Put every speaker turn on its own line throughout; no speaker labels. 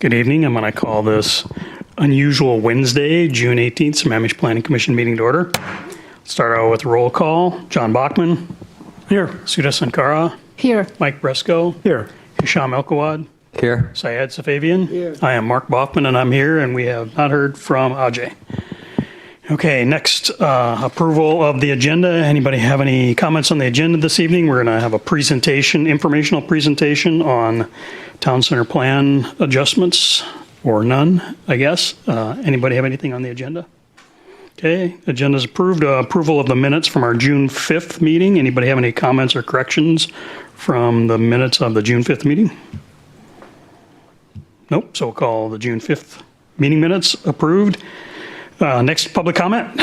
Good evening. I'm going to call this unusual Wednesday, June 18th, Sammamish Planning Commission meeting to order. Start out with roll call. John Bachman. Here. Sudha Sankara.
Here.
Mike Bresco.
Here.
Hisham Elkawad.
Here.
Syed Safavian.
Here.
I am Mark Boffman, and I'm here, and we have not heard from Ajay. Okay, next, approval of the agenda. Anybody have any comments on the agenda this evening? We're going to have a presentation, informational presentation on town center plan adjustments, or none, I guess. Anybody have anything on the agenda? Okay, agenda is approved. Approval of the minutes from our June 5th meeting. Anybody have any comments or corrections from the minutes of the June 5th meeting? Nope, so we'll call the June 5th meeting minutes approved. Next, public comment.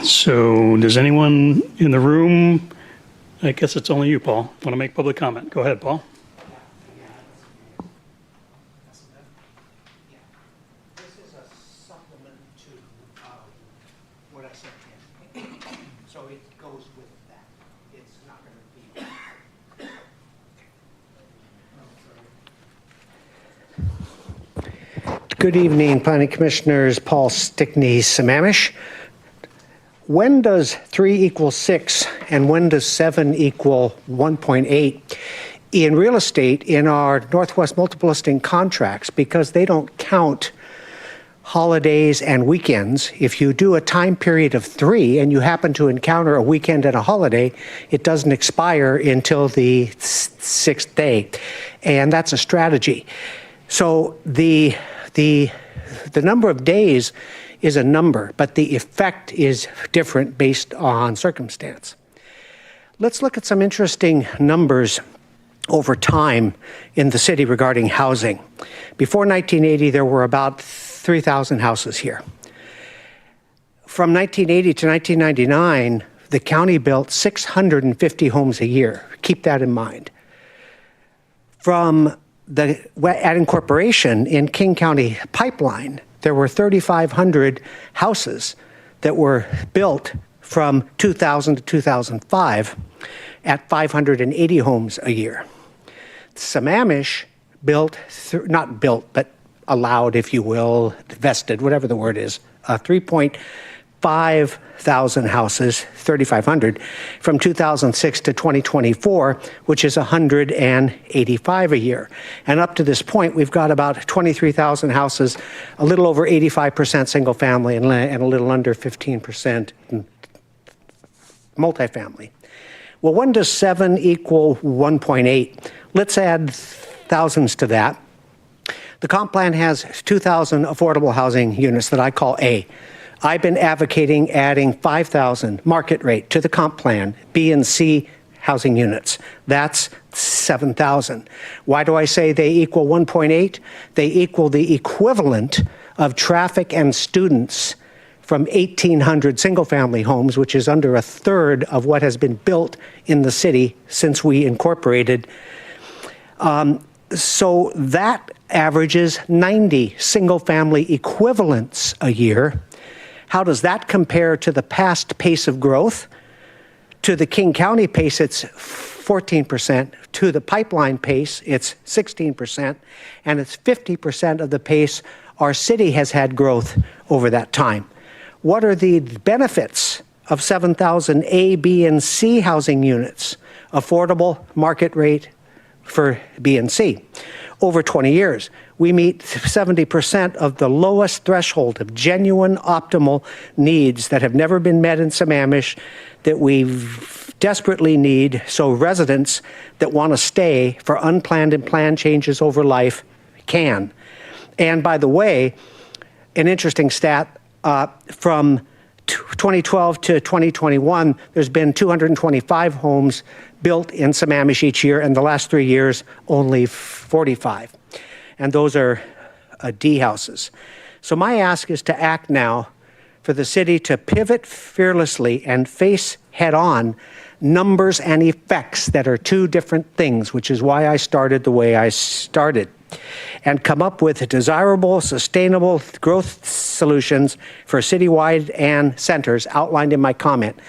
So does anyone in the room, I guess it's only you, Paul, want to make public comment? Go ahead, Paul.
This is a supplement to what I said to him. So it goes with that. It's not going to be. Good evening, Planning Commissioners. Paul Stickney, Sammamish. When does 3 equal 6 and when does 7 equal 1.8? In real estate, in our Northwest multiple listing contracts, because they don't count holidays and weekends, if you do a time period of 3 and you happen to encounter a weekend and a holiday, it doesn't expire until the 6th day. And that's a strategy. So the number of days is a number, but the effect is different based on circumstance. Let's look at some interesting numbers over time in the city regarding housing. Before 1980, there were about 3,000 houses here. From 1980 to 1999, the county built 650 homes a year. Keep that in mind. At incorporation in King County Pipeline, there were 3,500 houses that were built from 2000 to 2005 at 580 homes a year. Sammamish not built, but allowed, if you will, vested, whatever the word is, 3.5 thousand houses, 3,500, from 2006 to 2024, which is 185 a year. And up to this point, we've got about 23,000 houses, a little over 85% single family and a little under 15% multifamily. Well, when does 7 equal 1.8? Let's add thousands to that. The comp plan has 2,000 affordable housing units that I call A. I've been advocating adding 5,000 market rate to the comp plan, B and C housing units. That's 7,000. Why do I say they equal 1.8? They equal the equivalent of traffic and students from 1,800 single-family homes, which is under a third of what has been built in the city since we incorporated. So that averages 90 single-family equivalents a year. How does that compare to the past pace of growth? To the King County pace, it's 14%. To the pipeline pace, it's 16%. And it's 50% of the pace our city has had growth over that time. What are the benefits of 7,000 A, B, and C housing units? Affordable market rate for B and C. Over 20 years, we meet 70% of the lowest threshold of genuine optimal needs that have never been met in Sammamish that we desperately need, so residents that want to stay for unplanned and planned changes over life can. And by the way, an interesting stat, from 2012 to 2021, there's been 225 homes built in Sammamish each year, and the last 3 years, only 45. And those are D houses. So my ask is to act now for the city to pivot fearlessly and face head-on numbers and effects that are two different things, which is why I started the way I started, and come up with desirable, sustainable growth solutions for citywide and centers outlined in my comment.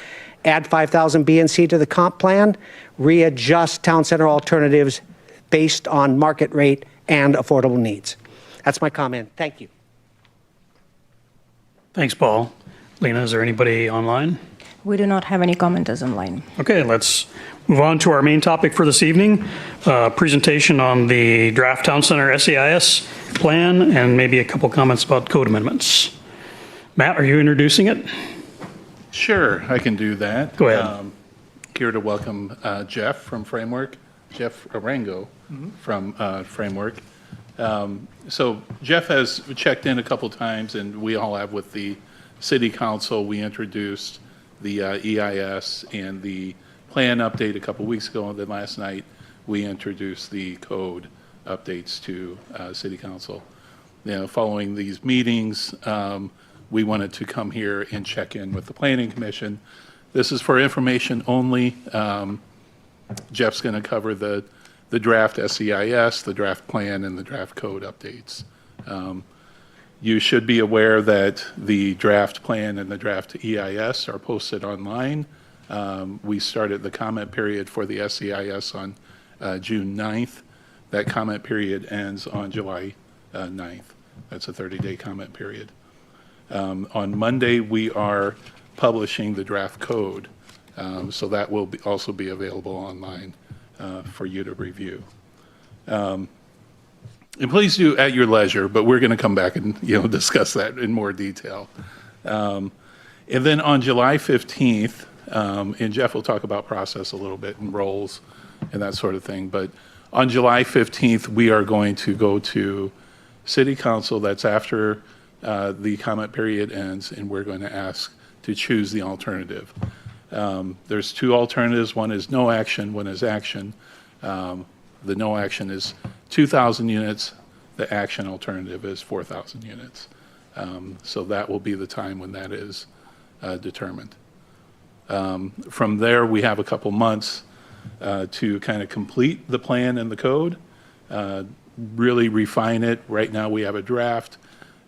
Add 5,000 B and C to the comp plan, readjust town center alternatives based on market rate and affordable needs. That's my comment. Thank you.
Thanks, Paul. Lena, is there anybody online?
We do not have any commenters online.
Okay, let's move on to our main topic for this evening, presentation on the draft town center SEIS plan and maybe a couple comments about code amendments. Matt, are you introducing it?
Sure, I can do that.
Go ahead.
Here to welcome Jeff from Framework, Jeff Arango from Framework. So Jeff has checked in a couple times, and we all have with the city council. We introduced the EIS and the plan update a couple weeks ago, and then last night we introduced the code updates to city council. Following these meetings, we wanted to come here and check in with the planning commission. This is for information only. Jeff's going to cover the draft SEIS, the draft plan, and the draft code updates. You should be aware that the draft plan and the draft EIS are posted online. We started the comment period for the SEIS on June 9th. That comment period ends on July 9th. That's a 30-day comment period. On Monday, we are publishing the draft code, so that will also be available online for you to review. And please do at your leisure, but we're going to come back and discuss that in more detail. And then on July 15th, and Jeff will talk about process a little bit and roles and that sort of thing, but on July 15th, we are going to go to City Council. That's after the comment period ends, and we're going to ask to choose the alternative. There's two alternatives. One is no action, one is action. The no action is 2,000 units. The action alternative is 4,000 units. So that will be the time when that is determined. From there, we have a couple months to kind of complete the plan and the code, really refine it. Right now, we have a draft.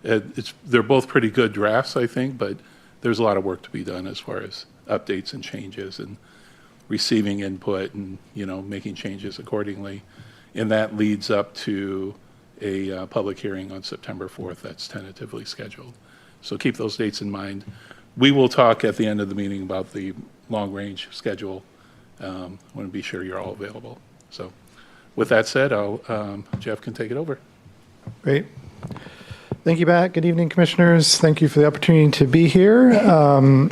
They're both pretty good drafts, I think, but there's a lot of work to be done as far as updates and changes and receiving input and making changes accordingly. And that leads up to a public hearing on September 4th that's tentatively scheduled. So keep those dates in mind. We will talk at the end of the meeting about the long-range schedule. I want to be sure you're all available. So with that said, Jeff can take it over.
Great. Thank you, Matt. Good evening, commissioners. Thank you for the opportunity to be here.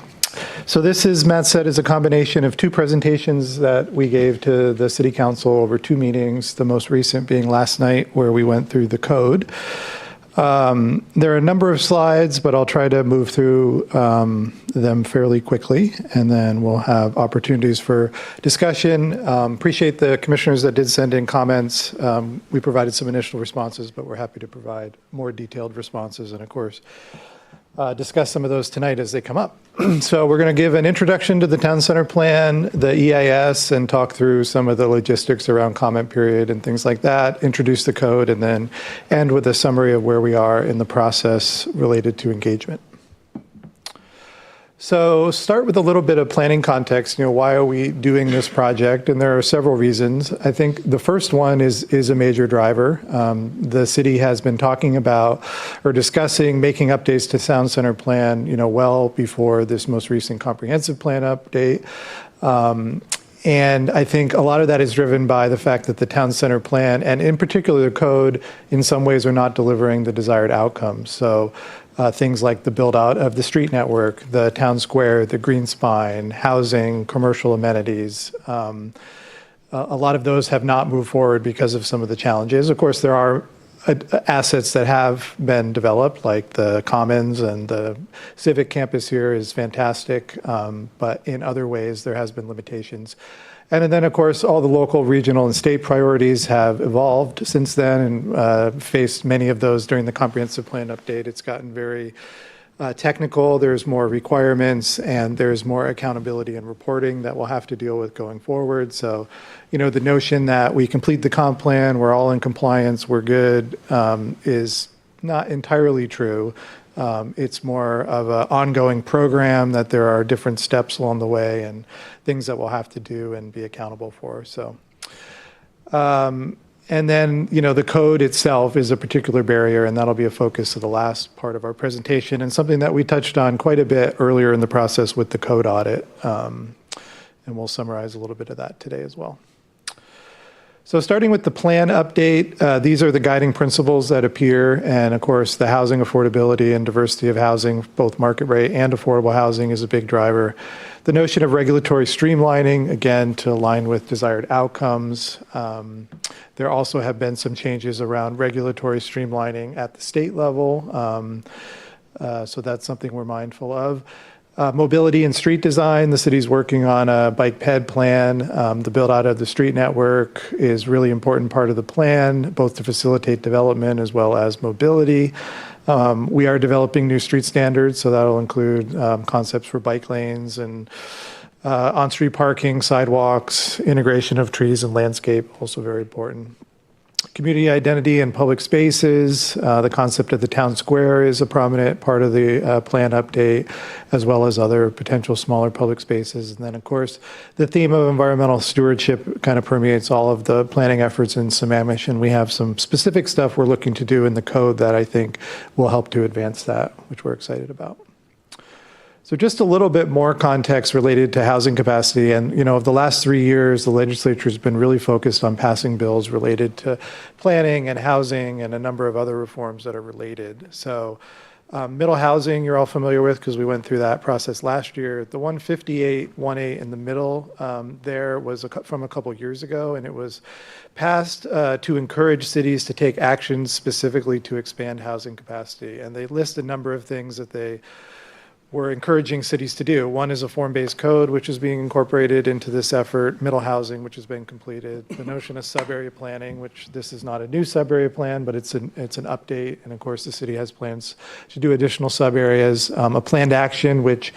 So this, as Matt said, is a combination of two presentations that we gave to the City Council over two meetings, the most recent being last night where we went through the code. There are a number of slides, but I'll try to move through them fairly quickly, and then we'll have opportunities for discussion. Appreciate the commissioners that did send in comments. We provided some initial responses, but we're happy to provide more detailed responses, and of course, discuss some of those tonight as they come up. So we're going to give an introduction to the town center plan, the EIS, and talk through some of the logistics around comment period and things like that, introduce the code, and then end with a summary of where we are in the process related to engagement. So start with a little bit of planning context. Why are we doing this project? And there are several reasons. I think the first one is a major driver. The city has been talking about or discussing making updates to Town Center Plan, well before this most recent comprehensive plan update. And I think a lot of that is driven by the fact that the Town Center Plan, and in particular the code, in some ways are not delivering the desired outcomes. So things like the build out of the street network, the town square, the green spine, housing, commercial amenities. A lot of those have not moved forward because of some of the challenges. Of course, there are assets that have been developed, like the Commons, and the Civic Campus here is fantastic, but in other ways there has been limitations. And then, of course, all the local, regional, and state priorities have evolved since then and faced many of those during the comprehensive plan update. It's gotten very technical. There's more requirements, and there's more accountability and reporting that we'll have to deal with going forward. So, the notion that we complete the comp plan, we're all in compliance, we're good, is not entirely true. It's more of an ongoing program that there are different steps along the way and things that we'll have to do and be accountable for. So, And then, the code itself is a particular barrier, and that'll be a focus of the last part of our presentation, and something that we touched on quite a bit earlier in the process with the code audit. And we'll summarize a little bit of that today as well. So starting with the plan update, these are the guiding principles that appear. And of course, the housing affordability and diversity of housing, both market rate and affordable housing, is a big driver. The notion of regulatory streamlining, again, to align with desired outcomes. There also have been some changes around regulatory streamlining at the state level. So that's something we're mindful of. Mobility and street design, the city's working on a bike ped plan. The build out of the street network is really important part of the plan, both to facilitate development as well as mobility. We are developing new street standards, so that'll include concepts for bike lanes and on-street parking, sidewalks, integration of trees and landscape, also very important. Community identity and public spaces. The concept of the town square is a prominent part of the plan update, as well as other potential smaller public spaces. And then, of course, the theme of environmental stewardship kind of permeates all of the planning efforts in Sammamish, and we have some specific stuff we're looking to do in the code that I think will help to advance that, which we're excited about. So just a little bit more context related to housing capacity. And, of the last 3 years, the legislature has been really focused on passing bills related to planning and housing and a number of other reforms that are related. So middle housing, you're all familiar with because we went through that process last year. The 158.18 in the middle there was from a couple years ago, and it was passed to encourage cities to take actions specifically to expand housing capacity. And they list a number of things that they we're encouraging cities to do. One is a form-based code, which is being incorporated into this effort, middle housing, which has been completed, the notion of sub-area planning, which this is not a new sub-area plan, but it's an update. And of course, the city has plans to do additional sub-areas, a planned action, which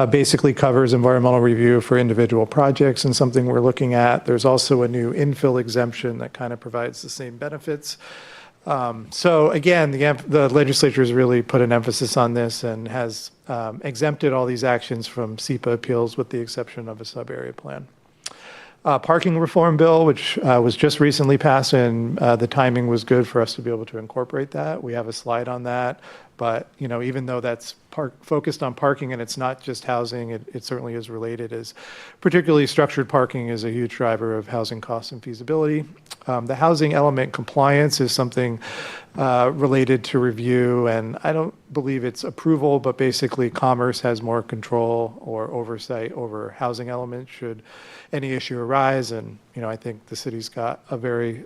basically covers environmental review for individual projects and something we're looking at. There's also a new infill exemption that kind of provides the same benefits. So again, the legislature has really put an emphasis on this and has exempted all these actions from SEPA appeals with the exception of a sub-area plan. Parking reform bill, which was just recently passed, and the timing was good for us to be able to incorporate that. We have a slide on that, but even though that's focused on parking and it's not just housing, it certainly is related, as particularly structured parking is a huge driver of housing costs and feasibility. The housing element compliance is something related to review, and I don't believe it's approval, but basically Commerce has more control or oversight over housing elements should any issue arise. And I think the city's got a very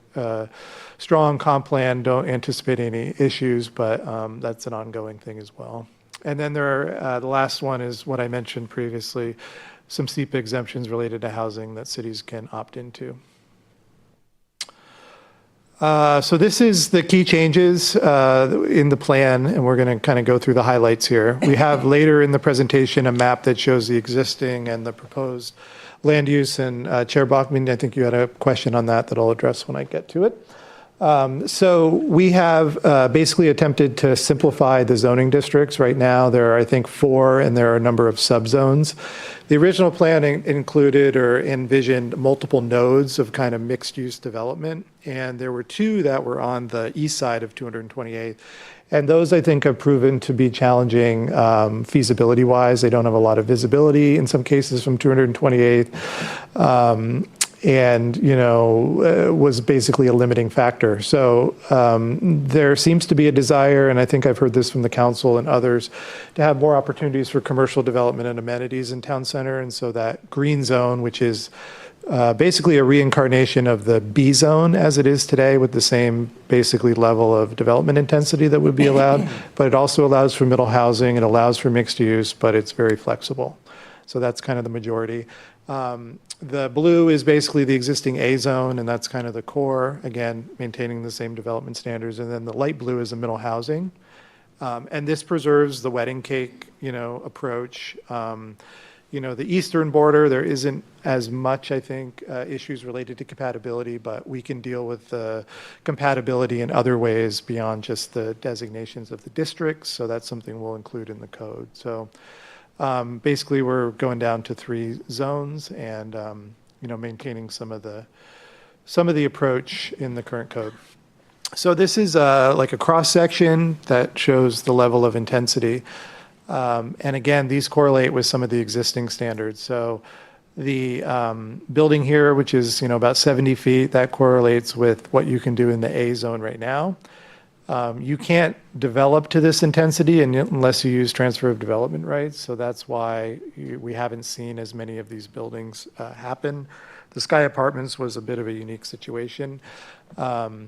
strong comp plan, don't anticipate any issues, but that's an ongoing thing as well. And then the last one is what I mentioned previously, some SEPA exemptions related to housing that cities can opt into. So this is the key changes in the plan, and we're going to kind of go through the highlights here. We have later in the presentation a map that shows the existing and the proposed land use, and Chair Bachman, I think you had a question on that I'll address when I get to it. So we have basically attempted to simplify the zoning districts. Right now there are, I think, 4, and there are a number of subzones. The original plan included or envisioned multiple nodes of kind of mixed use development, and there were 2 that were on the east side of 228th. And those, I think, have proven to be challenging feasibility-wise. They don't have a lot of visibility in some cases from 228th. And was basically a limiting factor. So there seems to be a desire, and I think I've heard this from the council and others, to have more opportunities for commercial development and amenities in town center. And so that green zone, which is basically a reincarnation of the B zone as it is today, with the same basically level of development intensity that would be allowed, but it also allows for middle housing, it allows for mixed use, but it's very flexible. So that's kind of the majority. The blue is basically the existing A zone, and that's kind of the core, again, maintaining the same development standards. And then the light blue is the middle housing. And this preserves the wedding cake, approach. The eastern border, there isn't as much, I think, issues related to compatibility, but we can deal with the compatibility in other ways beyond just the designations of the districts. So that's something we'll include in the code. So basically, we're going down to 3 zones and, maintaining some of the some of the approach in the current code. So this is like a cross-section that shows the level of intensity. And again, these correlate with some of the existing standards. So the building here, which is about 70 feet, that correlates with what you can do in the A zone right now. You can't develop to this intensity unless you use transfer of development rights. So that's why we haven't seen as many of these buildings happen. The Sky Apartments was a bit of a unique situation. What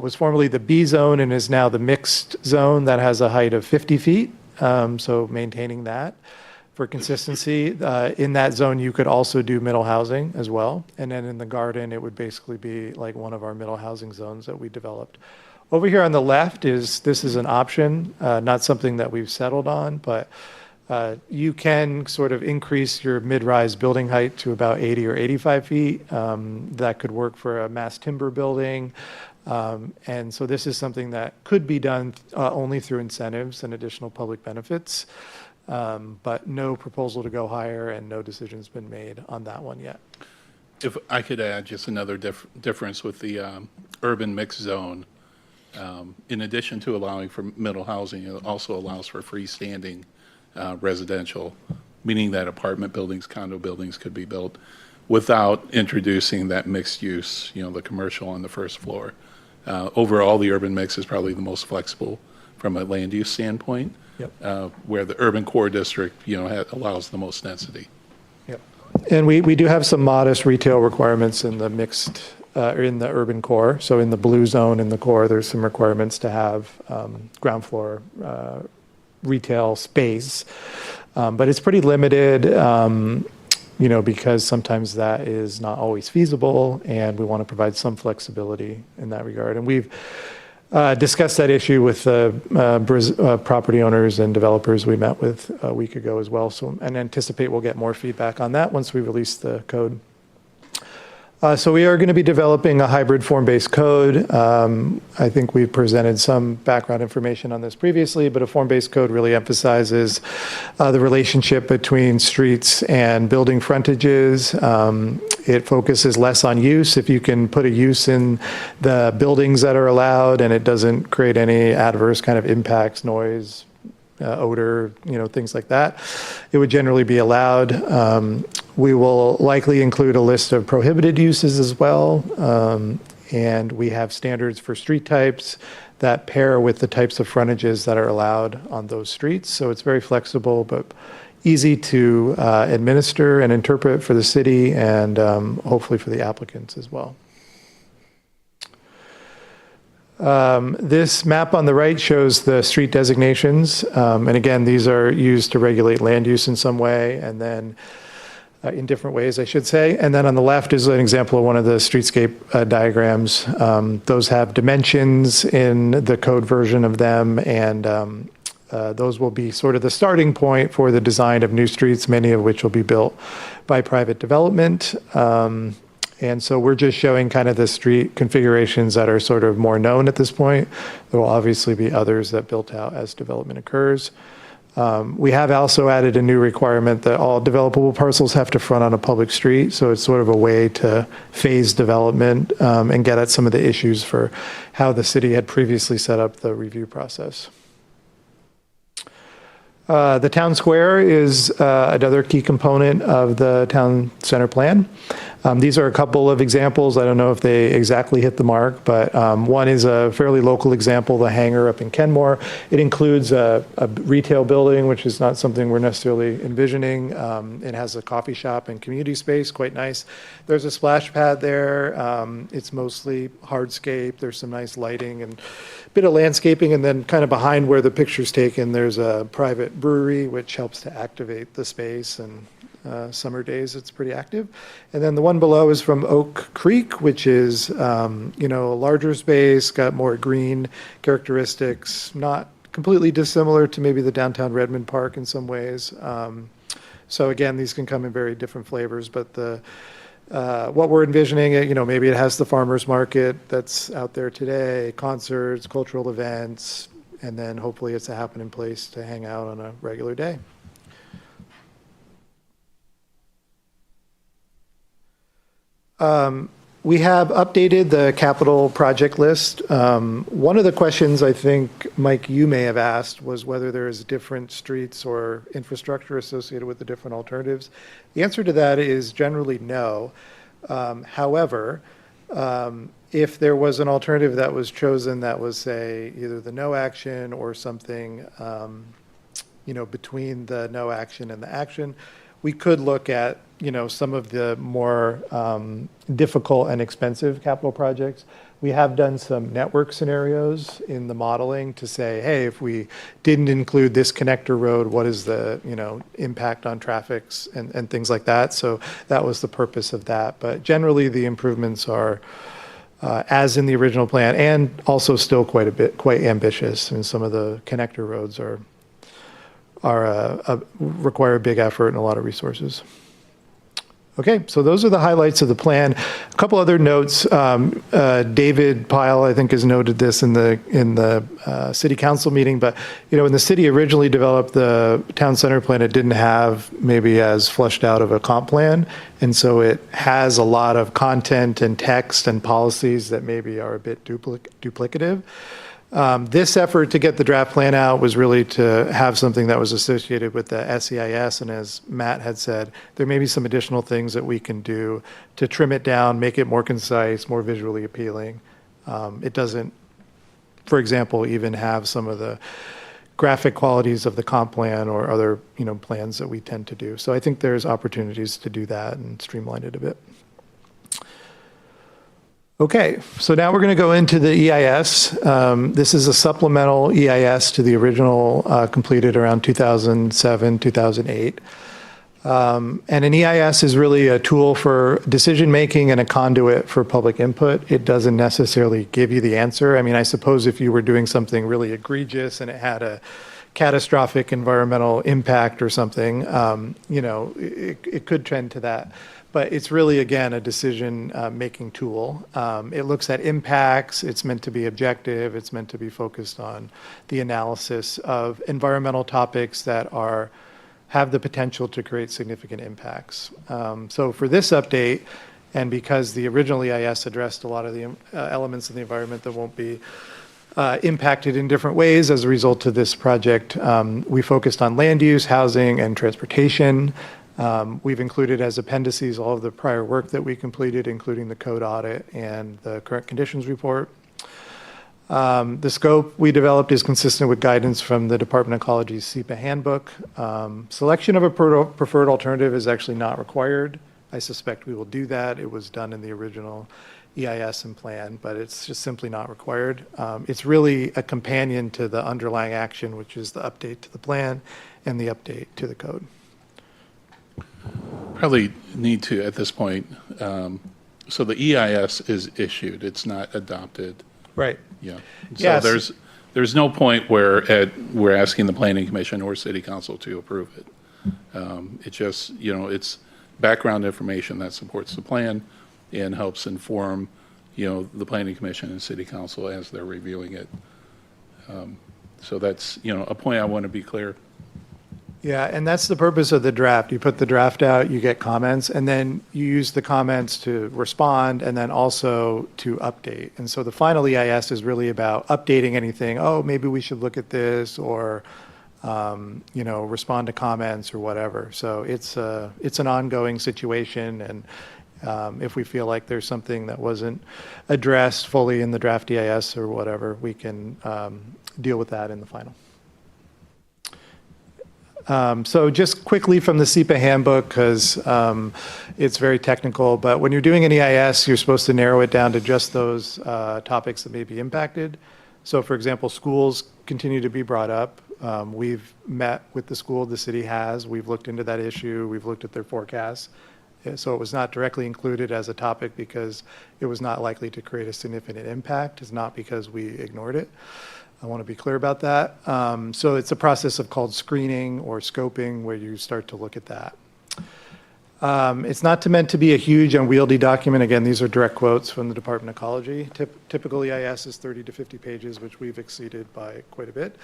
was formerly the B zone and is now the mixed zone that has a height of 50 feet. So maintaining that for consistency. In that zone, you could also do middle housing as well. And then in the garden, it would basically be like one of our middle housing zones that we developed. Over here on the left this is an option, not something that we've settled on, but you can sort of increase your mid-rise building height to about 80 or 85 feet. That could work for a mass timber building. And so this is something that could be done only through incentives and additional public benefits. But no proposal to go higher and no decision's been made on that one yet.
If I could add just another difference with the urban mixed zone, in addition to allowing for middle housing, it also allows for freestanding residential, meaning that apartment buildings, condo buildings could be built without introducing that mixed use, the commercial on the first floor. Overall, the urban mix is probably the most flexible from a land use standpoint, where the urban core district, allows the most density.
Yep. And we do have some modest retail requirements in the mixed, or in the urban core. So in the blue zone in the core, there's some requirements to have ground floor retail space, but it's pretty limited, because sometimes that is not always feasible, and we want to provide some flexibility in that regard. And we've discussed that issue with property owners and developers we met with a week ago as well. So, and anticipate we'll get more feedback on that once we release the code. So we are going to be developing a hybrid form-based code. I think we've presented some background information on this previously, but a form-based code really emphasizes the relationship between streets and building frontages. It focuses less on use. If you can put a use in the buildings that are allowed and it doesn't create any adverse kind of impacts, noise, odor, things like that, it would generally be allowed. We will likely include a list of prohibited uses as well. And we have standards for street types that pair with the types of frontages that are allowed on those streets. So it's very flexible, but easy to administer and interpret for the city and hopefully for the applicants as well. This map on the right shows the street designations. And again, these are used to regulate land use in some way, and then in different ways, I should say. And then on the left is an example of one of the streetscape diagrams. Those have dimensions in the code version of them, and those will be sort of the starting point for the design of new streets, many of which will be built by private development. And so we're just showing kind of the street configurations that are sort of more known at this point. There will obviously be others that built out as development occurs. We have also added a new requirement that all developable parcels have to front on a public street. So it's sort of a way to phase development and get at some of the issues for how the city had previously set up the review process. The town square is another key component of the town center plan. These are a couple of examples. I don't know if they exactly hit the mark, but one is a fairly local example, the hangar up in Kenmore. It includes a retail building, which is not something we're necessarily envisioning. It has a coffee shop and community space, quite nice. There's a splash pad there. It's mostly hardscape. There's some nice lighting and a bit of landscaping, and then kind of behind where the picture's taken, there's a private brewery, which helps to activate the space, and summer days it's pretty active. And then the one below is from Oak Creek, which is a larger space, got more green characteristics, not completely dissimilar to maybe the downtown Redmond Park in some ways. So again, these can come in very different flavors, but what we're envisioning, maybe it has the farmers market that's out there today, concerts, cultural events, and then hopefully it's a happening place to hang out on a regular day. We have updated the capital project list. One of the questions I think, Mike, you may have asked was whether there is different streets or infrastructure associated with the different alternatives. The answer to that is generally no. However, if there was an alternative that was chosen that was, say, either the no action or something, between the no action and the action, we could look at, some of the more difficult and expensive capital projects. We have done some network scenarios in the modeling to say, hey, if we didn't include this connector road, what is the, impact on traffics and things like that. So that was the purpose of that. But generally, the improvements are as in the original plan, and also still quite ambitious. And some of the connector roads require a big effort and a lot of resources. Okay, so those are the highlights of the plan. A couple other notes. David Pyle, I think, has noted this in the city council meeting, but when the city originally developed the town center plan, it didn't have maybe as fleshed out of a comp plan, and so it has a lot of content and text and policies that maybe are a bit duplicative. This effort to get the draft plan out was really to have something that was associated with the SEIS, and as Matt had said, there may be some additional things that we can do to trim it down, make it more concise, more visually appealing. It doesn't, for example, even have some of the graphic qualities of the comp plan or other plans that we tend to do. So I think there's opportunities to do that and streamline it a bit. Okay, so now we're going to go into the EIS. This is a supplemental EIS to the original completed around 2007, 2008. And an EIS is really a tool for decision-making and a conduit for public input. It doesn't necessarily give you the answer. I mean, I suppose if you were doing something really egregious and it had a catastrophic environmental impact or something, it could trend to that. But it's really, again, a decision-making tool. It looks at impacts. It's meant to be objective. It's meant to be focused on the analysis of environmental topics that have the potential to create significant impacts. So for this update, and because the original EIS addressed a lot of the elements of the environment that won't be impacted in different ways as a result of this project, we focused on land use, housing, and transportation. We've included as appendices all of the prior work that we completed, including the code audit and the current conditions report. The scope we developed is consistent with guidance from the Department of Ecology's SEPA handbook. Selection of a preferred alternative is actually not required. I suspect we will do that. It was done in the original EIS and plan, but it's just simply not required. It's really a companion to the underlying action, which is the update to the plan and the update to the code.
Probably need to, at this point, so the EIS is issued, it's not adopted.
Right.
Yeah. So
Yes.
there's no point where we're asking the planning commission or city council to approve it. It just, it's background information that supports the plan and helps inform, the planning commission and city council as they're reviewing it. So that's, a point I want to be clear.
Yeah, and that's the purpose of the draft. You put the draft out, you get comments, and then you use the comments to respond and then also to update. And so the final EIS is really about updating anything. Oh, maybe we should look at this, or respond to comments or whatever. So it's an ongoing situation, and if we feel like there's something that wasn't addressed fully in the draft EIS or whatever, we can deal with that in the final. So just quickly from the SEPA handbook, because it's very technical, but when you're doing an EIS, you're supposed to narrow it down to just those topics that may be impacted. So for example, schools continue to be brought up. We've met with the school, the city has. We've looked into that issue. We've looked at their forecasts. So it was not directly included as a topic because it was not likely to create a significant impact. It's not because we ignored it. I want to be clear about that. So it's a process called screening or scoping where you start to look at that. It's not meant to be a huge unwieldy document. Again, these are direct quotes from the Department of Ecology. Typical EIS is 30 to 50 pages, which we've exceeded by quite a bit.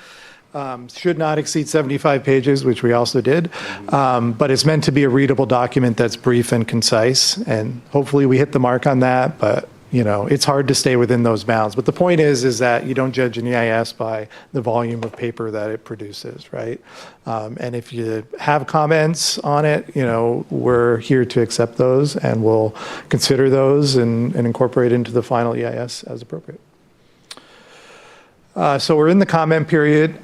Should not exceed 75 pages, which we also did. But it's meant to be a readable document that's brief and concise. And hopefully we hit the mark on that. But it's hard to stay within those bounds. But the point is that you don't judge an EIS by the volume of paper that it produces, right? And if you have comments on it, we're here to accept those, and we'll consider those and incorporate into the final EIS as appropriate. So we're in the comment period.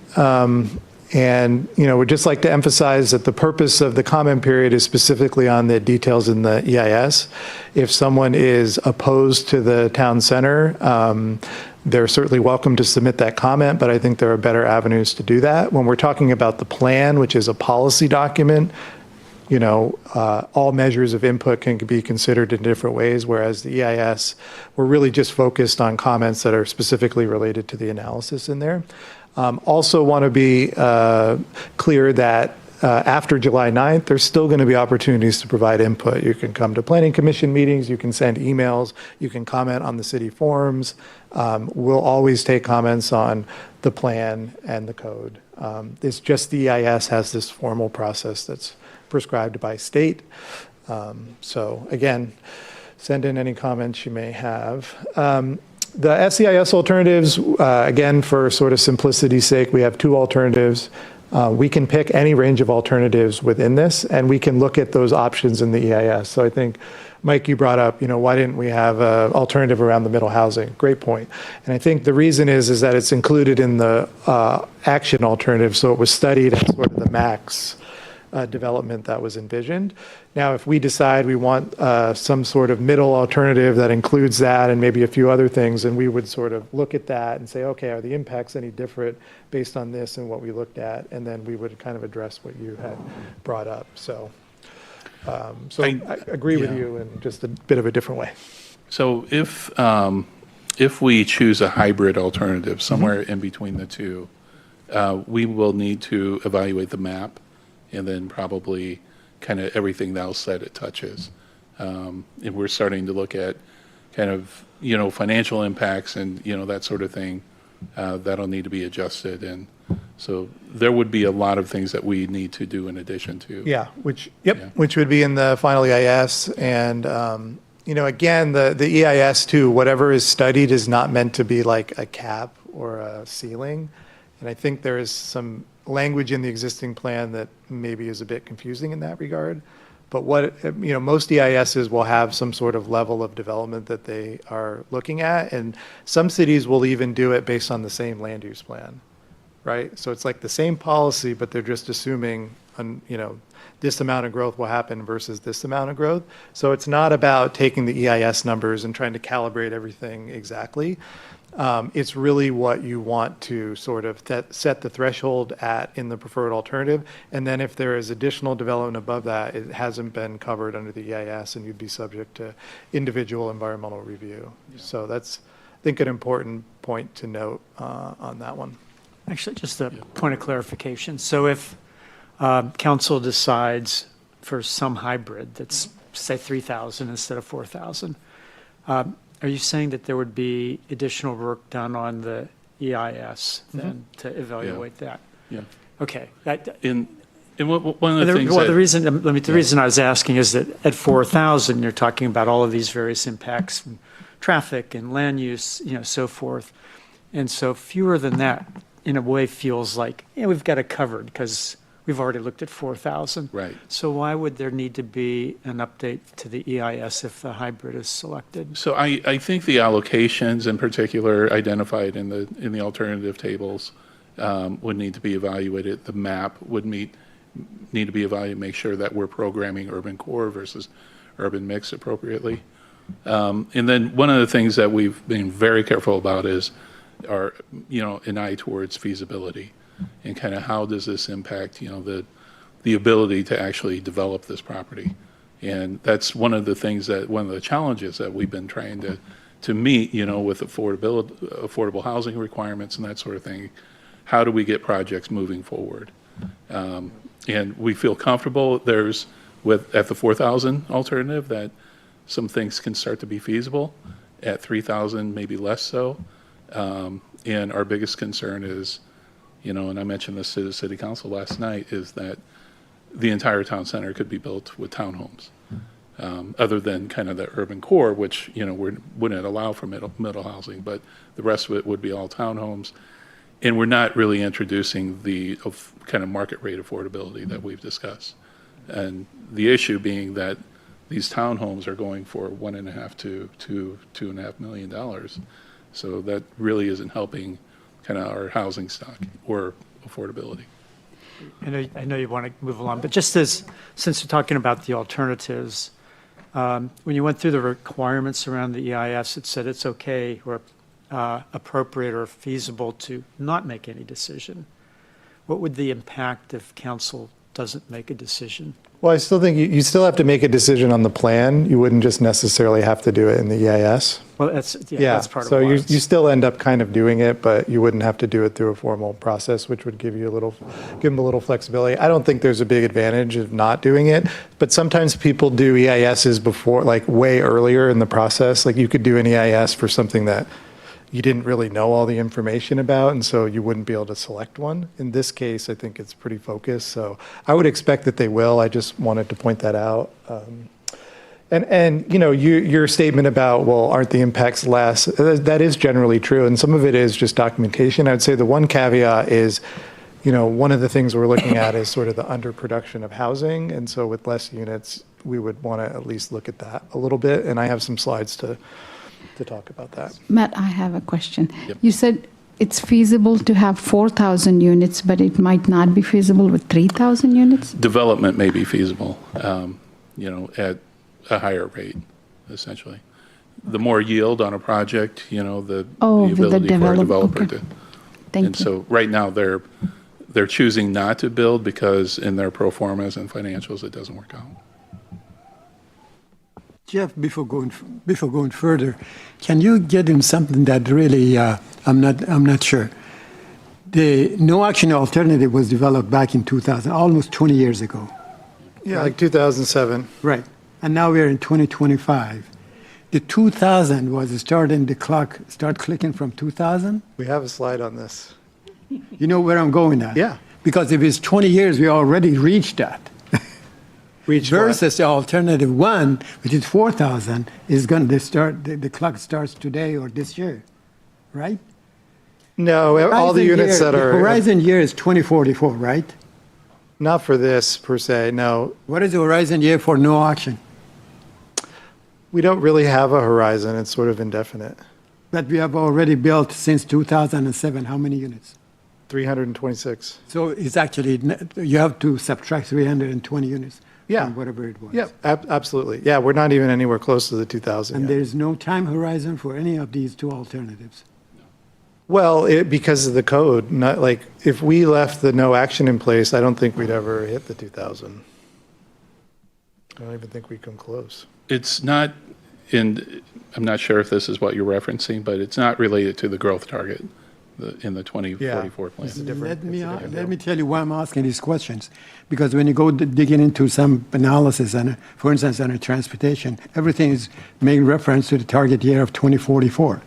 And, we'd just like to emphasize that the purpose of the comment period is specifically on the details in the EIS. If someone is opposed to the town center, they're certainly welcome to submit that comment, but I think there are better avenues to do that. When we're talking about the plan, which is a policy document, all measures of input can be considered in different ways, whereas the EIS, we're really just focused on comments that are specifically related to the analysis in there. Also want to be clear that after July 9th, there's still going to be opportunities to provide input. You can come to planning commission meetings, you can send emails, you can comment on the city forums. We'll always take comments on the plan and the code. It's just the EIS has this formal process that's prescribed by state. So again, send in any comments you may have. The SEIS alternatives, again, for sort of simplicity's sake, we have two alternatives. We can pick any range of alternatives within this, and we can look at those options in the EIS. So I think, Mike, you brought up, why didn't we have an alternative around the middle housing? Great point. And I think the reason is that it's included in the action alternative, so it was studied as sort of the max development that was envisioned. Now, if we decide we want some sort of middle alternative that includes that and maybe a few other things, and we would sort of look at that and say, okay, are the impacts any different based on this and what we looked at? And then we would kind of address what you had brought up. So, I agree with you in just a bit of a different way.
So if we choose a hybrid alternative somewhere in between the two, we will need to evaluate the map and then probably kind of everything else that it touches. And we're starting to look at kind of, financial impacts and, that sort of thing that'll need to be adjusted. And so there would be a lot of things that we need to do in addition to.
Yeah, which would be in the final EIS. And, again, the EIS too, whatever is studied is not meant to be like a cap or a ceiling. And I think there is some language in the existing plan that maybe is a bit confusing in that regard. But most EISs will have some sort of level of development that they are looking at. And some cities will even do it based on the same land use plan, right? So it's like the same policy, but they're just assuming, this amount of growth will happen versus this amount of growth. So it's not about taking the EIS numbers and trying to calibrate everything exactly. It's really what you want to sort of set the threshold at in the preferred alternative. And then if there is additional development above that, it hasn't been covered under the EIS and you'd be subject to individual environmental review. Yeah. So that's, I think, an important point to note on that one.
Actually, just a point of clarification. So if council decides for some hybrid that's, say, 3,000 instead of 4,000, are you saying that there would be additional work done on the EIS then to evaluate that?
Yeah.
Okay.
And one of the things
the reason I was asking is that at 4,000, you're talking about all of these various impacts from traffic and land use, so forth. And so fewer than that, in a way, feels like, we've got it covered because we've already looked at 4,000.
Right.
So why would there need to be an update to the EIS if the hybrid is selected?
So I think the allocations in particular identified in the alternative tables would need to be evaluated. The map would need to be evaluated, make sure that we're programming urban core versus urban mix appropriately. And then one of the things that we've been very careful about is an eye towards feasibility. And kind of how does this impact, the ability to actually develop this property? And that's one of the challenges that we've been trying to meet, with affordable housing requirements and that sort of thing. How do we get projects moving forward? And we feel comfortable. There's at the 4,000 alternative, that some things can start to be feasible. At 3,000, maybe less so. And our biggest concern is, and I mentioned this to the city council last night, is that the entire town center could be built with townhomes, other than kind of the urban core, which, we wouldn't allow for middle housing, but the rest of it would be all townhomes. And we're not really introducing the kind of market rate affordability that we've discussed. And the issue being that these townhomes are going for $1.5 to $2.5 million. So that really isn't helping kind of our housing stock or affordability.
I know you want to move along, but just since you're talking about the alternatives, when you went through the requirements around the EIS, it said it's okay or appropriate or feasible to not make any decision. What would the impact if council doesn't make a decision?
Well, I still think you still have to make a decision on the plan. You wouldn't just necessarily have to do it in the EIS.
Well, that's part
so
of
you
it.
you still end up kind of doing it, but you wouldn't have to do it through a formal process, which would give them a little flexibility. I don't think there's a big advantage of not doing it, but sometimes people do EISs before, like way earlier in the process. Like you could do an EIS for something that you didn't really know all the information about, and so you wouldn't be able to select one. In this case, I think it's pretty focused, so I would expect that they will. I just wanted to point that out. And your statement about, well, aren't the impacts less? That is generally true, and some of it is just documentation. I would say the one caveat is, one of the things we're looking at is sort of the underproduction of housing, and so with less units, we would want to at least look at that a little bit, and I have some slides to talk about that.
Matt, I have a question.
Yep.
You said it's feasible to have 4,000 units, but it might not be feasible with 3,000 units?
Development may be feasible, at a higher rate, essentially. The more yield on a project, the
Oh, with the
ability for a developer
okay.
to.
Thank
And
you.
so right now, they're choosing not to build because in their pro formas and financials, it doesn't work out.
Jeff, before going further, can you get in something that really I'm not sure. The no action alternative was developed back in 2000, almost 20 years ago.
Yeah, like 2007.
Right. And now we're in 2025. The 2000 was starting the clock start clicking from 2000.
We have a slide on this.
You know where I'm going at?
Yeah.
Because if it's 20 years, we already reached that. Versus the alternative one, which is 4,000, is going to start, the clock starts today or this year, right?
No, all the units that are.
The horizon year is 2044, right?
Not for this per se, no.
What is the horizon year for no auction?
We don't really have a horizon, it's sort of indefinite.
But we have already built since 2007, how many units?
326.
So it's actually, you have to subtract 320 units
Yeah.
from whatever it was.
Yeah, absolutely. Yeah, we're not even anywhere close to the 2,000
And
yet.
there's no time horizon for any of these two alternatives.
Well, because of the code, not like, if we left the no action in place, I don't think we'd ever hit the 2,000. I don't even think we'd come close.
It's not I'm not sure if this is what you're referencing, but it's not related to the growth target in the 2044 plan.
Let me tell you why I'm asking these questions. Because when you go digging into some analysis, and for instance, on transportation, everything is making reference to the target year of 2044.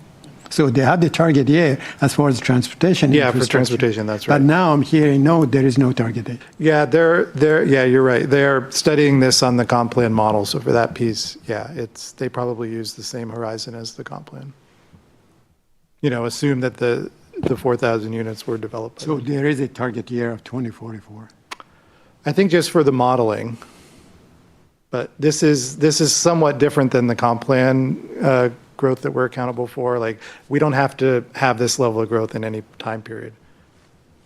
So they have the target year as far as transportation.
Yeah, for
infrastructure.
transportation, that's right.
But now I'm hearing, no, there is no target date.
Yeah, yeah, you're right. They're studying this on the comp plan model. So for that piece, yeah, they probably use the same horizon as the comp plan. Assume that the 4,000 units were developed.
So there is a target year of 2044.
I think just for the modeling, but this is somewhat different than the comp plan growth that we're accountable for. Like, we don't have to have this level of growth in any time period.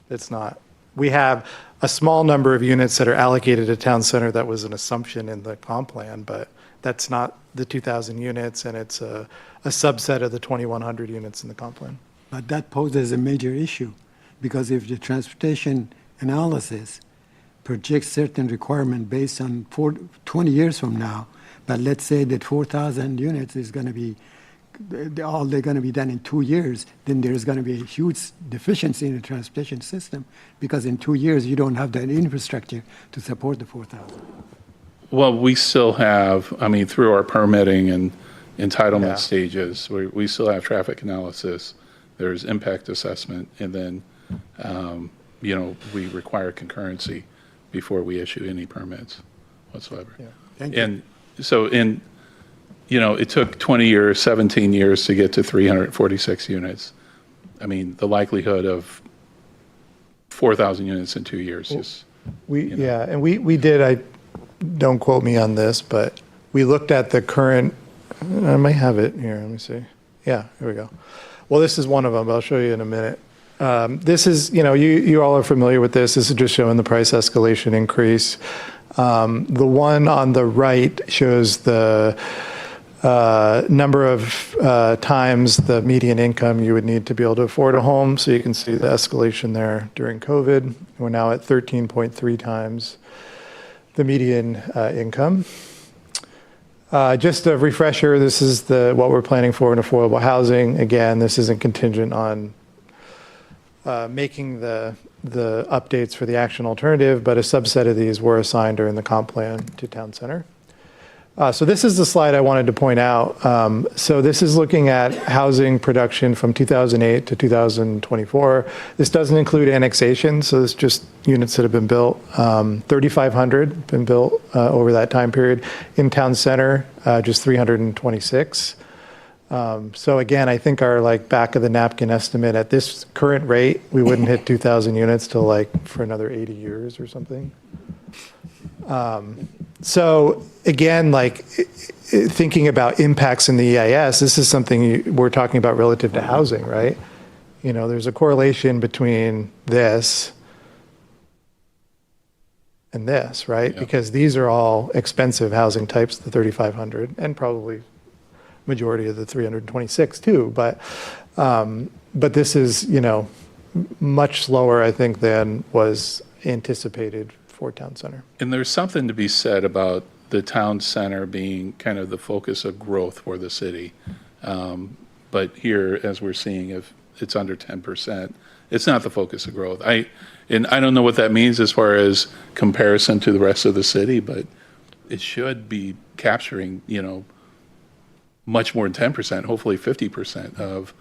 It's not. We have a small number of units that are allocated to town center that was an assumption in the comp plan, but that's not the 2,000 units, and it's a subset of the 2,100 units in the comp plan.
But that poses a major issue, because if the transportation analysis projects certain requirement based on 20 years from now, but let's say that 4,000 units is going to be, they're going to be done in 2 years, then there's going to be a huge deficiency in the transportation system, because in 2 years you don't have that infrastructure to support the 4,000.
Well, we still have, I mean, through our permitting and
Yeah.
entitlement stages, we still have traffic analysis, there's impact assessment, and then, we require concurrency before we issue any permits whatsoever.
Thank you.
And so it took 20 years, 17 years to get to 346 units. I mean, the likelihood of 4,000 units in 2 years is,
And we did, don't quote me on this, but we looked at the current, I might have it here, let me see. Yeah, here we go. Well, this is one of them, I'll show you in a minute. This is, you all are familiar with this. This is just showing the price escalation increase. The one on the right shows the number of times the median income you would need to be able to afford a home. So you can see the escalation there during COVID. We're now at 13.3 times the median income. Just a refresher, this is what we're planning for in affordable housing. Again, this isn't contingent on making the updates for the action alternative, but a subset of these were assigned during the comp plan to town center. So this is the slide I wanted to point out. So this is looking at housing production from 2008 to 2024. This doesn't include annexation, so it's just units that have been built. 3,500 been built over that time period. In town center, just 326. So again, I think our back of the napkin estimate at this current rate, we wouldn't hit 2,000 units till for another 80 years or something. So again, thinking about impacts in the EIS, this is something we're talking about relative to housing, right? There's a correlation between this and this, right?
Yeah.
Because these are all expensive housing types, the 3,500, and probably majority of the 326 too. But this is, much slower, I think, than was anticipated for town center.
and there's something to be said about the town center being kind of the focus of growth for the city. But here, as we're seeing, if it's under 10%, it's not the focus of growth. And I don't know what that means as far as comparison to the rest of the city, but it should be capturing, much more than 10%, hopefully 50% of,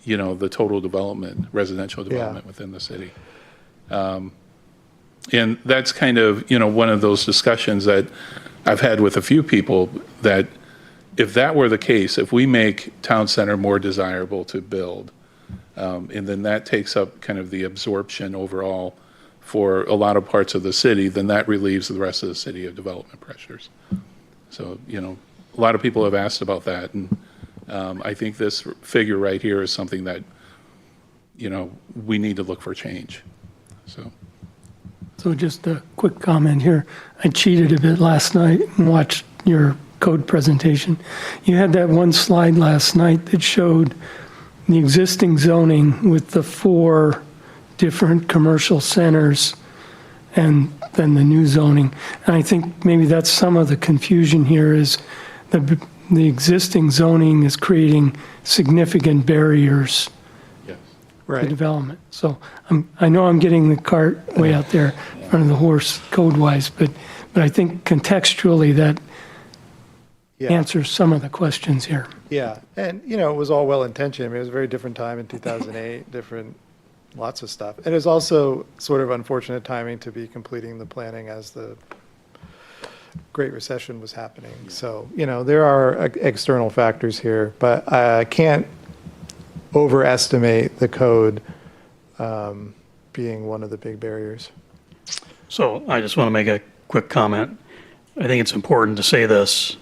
the total development, residential development within the city. And that's kind of, one of those discussions that I've had with a few people, that if that were the case, if we make town center more desirable to build, and then that takes up kind of the absorption overall for a lot of parts of the city, then that relieves the rest of the city of development pressures. So, a lot of people have asked about that, and I think this figure right here is something that, we need to look for change.
So just a quick comment here. I cheated a bit last night and watched your code presentation. You had that one slide last night that showed the existing zoning with the 4 different commercial centers and then the new zoning. And I think maybe that's some of the confusion here, is the existing zoning is creating significant barriers to development. So I know I'm getting the cart way out there in front of the horse code-wise, but I think contextually that answers some of the questions here.
Yeah, and it was all well-intentioned. I mean, it was a very different time in 2008, lots of stuff. And it was also sort of unfortunate timing to be completing the planning as the Great Recession was happening. So, there are external factors here, but I can't overestimate the code being one of the big barriers.
So I just want to make a quick comment. I think it's important to say this.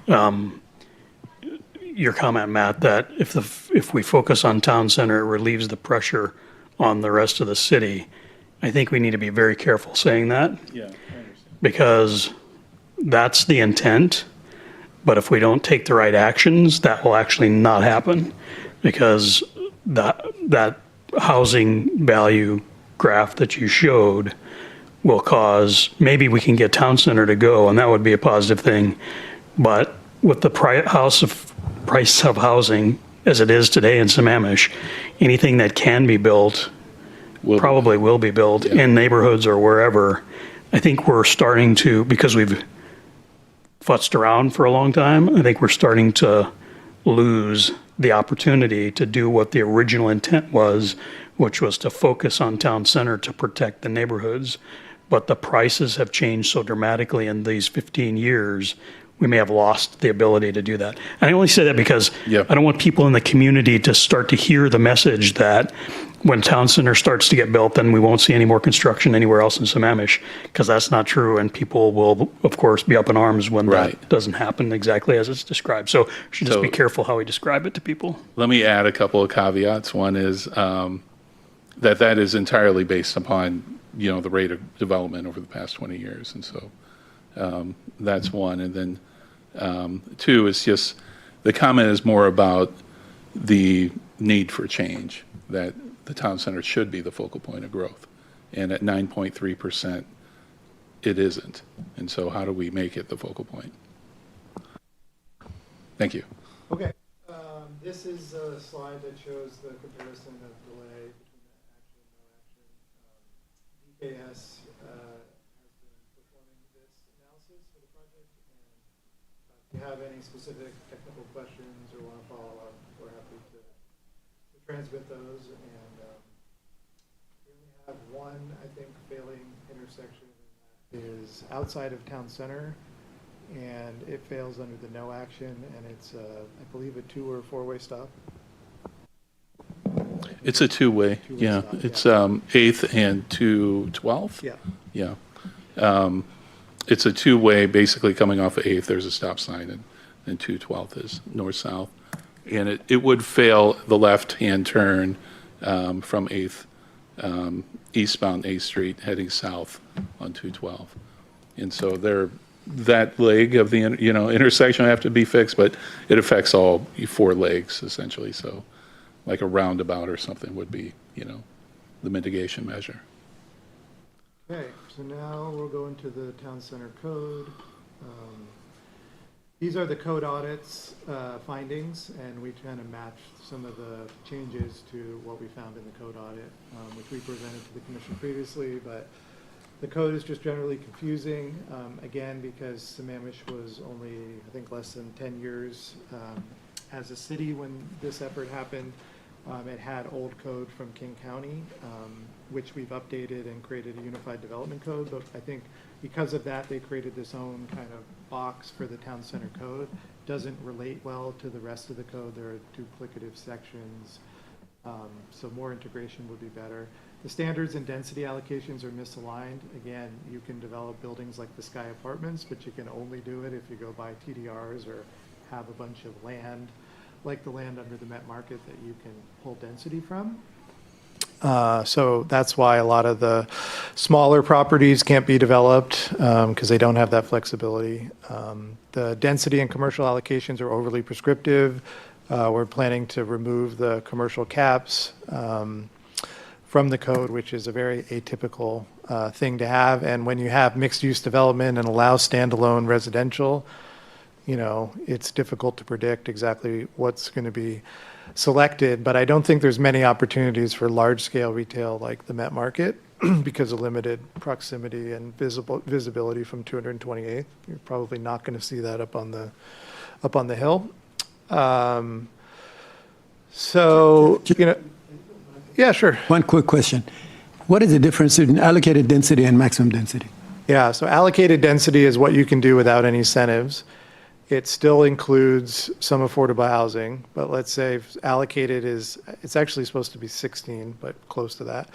Your comment, Matt, that if we focus on town center, it relieves the pressure on the rest of the city. I think we need to be very careful saying that.
Yeah, I understand.
Because that's the intent. But if we don't take the right actions, that will actually not happen. Because that housing value graph that you showed will cause, maybe we can get town center to go, and that would be a positive thing. But with the price of housing as it is today in Sammamish, anything that can be built probably will be built in neighborhoods or wherever. I think we're starting to, because we've futzed around for a long time, I think we're starting to lose the opportunity to do what the original intent was, which was to focus on town center to protect the neighborhoods. But the prices have changed so dramatically in these 15 years, we may have lost the ability to do that. And I only say that because
Yeah.
I don't want people in the community to start to hear the message that when town center starts to get built, then we won't see any more construction anywhere else in Sammamish, because that's not true. And people will, of course, be up in arms when
Right.
that doesn't happen exactly as it's described. So we should just be
So-
careful how we describe it to people.
Let me add a couple of caveats. One is that is entirely based upon, the rate of development over the past 20 years. And so that's one. And then two is just, the comment is more about the need for change, that the town center should be the focal point of growth. And at 9.3%, it isn't. And so how do we make it the focal point? Thank you.
Okay. This is a slide that shows the comparison of delay between the action and no action. DKS has been performing this analysis for the project, and if you have any specific technical questions or want to follow up, we're happy to transmit those. And we only have one, I think, failing intersection, and that is outside of town center. And it fails under the no action, and it's, I believe, a 2 or 4-way stop.
It's a two-way,
Two-way
yeah.
stop,
It's
yeah.
8th and 212th?
Yeah.
Yeah. It's a two-way, basically coming off of 8th, there's a stop sign, and 212th is north-south. And it would fail the left-hand turn from 8th, eastbound 8th Street, heading south on 212. And so that leg of the intersection would have to be fixed, but it affects all 4 legs, essentially. So like a roundabout or something would be, the mitigation measure.
Okay, so now we'll go into the town center code. These are the code audits findings, and we kind of matched some of the changes to what we found in the code audit, which we presented to the commission previously, but the code is just generally confusing, again, because Sammamish was only, I think, less than 10 years as a city when this effort happened. It had old code from King County, which we've updated and created a unified development code, but I think because of that, they created this own kind of box for the town center code. Doesn't relate well to the rest of the code. There are duplicative sections, so more integration would be better. The standards and density allocations are misaligned. Again, you can develop buildings like the Sky Apartments, but you can only do it if you go by TDRs or have a bunch of land, like the land under the Met Market, that you can pull density from. So that's why a lot of the smaller properties can't be developed because they don't have that flexibility. The density and commercial allocations are overly prescriptive. We're planning to remove the commercial caps from the code, which is a very atypical thing to have. And when you have mixed-use development and allow standalone residential, it's difficult to predict exactly what's going to be selected. But I don't think there's many opportunities for large-scale retail like the Met Market because of limited proximity and visibility from 228th. You're probably not going to see that up on the hill. Yeah, sure.
One quick question. What is the difference in allocated density and maximum density?
Yeah, so allocated density is what you can do without any incentives. It still includes some affordable housing, but let's say allocated it's actually supposed to be 16, but close to that.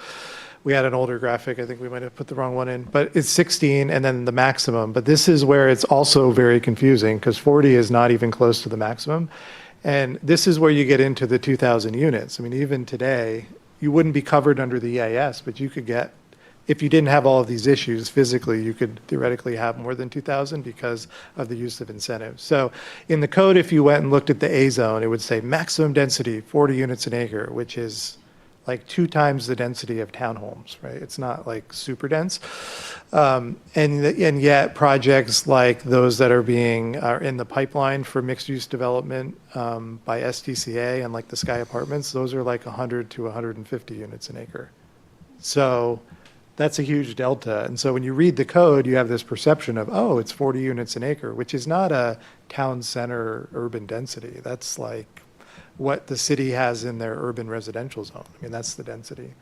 We had an older graphic, I think we might have put the wrong one in, but it's 16 and then the maximum. But this is where it's also very confusing because 40 is not even close to the maximum. And this is where you get into the 2,000 units. I mean, even today, you wouldn't be covered under the EIS, but you could get, if you didn't have all of these issues physically, you could theoretically have more than 2,000 because of the use of incentives. So in the code, if you went and looked at the A zone, it would say maximum density, 40 units an acre, which is like 2 times the density of townhomes, right? It's not like super dense. And yet projects like those that are in the pipeline for mixed use development by SDCA and like the Sky Apartments, those are like 100 to 150 units an acre. So That's a huge delta. And so when you read the code, you have this perception of, oh, it's 40 units an acre, which is not a town center urban density. That's like what the city has in their urban residential zone. I mean, that's the density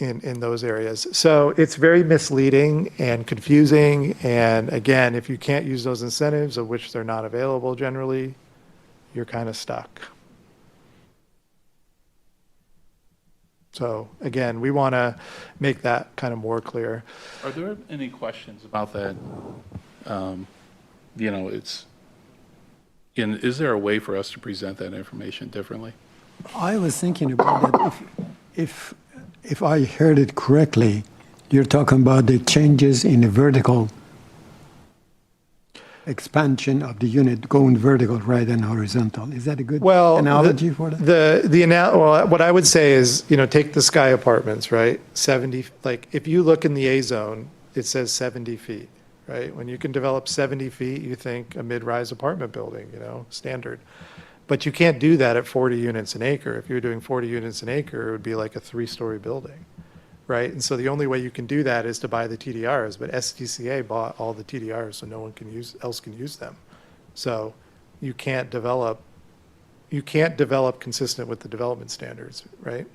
in those areas. So it's very misleading and confusing. And again, if you can't use those incentives, of which they're not available generally, you're kind of stuck. So again, we want to make that kind of more clear.
Are there any questions about that? You know, is there a way for us to present that information differently?
I was thinking about that. If I heard it correctly, you're talking about the changes in the vertical expansion of the unit going vertical rather than horizontal. Is that a good analogy for that?
Well, what I would say is, you know, take the Sky Apartments, right? 70, like if you look in the A zone, it says 70 feet, right? When you can develop 70 feet, you think a mid-rise apartment building, you know, standard. But you can't do that at 40 units an acre. If you were doing 40 units an acre, it would be like a 3-story building, right? And so the only way you can do that is to buy the TDRs, but SDCA bought all the TDRs, so no one else can use them. So you can't develop consistent with the development standards, right?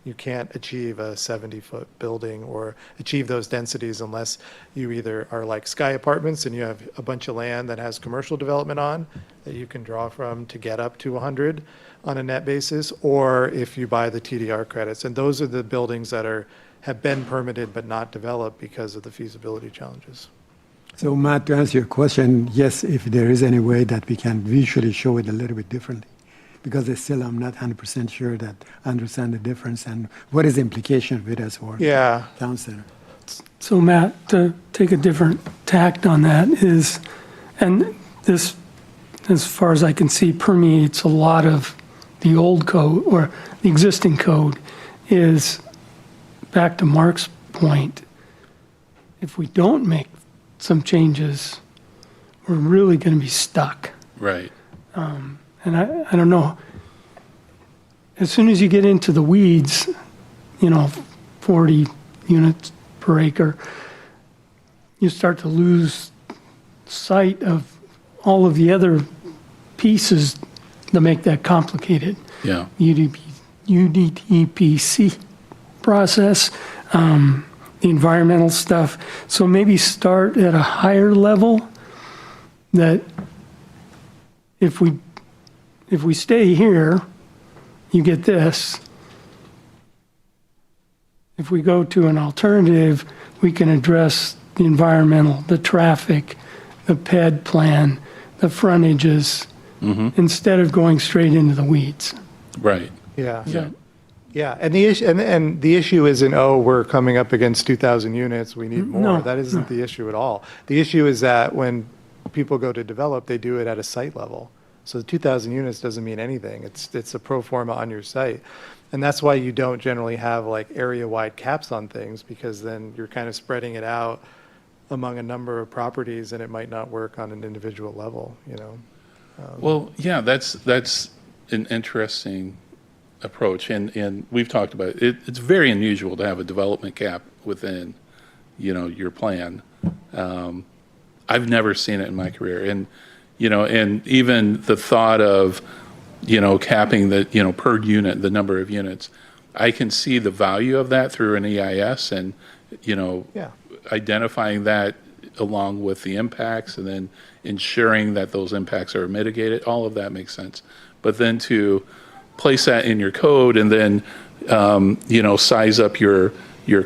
You can't achieve a 70-foot building or achieve those densities unless you either are like Sky Apartments and you have a bunch of land that has commercial development on that you can draw from to get up to 100 on a net basis, or if you buy the TDR credits. And those are the buildings that have been permitted but not developed because of the feasibility challenges.
So Matt, to answer your question, yes, if there is any way that we can visually show it a little bit differently, because I'm not 100% sure that I understand the difference and what is the implication of it as for town center.
So Matt, to take a different tact on that is, and this, as far as I can see, permeates a lot of the old code or the existing code, is back to Mark's point. If we don't make some changes, we're really going to be stuck.
Right.
And I don't know, as soon as you get into the weeds, you know, 40 units per acre, you start to lose sight of all of the other pieces that make that complicated.
Yeah.
UDEPC process, the environmental stuff. So maybe start at a higher level that if we stay here, you get this. If we go to an alternative, we can address the environmental, the traffic, the PED plan, the frontages, instead of going straight into the weeds.
Right.
Yeah.
Yeah.
Yeah, and the issue, and the issue isn't, oh, we're coming up against 2,000 units, we need more.
No,
That isn't the issue at all. The issue is that when people go to develop, they do it at a site level. So the 2,000 units doesn't mean anything. It's a pro forma on your site. And that's why you don't generally have like area-wide caps on things, because then you're kind of spreading it out among a number of properties and it might not work on an individual level, you know?
Well, yeah, that's an interesting approach, and we've talked about it. It's very unusual to have a development cap within, you know, your plan. I've never seen it in my career, and you know, and even the thought of, you know, capping the, you know, per unit, the number of units, I can see the value of that through an EIS, and you know, identifying that along with the impacts, and then ensuring that those impacts are mitigated. All of that makes sense, but then to place that in your code and then, you know, size up your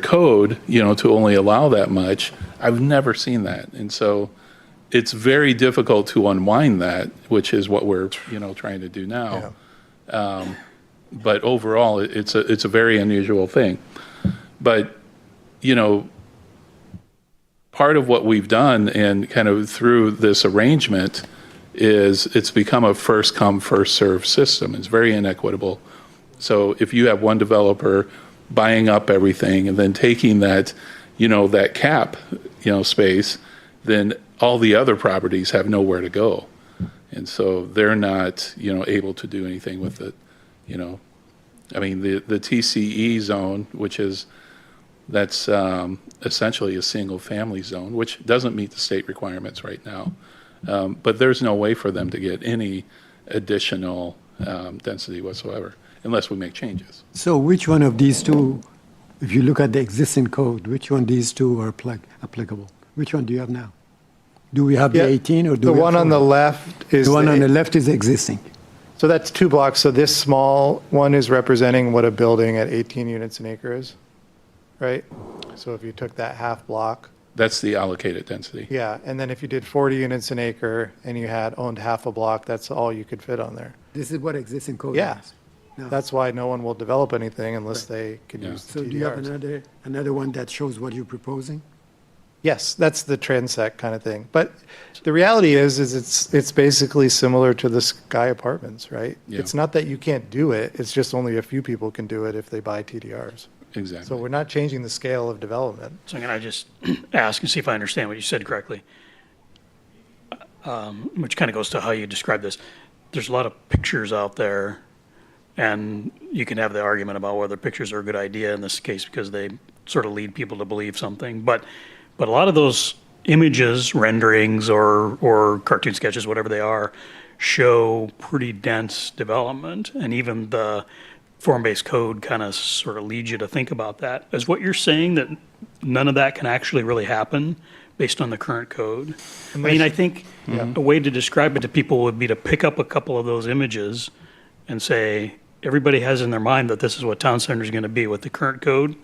code, you know, to only allow that much. I've never seen that. And so it's very difficult to unwind that, which is what we're, you know, trying to do now. But overall, it's a very unusual thing. But, you know, part of what we've done and kind of through this arrangement is it's become a first come, first served system. It's very inequitable. So if you have one developer buying up everything and then taking that, you know, that cap, you know, space, then all the other properties have nowhere to go. And so they're not, you know, able to do anything with it, you know. I mean, the TCE zone, which is that's essentially a single-family zone, which doesn't meet the state requirements right now. But there's no way for them to get any additional density whatsoever unless we make changes.
So which one of these two, if you look at the existing code, which one of these two are applicable? Which one do you have now? Do we have the 18 or do
the
we have
one on the
40?
left is
The one on the left is existing.
So that's 2 blocks. So this small one is representing what a building at 18 units an acre is, right? So if you took that half block,
That's the allocated density.
yeah, and then if you did 40 units an acre and you had owned half a block, that's all you could fit on there.
This is what existing code
Yeah.
is. Now,
That's why no one will develop anything unless they can
Yeah.
use the
so do you have
TDRs.
another one that shows what you're proposing?
Yes, that's the transect kind of thing. But the reality is it's basically similar to the Sky Apartments, right?
Yeah.
It's not that you can't do it, it's just only a few people can do it if they buy TDRs.
Exactly.
So we're not changing the scale of development.
So can I just ask and see if I understand what you said correctly? Which kind of goes to how you describe this. There's a lot of pictures out there, and you can have the argument about whether pictures are a good idea in this case because they sort of lead people to believe something. But a lot of those images, renderings, or cartoon sketches, whatever they are, show pretty dense development, and even the form-based code kind of sort of leads you to think about that. Is what you're saying that none of that can actually really happen based on the current code? I mean, I think a way to describe it to people would be to pick up a couple of those images and say, everybody has in their mind that this is what town center is going to be. With the current code,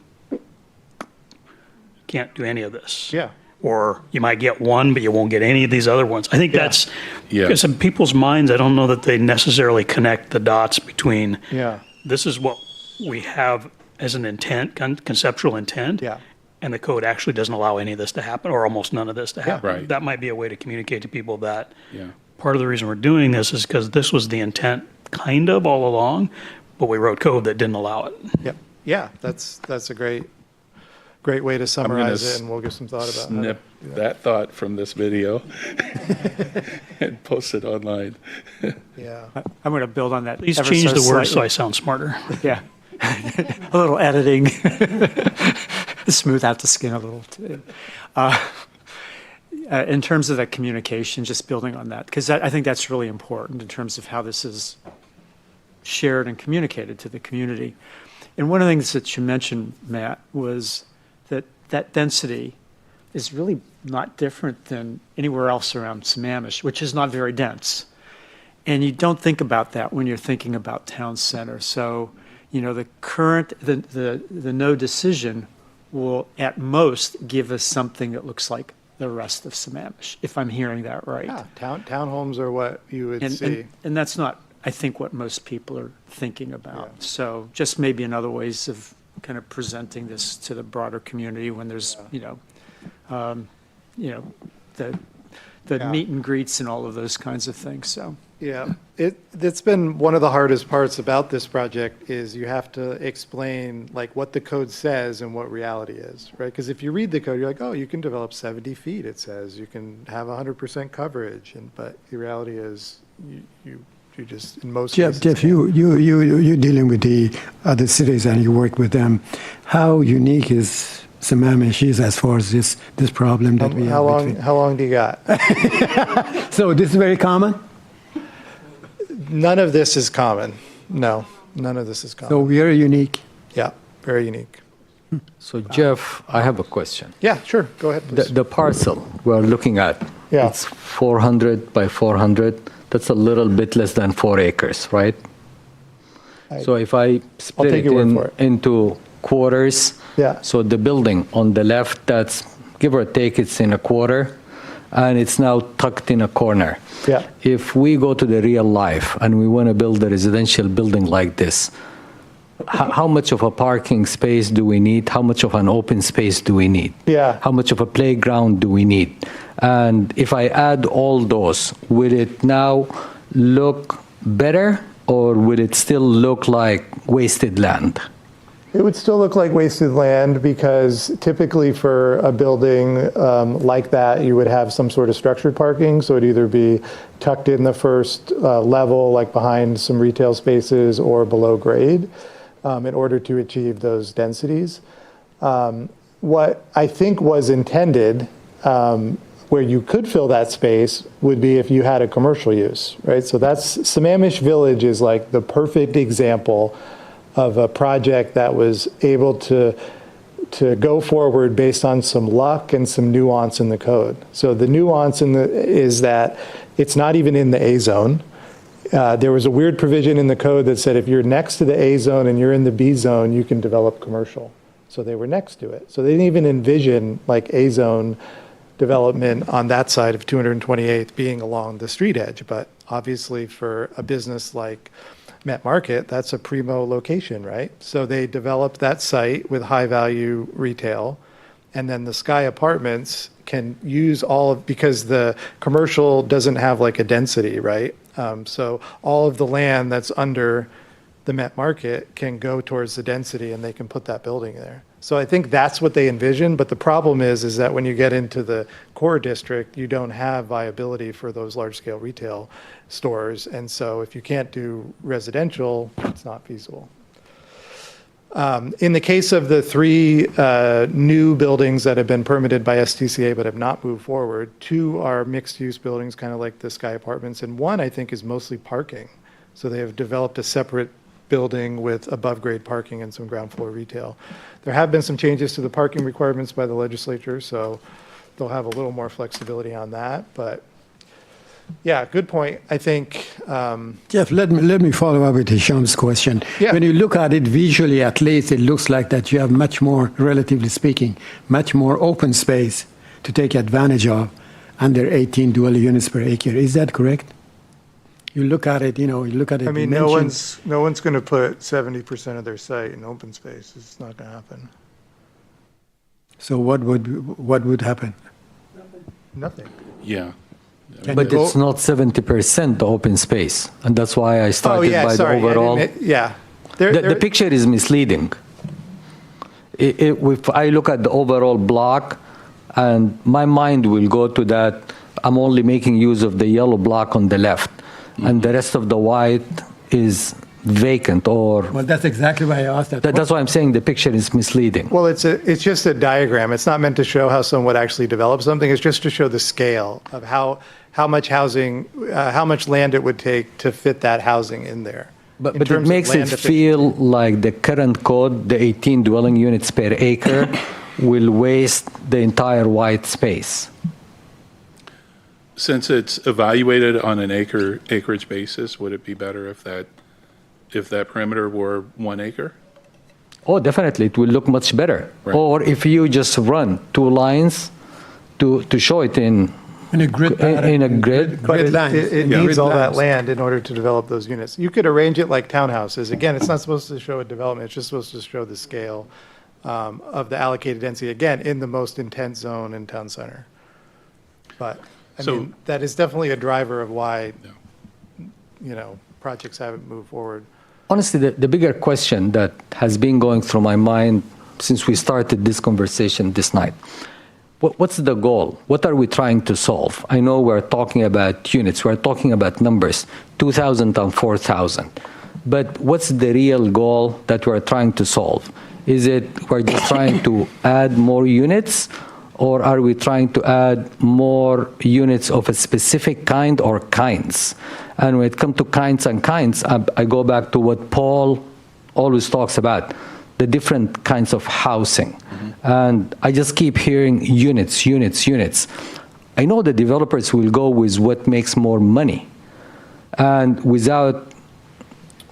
can't do any of this.
Yeah.
Or you might get one, but you won't get any of these other ones. I think that's,
Yeah.
because in people's minds, I don't know that they necessarily connect the dots between
Yeah.
this is what we have as an intent, conceptual intent.
Yeah.
And the code actually doesn't allow any of this to happen, or almost none of this to happen.
Right.
That might be a way to communicate to people that
Yeah.
part of the reason we're doing this is because this was the intent kind of all along, but we wrote code that didn't allow it.
Yep. Yeah, that's a great way to summarize it, and we'll give some thought about how to
Snip
do that.
that thought from this video and post it online.
Yeah.
I'm going to build on that.
Please
ever
change
so
the words so
slightly.
I sound smarter.
Yeah. A little editing. Smooth out the skin a little too. In terms of that communication, just building on that, because I think that's really important in terms of how this is shared and communicated to the community. And one of the things that you mentioned, Matt, was that density is really not different than anywhere else around Sammamish, which is not very dense. And you don't think about that when you're thinking about town center. So, you know, the no decision will at most give us something that looks like the rest of Sammamish, if I'm hearing that right.
Yeah, townhomes are what you would
And,
see.
and that's not, I think, what most people are thinking about.
Yeah.
So just maybe another ways of kind of presenting this to the broader community when there's, the
Yeah.
meet and greets and all of those kinds of things, so.
Yeah, it's been one of the hardest parts about this project is you have to explain like what the code says and what reality is, right? Because if you read the code, you're like, oh, you can develop 70 feet, it says. You can have 100% coverage, but the reality is you just, in most cases.
Jeff, you're dealing with the other cities and you work with them. How unique is Sammamish is as far as this problem that we
How
have?
how long do you got?
So this is very common?
None of this is common. No, none of this is
So
common.
we are unique.
Yeah, very unique.
So Jeff, I have a question.
Yeah, sure, go ahead, please.
The parcel we're looking at,
Yeah.
it's 400 by 400. That's a little bit less than 4 acres, right? So if I split
take
it
your word for it.
into quarters,
Yeah.
so the building on the left, that's give or take, it's in a quarter, and it's now tucked in a corner.
Yeah.
If we go to the real life and we want to build a residential building like this, how much of a parking space do we need? How much of an open space do we need?
Yeah.
How much of a playground do we need? And if I add all those, will it now look better or will it still look like wasted land?
It would still look like wasted land because typically for a building like that, you would have some sort of structured parking. So it'd either be tucked in the first level, like behind some retail spaces, or below grade in order to achieve those densities. What I think was intended, where you could fill that space, would be if you had a commercial use, right? So that's, Sammamish Village is like the perfect example of a project that was able to go forward based on some luck and some nuance in the code. So the nuance is that it's not even in the A zone. There was a weird provision in the code that said if you're next to the A zone and you're in the B zone, you can develop commercial. So they were next to it. So they didn't even envision like A zone development on that side of 228th being along the street edge. But obviously for a business like Met Market, that's a primo location, right? So they developed that site with high value retail, and then the Sky Apartments can use because the commercial doesn't have like a density, right? So all of the land that's under the Met Market can go towards the density and they can put that building there. So I think that's what they envisioned, but the problem is that when you get into the core district, you don't have viability for those large-scale retail stores, and so if you can't do residential, it's not feasible. In the case of the 3 new buildings that have been permitted by STCA but have not moved forward, 2 are mixed-use buildings, kind of like the Sky Apartments, and 1 I think is mostly parking. So they have developed a separate building with above-grade parking and some ground floor retail. There have been some changes to the parking requirements by the legislature, so they'll have a little more flexibility on that. But yeah, good point. I think.
Jeff, let me follow up with Hisham's question.
Yeah.
When you look at it visually, at least it looks like that you have much more, relatively speaking, much more open space to take advantage of under 18 dwelling units per acre. Is that correct? You look at it, you look at it.
I mean, no one's going to put 70% of their site in open space. It's not going to happen.
So what would happen?
Nothing.
Yeah.
But it's not 70% open space, and that's why I started by the overall. The picture is misleading. If I look at the overall block, and my mind will go to that, I'm only making use of the yellow block on the left, and the rest of the white is vacant or.
Well, that's exactly why I asked that.
That's why I'm saying the picture is misleading.
Well, it's just a diagram. It's not meant to show how someone would actually develop something. It's just to show the scale of how much housing, how much land it would take to fit that housing in there.
But it makes it feel like the current code, the 18 dwelling units per acre, will waste the entire white space.
Since it's evaluated on an acreage basis, would it be better if that perimeter were 1 acre?
Oh, definitely, it will look much better.
Right.
Or if you just run 2 lines to show it in
a grid.
But
lines.
it
Yeah.
needs
Grid
all that
lines.
land in order to develop those units. You could arrange it like townhouses. Again, it's not supposed to show a development. It's just supposed to show the scale of the allocated density, again, in the most intense zone in town center. But, I mean, that is definitely a driver of why, projects haven't moved forward.
Honestly, the bigger question that has been going through my mind since we started this conversation this night, what's the goal? What are we trying to solve? I know we're talking about units, we're talking about numbers, 2,000 and 4,000. But what's the real goal that we're trying to solve? Is it we're just trying to add more units, or are we trying to add more units of a specific kind or kinds? And when it comes to kinds and kinds, I go back to what Paul always talks about, the different kinds of housing. Mm-hmm. And I just keep hearing units, units, units. I know the developers will go with what makes more money, and without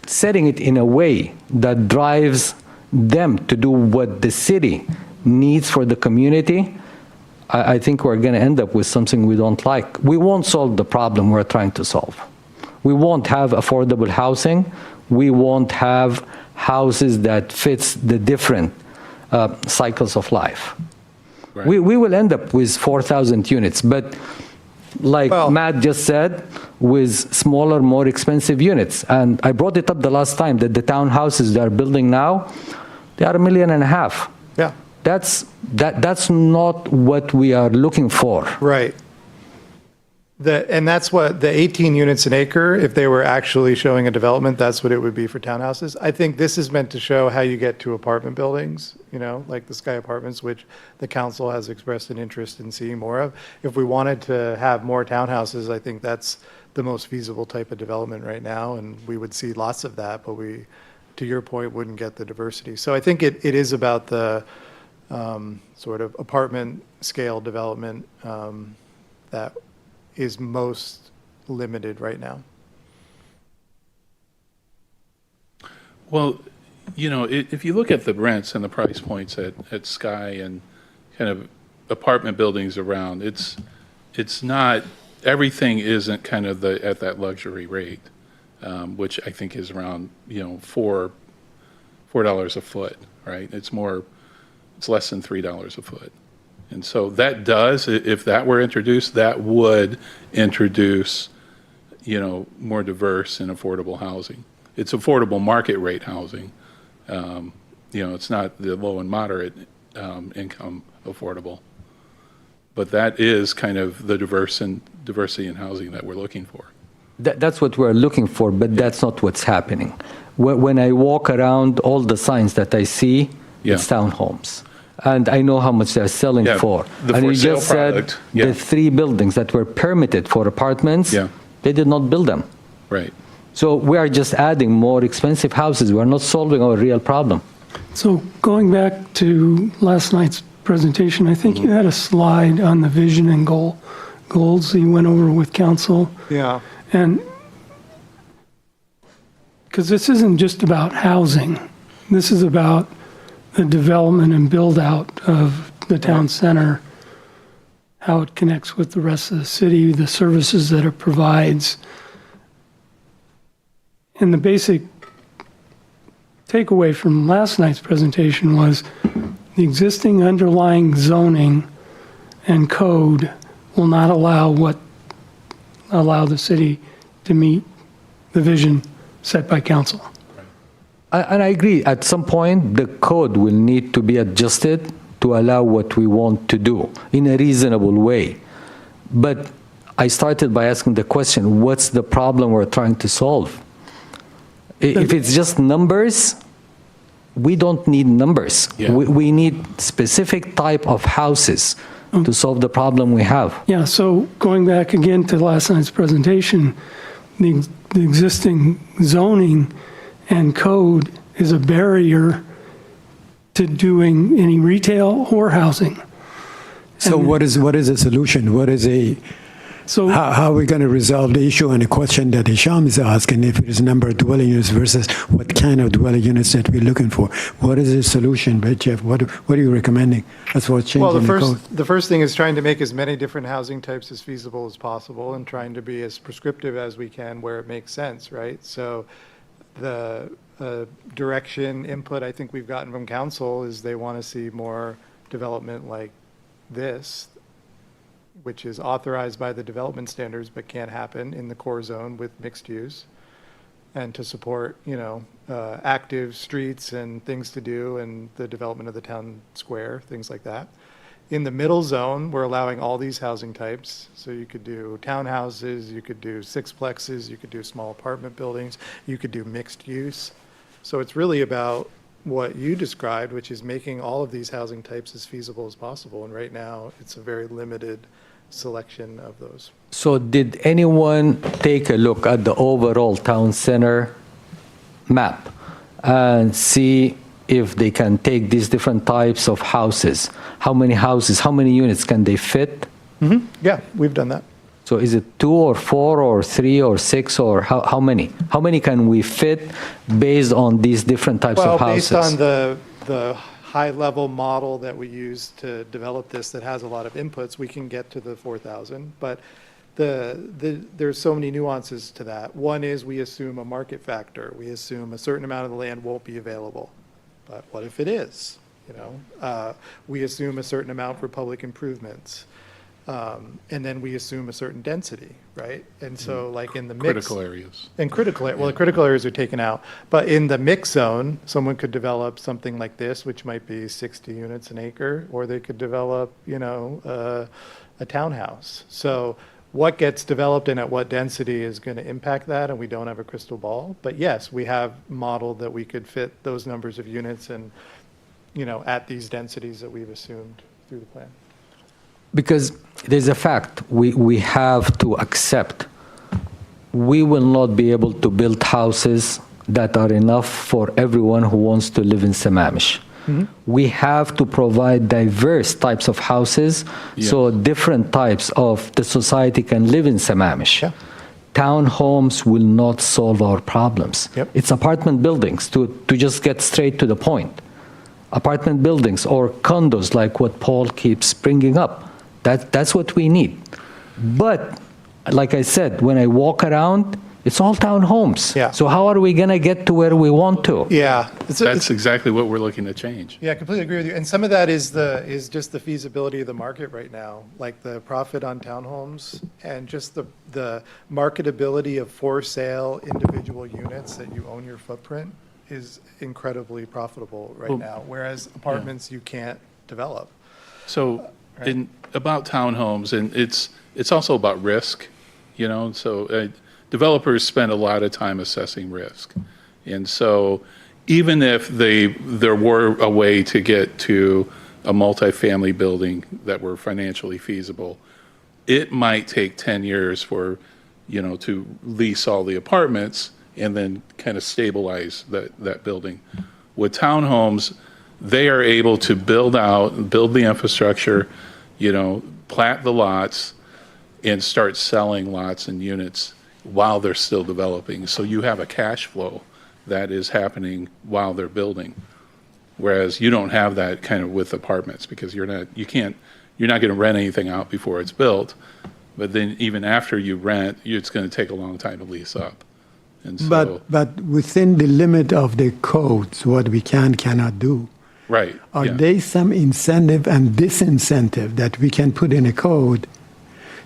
setting it in a way that drives them to do what the city needs for the community, I think we're going to end up with something we don't like. We won't solve the problem we're trying to solve. We won't have affordable housing. We won't have houses that fits the different cycles of life. Right. We will end up with 4,000 units, but like Matt just said, with smaller, more expensive units. And I brought it up the last time that the townhouses they're building now, they are $1.5 million.
Yeah.
That's not what we are looking for.
Right. And that's what the 18 units an acre, if they were actually showing a development, that's what it would be for townhouses. I think this is meant to show how you get to apartment buildings, like the Sky Apartments, which the council has expressed an interest in seeing more of. If we wanted to have more townhouses, I think that's the most feasible type of development right now, and we would see lots of that, but we, to your point, wouldn't get the diversity. So I think it is about the sort of apartment scale development that is most limited right now.
Well, if you look at the rents and the price points at Sky and kind of apartment buildings around, it's not, everything isn't kind of at that luxury rate, which I think is around, $4 a foot, right? It's less than $3 a foot. And so that does, if that were introduced, that would introduce, more diverse and affordable housing. It's affordable market rate housing. It's not the low and moderate income affordable. But that is kind of the diversity in housing that we're looking for.
That's what we're looking for, but that's not what's happening. When I walk around, all the signs that I see, it's townhomes. And I know how much they're selling for.
The
and
for
you
sale
just
product,
said the 3 buildings that were permitted for apartments, they did not build them.
Right.
So we are just adding more expensive houses. We're not solving our real problem.
So going back to last night's presentation, I think you had a slide on the vision and goals that you went over with council.
Yeah.
And because this isn't just about housing, this is about the development and build out of the town center, how it connects with the rest of the city, the services that it provides. And the basic takeaway from last night's presentation was the existing underlying zoning and code will not allow the city to meet the vision set by council.
And I agree, at some point, the code will need to be adjusted to allow what we want to do in a reasonable way. But I started by asking the question, what's the problem we're trying to solve? If it's just numbers, we don't need numbers.
Yeah.
We need specific type of houses to solve the problem we have.
Yeah, so going back again to last night's presentation, the existing zoning and code is a barrier to doing any retail or housing.
So what is the solution? How are we going to resolve the issue and the question that Hisham is asking, if it is number of dwelling units versus what kind of dwelling units that we're looking for? What is the solution, Jeff? What are you recommending as far as changing the code?
The first thing is trying to make as many different housing types as feasible as possible and trying to be as prescriptive as we can where it makes sense, right? So the direction, input I think we've gotten from council is they want to see more development like this, which is authorized by the development standards but can't happen in the core zone with mixed use, and to support, active streets and things to do and the development of the town square, things like that. In the middle zone, we're allowing all these housing types. So you could do townhouses, you could do sixplexes, you could do small apartment buildings, you could do mixed use. So it's really about what you described, which is making all of these housing types as feasible as possible. And right now, it's a very limited selection of those.
So did anyone take a look at the overall town center map and see if they can take these different types of houses? How many houses, how many units can they fit?
Mm-hmm. Yeah, we've done that.
So is it 2 or 4 or 3 or 6 or how many? How many can we fit based on these different types of houses?
Based on the high-level model that we use to develop this that has a lot of inputs, we can get to the 4,000. But there's so many nuances to that. One is we assume a market factor. We assume a certain amount of the land won't be available. But what if it is? We assume a certain amount for public improvements. And then we assume a certain density, right? And so like in the mix.
Critical areas.
The critical areas are taken out. But in the mix zone, someone could develop something like this, which might be 60 units an acre, or they could develop, a townhouse. So what gets developed and at what density is going to impact that, and we don't have a crystal ball. But yes, we have modeled that we could fit those numbers of units and, at these densities that we've assumed through the plan.
Because there's a fact we have to accept. We will not be able to build houses that are enough for everyone who wants to live in Sammamish. We have to provide diverse types of houses so different types of the society can live in Sammamish.
Yeah.
Townhomes will not solve our problems.
Yep.
It's apartment buildings, to just get straight to the point. Apartment buildings or condos like what Paul keeps bringing up. That's what we need. But like I said, when I walk around, it's all townhomes.
Yeah.
So how are we going to get to where we want to?
Yeah.
That's exactly what we're looking to change.
Yeah, I completely agree with you. And some of that is just the feasibility of the market right now, like the profit on townhomes and just the marketability of for sale individual units that you own your footprint is incredibly profitable right now, whereas apartments you can't develop.
So about townhomes, and it's also about risk, so developers spend a lot of time assessing risk. And so even if there were a way to get to a multifamily building that were financially feasible, it might take 10 years for, to lease all the apartments and then kind of stabilize that building. With townhomes, they are able to build the infrastructure, plat the lots, and start selling lots and units while they're still developing. So you have a cash flow that is happening while they're building. Whereas you don't have that kind of with apartments because you're not going to rent anything out before it's built. But then even after you rent, it's going to take a long time to lease up. And so,
But within the limit of the codes, what we cannot do.
right.
Are
yeah.
there some incentive and disincentive that we can put in a code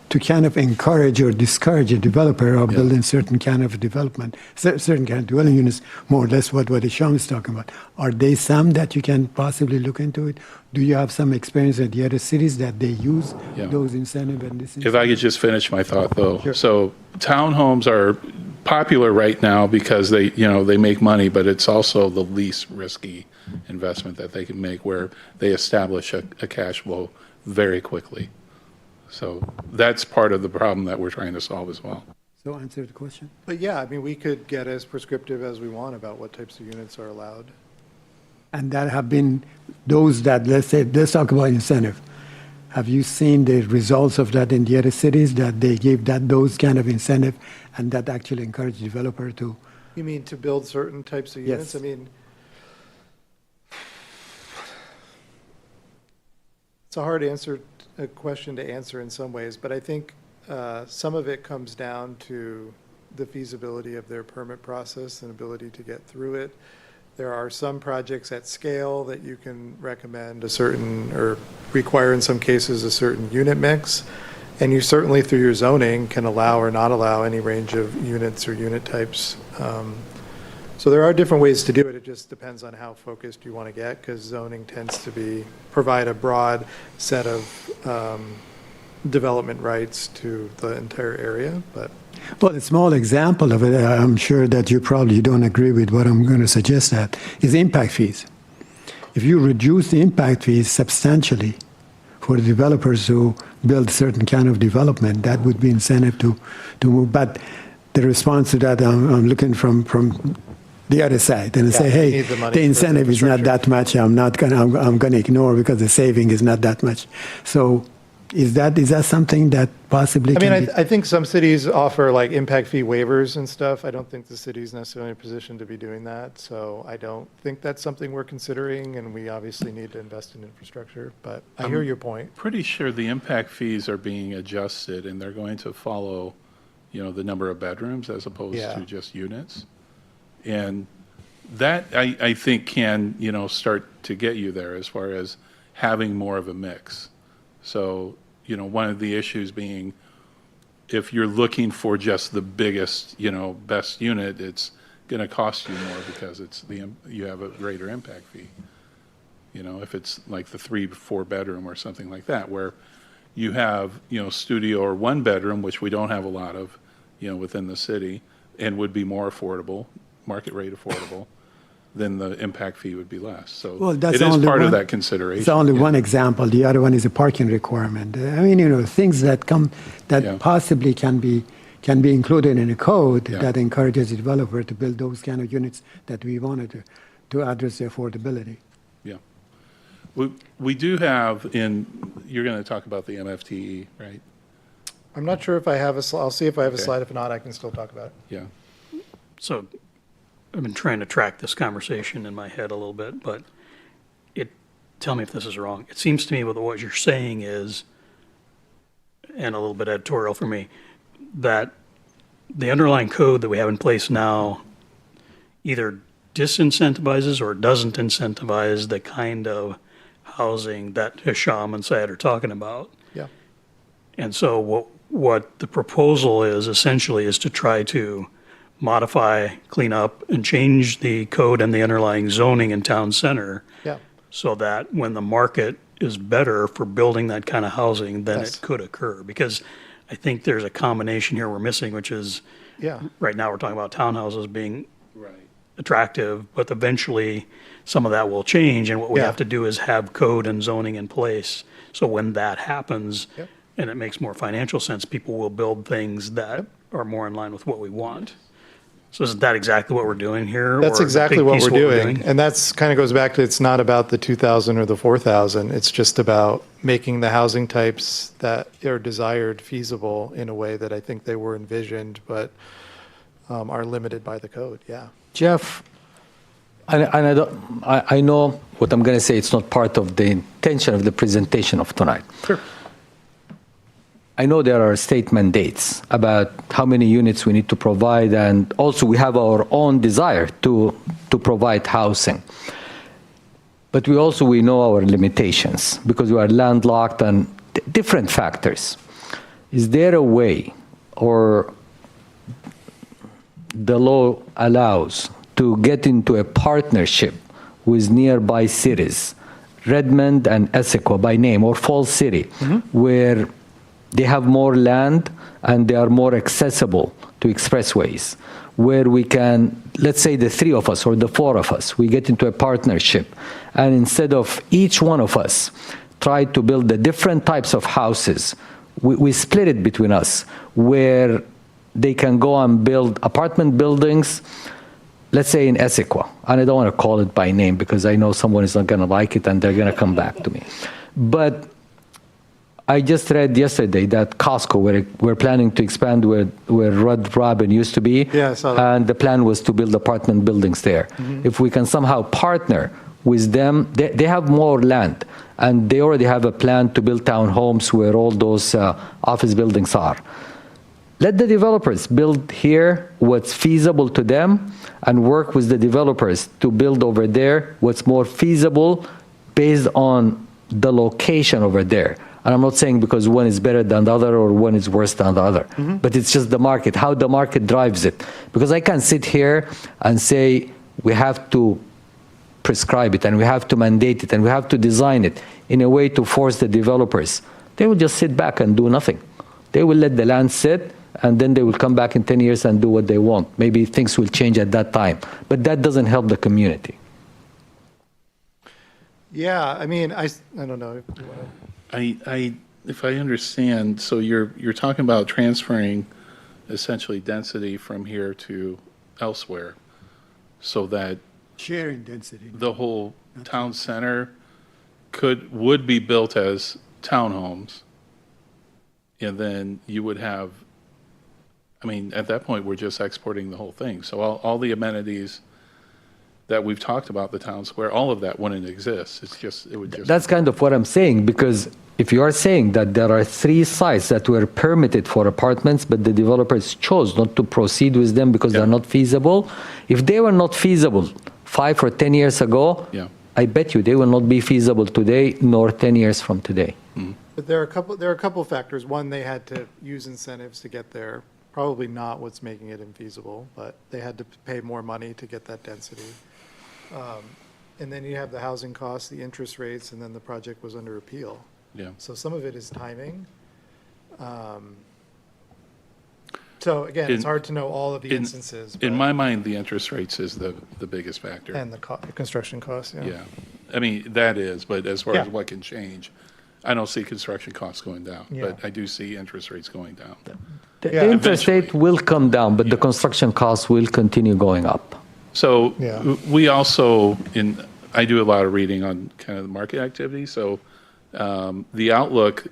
to kind of encourage or discourage a developer of building certain kind of development, certain kind of dwelling units, more or less what Isham is talking about? Are there some that you can possibly look into it? Do you have some experience at the other cities that they use those incentive and disincentive?
If I could just finish my thought, though. So townhomes are popular right now because they make money, but it's also the least risky investment that they can make, where they establish a cash flow very quickly. So that's part of the problem that we're trying to solve as well.
So answer the question.
But yeah, I mean, we could get as prescriptive as we want about what types of units are allowed.
And that have been those that, let's talk about incentive. Have you seen the results of that in the other cities, that they gave those kind of incentive and that actually encouraged developer to?
You mean to build certain types of units?
Yes.
I mean, it's a hard question to answer in some ways, but I think some of it comes down to the feasibility of their permit process and ability to get through it. There are some projects at scale that you can recommend a certain, or require in some cases, a certain unit mix. And you certainly, through your zoning, can allow or not allow any range of units or unit types. So there are different ways to do it. It just depends on how focused you want to get, because zoning tends to provide a broad set of development rights to the entire area. But
Well, a small example of it, I'm sure that you probably don't agree with what I'm going to suggest, that is impact fees. If you reduce the impact fees substantially for the developers who build certain kind of development, that would be incentive to move. But the response to that, I'm looking from the other side and say,
you
hey,
need the money
the
for
incentive is not
infrastructure.
that much. I'm going to ignore because the saving is not that much. So is that something that possibly
I mean,
can be?
I think some cities offer like impact fee waivers and stuff. I don't think the city's necessarily in a position to be doing that. So I don't think that's something we're considering, and we obviously need to invest in infrastructure. But I hear your point.
Pretty sure the impact fees are being adjusted, and they're going to follow, the number of bedrooms as opposed
Yeah.
to just units. And that, I think, can, start to get you there as far as having more of a mix. So, one of the issues being, if you're looking for just the biggest, best unit, it's going to cost you more because you have a greater impact fee. If it's like the 3-4 bedroom or something like that, where, you have, studio or one bedroom, which we don't have a lot of, within the city, and would be more affordable, market rate affordable, then the impact fee would be less. So
Well, that's
it is
only
part of
one-
that consideration.
It's only
yeah.
one example. The other one is a parking requirement. I mean, things that
Yeah.
possibly can be included in a code
Yeah.
that encourages the developer to build those kind of units that we wanted to address the affordability.
Yeah. We do have you're going to talk about the MFTE, right?
I'm not sure if I have I'll see if I have a
Okay.
slide. If not, I can still talk about it.
Yeah.
So I've been trying to track this conversation in my head a little bit, but tell me if this is wrong. It seems to me what you're saying is, and a little bit editorial for me, that the underlying code that we have in place now either disincentivizes or doesn't incentivize the kind of housing that Hisham and Syed are talking about.
Yeah.
And so what the proposal is essentially is to try to modify, clean up, and change the code and the underlying zoning in town center
Yeah.
so that when the market is better for building that kind of housing, then
Yes.
it could occur. Because I think there's a combination here we're missing, which is,
Yeah.
right now we're talking about townhouses being
Right.
attractive, but eventually some of that will change, and what we
Yeah.
have to do is have code and zoning in place. So when that happens,
Yep.
and it makes more financial sense, people will build things that are more in line with what we want. So isn't that exactly what we're doing here?
That's
or a
exactly
big
what
piece
we're
of
doing. And that's kind of goes back to, it's not about the 2,000 or the 4,000. It's just about making the housing types that are desired feasible in a way that I think they were envisioned, but are limited by the code. Yeah.
Jeff, I know what I'm going to say. It's not part of the intention of the presentation of tonight.
Sure.
I know there are state mandates about how many units we need to provide, and also we have our own desire to provide housing. But we know our limitations because we are landlocked and different factors. Is there a way, or the law allows, to get into a partnership with nearby cities, Redmond and Esseco by name, or Falls City, where they have more land and they are more accessible to expressways, where we can, let's say the three of us or the four of us, we get into a partnership, and instead of each one of us try to build the different types of houses, we split it between us, where they can go and build apartment buildings, let's say in Essequa, and I don't want to call it by name because I know someone is not going to like it and they're going to come back to me. But I just read yesterday that Costco, where we're planning to expand where Red Robin used to be,
Yeah, I saw that.
and the plan was to build apartment buildings there. If we can somehow partner with them, they have more land, and they already have a plan to build townhomes where all those office buildings are. Let the developers build here what's feasible to them and work with the developers to build over there what's more feasible based on the location over there. And I'm not saying because one is better than the other or one is worse than the other, but it's just the market, how the market drives it. Because I can't sit here and say we have to prescribe it and we have to mandate it and we have to design it in a way to force the developers. They will just sit back and do nothing. They will let the land sit, and then they will come back in 10 years and do what they want. Maybe things will change at that time, but that doesn't help the community.
Yeah. I mean, I don't know. If you wanna-
If I understand, so you're talking about transferring essentially density from here to elsewhere, so that
Sharing density.
the whole town center would be built as townhomes, and then you would have, I mean, at that point, we're just exporting the whole thing. So all the amenities that we've talked about, the town square, all of that wouldn't exist. It would just.
That's kind of what I'm saying, because if you are saying that there are 3 sites that were permitted for apartments, but the developers chose not to proceed with them because they're not feasible, if they were not feasible 5 or 10 years ago,
Yeah.
I bet you they will not be feasible today nor 10 years from today.
But there are a couple factors. One, they had to use incentives to get there. Probably not what's making it infeasible, but they had to pay more money to get that density. And then you have the housing costs, the interest rates, and then the project was under appeal.
Yeah.
So some of it is timing. So again, it's hard to know all of the instances.
In
but-
my mind, the interest rates is the biggest factor.
And the construction costs, yeah.
Yeah. I mean, that is, but as far as
Yeah.
what can change, I don't see construction costs going down,
Yeah.
but I do see interest rates going down.
The
Yeah,
interest rate
eventually.
will come down, but the construction costs will continue going up.
So
Yeah.
we also, I do a lot of reading on kind of the market activity. So the outlook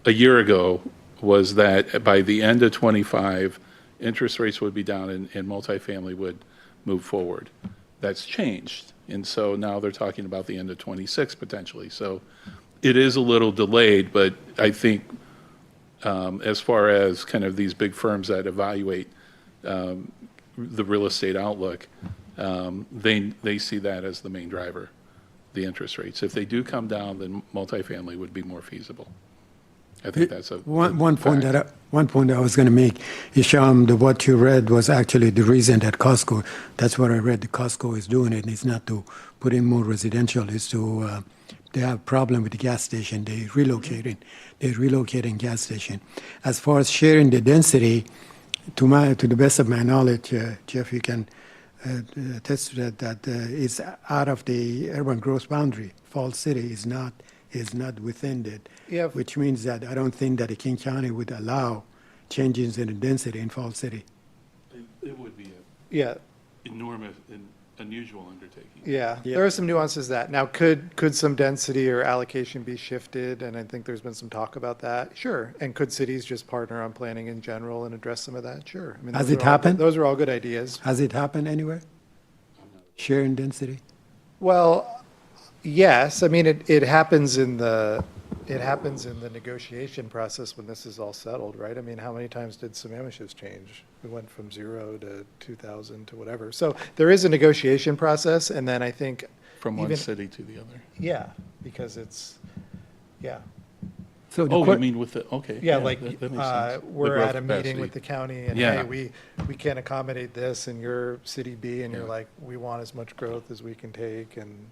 a year ago was that by the end of '25, interest rates would be down and multifamily would move forward. That's changed. And so now they're talking about the end of '26 potentially. So it is a little delayed, but I think as far as kind of these big firms that evaluate the real estate outlook, they see that as the main driver, the interest rates. If they do come down, then multifamily would be more feasible. I think that's a
One point
fact.
that I was going to make is, Sham, that what you read was actually the reason that Costco, that's what I read, the Costco is doing it. It's not to put in more residential, it's to, they have a problem with the gas station. They're relocating gas station. As far as sharing the density, to the best of my knowledge, Jeff, you can attest to that it's out of the urban growth boundary. Falls City is not within it,
Yeah.
which means that I don't think that King County would allow changes in the density in Falls City.
It would be
Yeah,
an enormous and unusual undertaking.
yeah. There are some nuances to that. Now, could some density or allocation be shifted? And I think there's been some talk about that. Sure. And could cities just partner on planning in general and address some of that? Sure. I mean,
Has
those
it
are all-
happened?
Those are all good ideas.
Has it happened anywhere? Sharing density?
Well, yes. I mean, it happens in the negotiation process when this is all settled, right? I mean, how many times did Sammamish's change? We went from 0 to 2,000 to whatever. So there is a negotiation process, and then I think
From one
even-
city to the other.
yeah, because it's yeah.
So the
Oh,
que-
you mean with the, okay.
Yeah, like,
that makes sense. The
we're
growth
at a meeting
capacity.
with the county and,
Yeah.
hey, we can't accommodate this in your city B, and you're like, we want as much growth as we can take, and,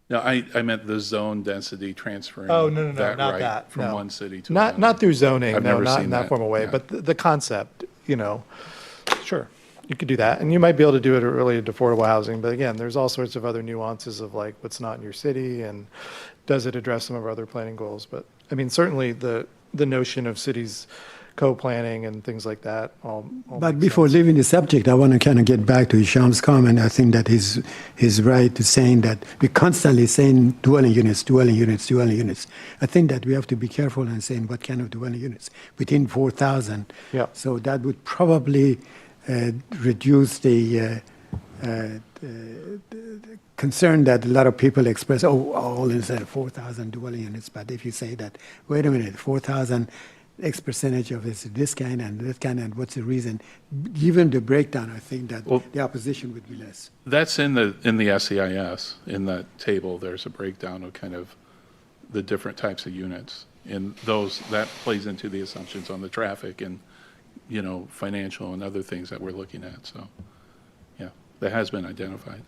No, I meant the zone density transferring.
oh, no, not
right
that,
From
no.
one city to
Not,
another.
not through zoning,
I've
no,
never
not
seen
in that
that,
formal way,
yeah.
but the concept, sure, you could do that, and you might be able to do it related to affordable housing, but again, there's all sorts of other nuances of like, what's not in your city, and does it address some of our other planning goals, but, I mean, certainly the notion of cities co-planning and things like that all
But
make
before
sense.
leaving the subject, I want to kind of get back to Hisham's comment. I think that he's right to saying that we're constantly saying dwelling units, dwelling units, dwelling units. I think that we have to be careful in saying what kind of dwelling units within 4,000.
Yeah.
So that would probably reduce the concern that a lot of people express, all inside 4,000 dwelling units. But if you say that, wait a minute, 4,000 X percentage of this kind and that kind, and what's the reason? Given the breakdown, I think that
Well-
the opposition would be less.
That's in the SEIS, in that table, there's a breakdown of kind of the different types of units. And that plays into the assumptions on the traffic and, financial and other things that we're looking at. So, yeah, that has been identified.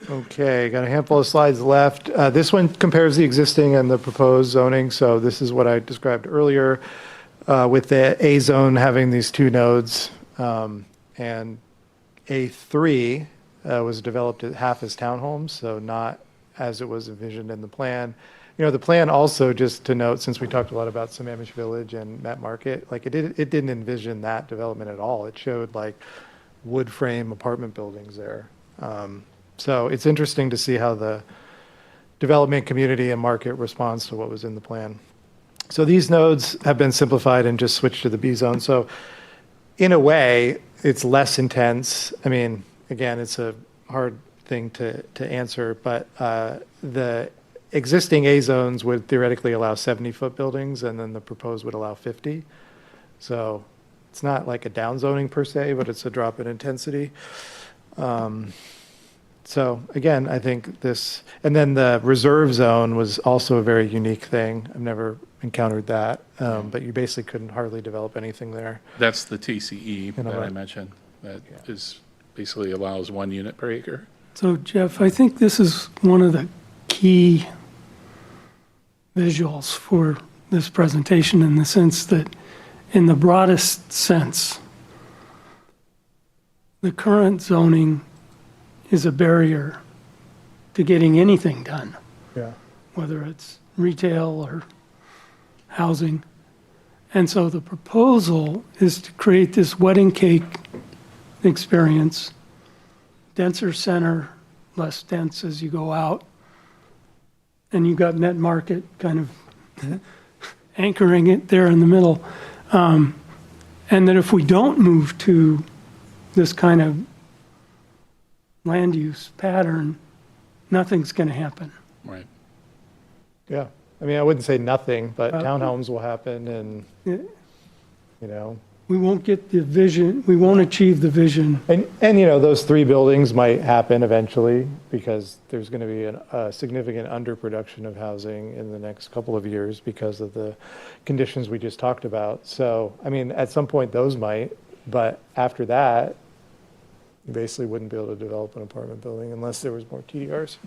Okay, got a handful of slides left. This one compares the existing and the proposed zoning. So this is what I described earlier with the A zone having these two nodes. And A3 was developed at half as townhomes, so not as it was envisioned in the plan. The plan also, just to note, since we talked a lot about Sammamish Village and Met Market, like it didn't envision that development at all. It showed like wood frame apartment buildings there. So it's interesting to see how the development community and market responds to what was in the plan. So these nodes have been simplified and just switched to the B zone. So in a way, it's less intense. I mean, again, it's a hard thing to answer, but the existing A zones would theoretically allow 70-foot buildings, and then the proposed would allow 50. So it's not like a down zoning per se, but it's a drop in intensity. So again, I think this, and then the reserve zone was also a very unique thing. I've never encountered that, but you basically couldn't hardly develop anything there.
That's the TCE
You know
that I
what?
mentioned, that is basically allows 1 unit per acre.
So Jeff, I think this is one of the key visuals for this presentation in the sense that, in the broadest sense, the current zoning is a barrier to getting anything done,
Yeah.
whether it's retail or housing. And so the proposal is to create this wedding cake experience, denser center, less dense as you go out. And you've got Met Market kind of anchoring it there in the middle. And that if we don't move to this kind of land use pattern, nothing's going to happen.
Right.
Yeah. I mean, I wouldn't say nothing, but townhomes will happen and,
Yeah.
you know,
We won't get the vision, we won't achieve the vision.
and you know, those 3 buildings might happen eventually because there's going to be a significant underproduction of housing in the next couple of years because of the conditions we just talked about. So, I mean, at some point those might, but after that, you basically wouldn't be able to develop an apartment building unless there was more TDRs.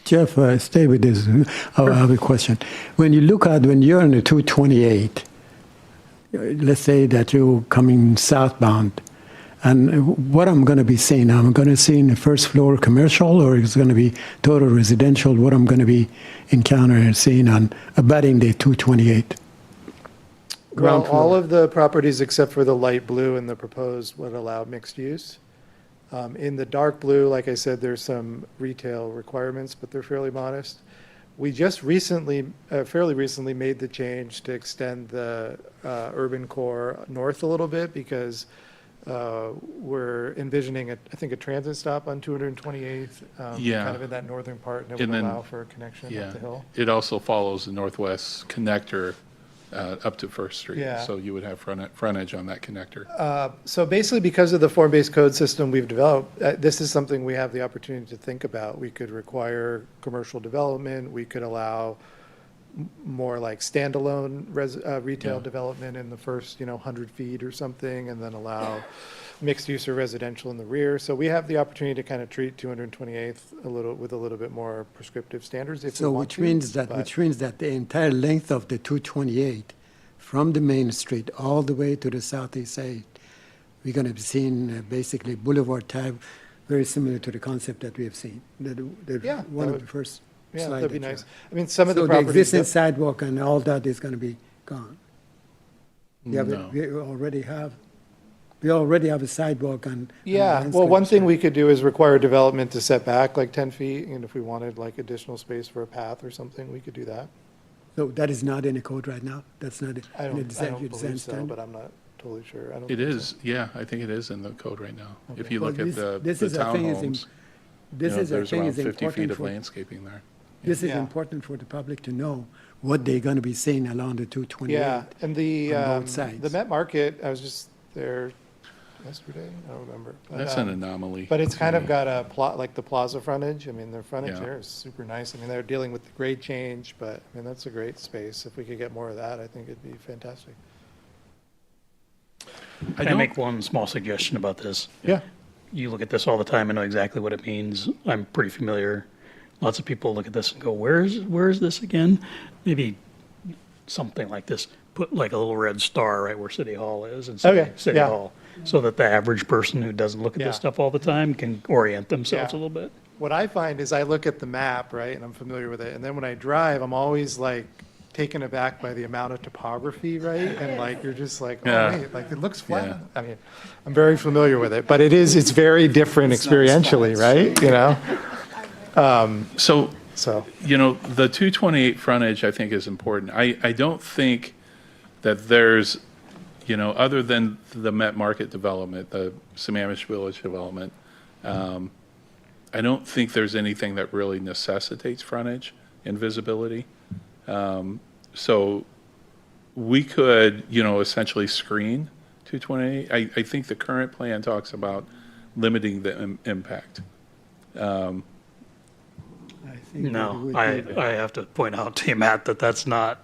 Jeff, stay with this. I have a question. When you're in the 228, let's say that you're coming southbound, and what I'm going to be seeing, I'm going to see in the first floor commercial, or it's going to be total residential, what I'm going to be encountering and seeing on abutting the 228.
Well,
Ground
all
floor.
of the properties except for the light blue in the proposed would allow mixed use. In the dark blue, like I said, there's some retail requirements, but they're fairly modest. We just recently, fairly recently made the change to extend the urban core north a little bit because we're envisioning, I think, a transit stop on 228th,
Yeah.
kind of in that northern part, and it
And
would
then-
allow for a connection
Yeah.
up the hill.
It also follows the northwest connector up to First Street.
Yeah.
So you would have frontage on that connector.
So basically, because of the form-based code system we've developed, this is something we have the opportunity to think about. We could require commercial development, we could allow more like standalone retail
Yeah.
development in the first, 100 feet or something, and then allow mixed use or residential in the rear. So we have the opportunity to kind of treat 228th with a little bit more prescriptive standards if we
So
want
which
to,
means that,
but-
the entire length of the 228 from the main street all the way to the southeast side, we're going to be seeing basically boulevard type, very similar to the concept that we have seen.
Yeah,
One
that
of the first
Yeah,
slide
that'd be
that you
nice.
had.
I mean, some of the
So the
properties.
existing
that-
sidewalk and all that is going to be gone. Yeah,
No.
we already have a sidewalk and.
Yeah, well, one thing we could do is require development to set back like 10 feet, and if we wanted like additional space for a path or something, we could do that.
So that is not in the code right now? That's not
I
in the
don't
design
believe so,
standard?
but I'm not totally sure. I don't
It
think so.
is, yeah, I think it is in the code right now. If
Okay.
you
Well,
look at the
this is, I think,
townhomes,
This
there's
thing
around
is
50 feet
important
of
for,
landscaping there.
this is
Yeah.
important for the public to know what they're going to be seeing along the 228.
Yeah, and the,
on both sides.
the Met Market, I was just there yesterday, I don't remember. But,
That's an anomaly.
But it's
to
kind of
me.
got a plot, like the plaza frontage. I mean, their frontage
Yeah.
there is super nice. I mean, they're dealing with the grade change, but I mean, that's a great space. If we could get more of that, I think it'd be fantastic.
I
Can I
don't-
make one small suggestion about this?
Yeah.
You look at this all the time and know exactly what it means. I'm pretty familiar. Lots of people look at this and go, where is this again? Maybe something like this. Put like a little red star right where City Hall is and say
Okay,
City
yeah.
Hall. So that the average person who doesn't look at
Yeah.
this stuff all the time can orient themselves a
Yeah.
little bit.
What I find is I look at the map, right, and I'm familiar with it, and then when I drive, I'm always like taken aback by the amount of topography, right? And like, you're just like, oh,
Yeah.
wait, like it looks flat.
Yeah.
I mean, I'm very familiar with it, but it's very different experientially, right?
So,
So,
the 228 frontage, I think, is important. I don't think that there's, other than the Met Market development, the Sammamish Village development, I don't think there's anything that really necessitates frontage and visibility. So we could, essentially screen 228. I think the current plan talks about limiting the impact.
I think
No,
we would
I
do that.
I have to point out to you, Matt, that's not,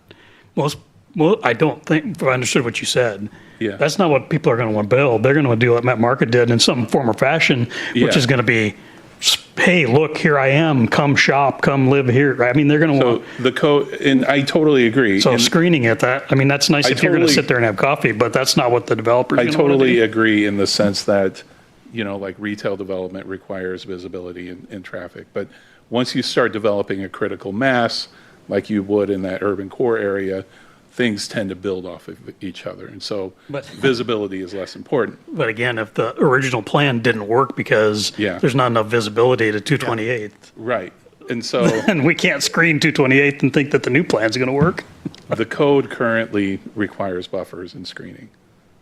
I don't think, if I understood what you said.
Yeah.
That's not what people are going to want to build. They're going to do what Met Market did in some form or fashion, which
Yeah.
is going to be hey, look, here I am, come shop, come live here. I mean, they're going to
So
want,
the code, and I totally agree.
so
And
screening it, I mean, that's nice
I
if you're going to
totally-
sit there and have coffee, but that's not what the developer's
I
going to want to
totally
do.
agree in the sense that, like retail development requires visibility in traffic. But once you start developing a critical mass, like you would in that urban core area, things tend to build off of each other. And so
But-
visibility is less important.
But again, if the original plan didn't work because
Yeah.
there's not enough visibility to 228th,
Right. And so
and we can't screen 228th and think that the new plan's going to work.
the code currently requires buffers and screening.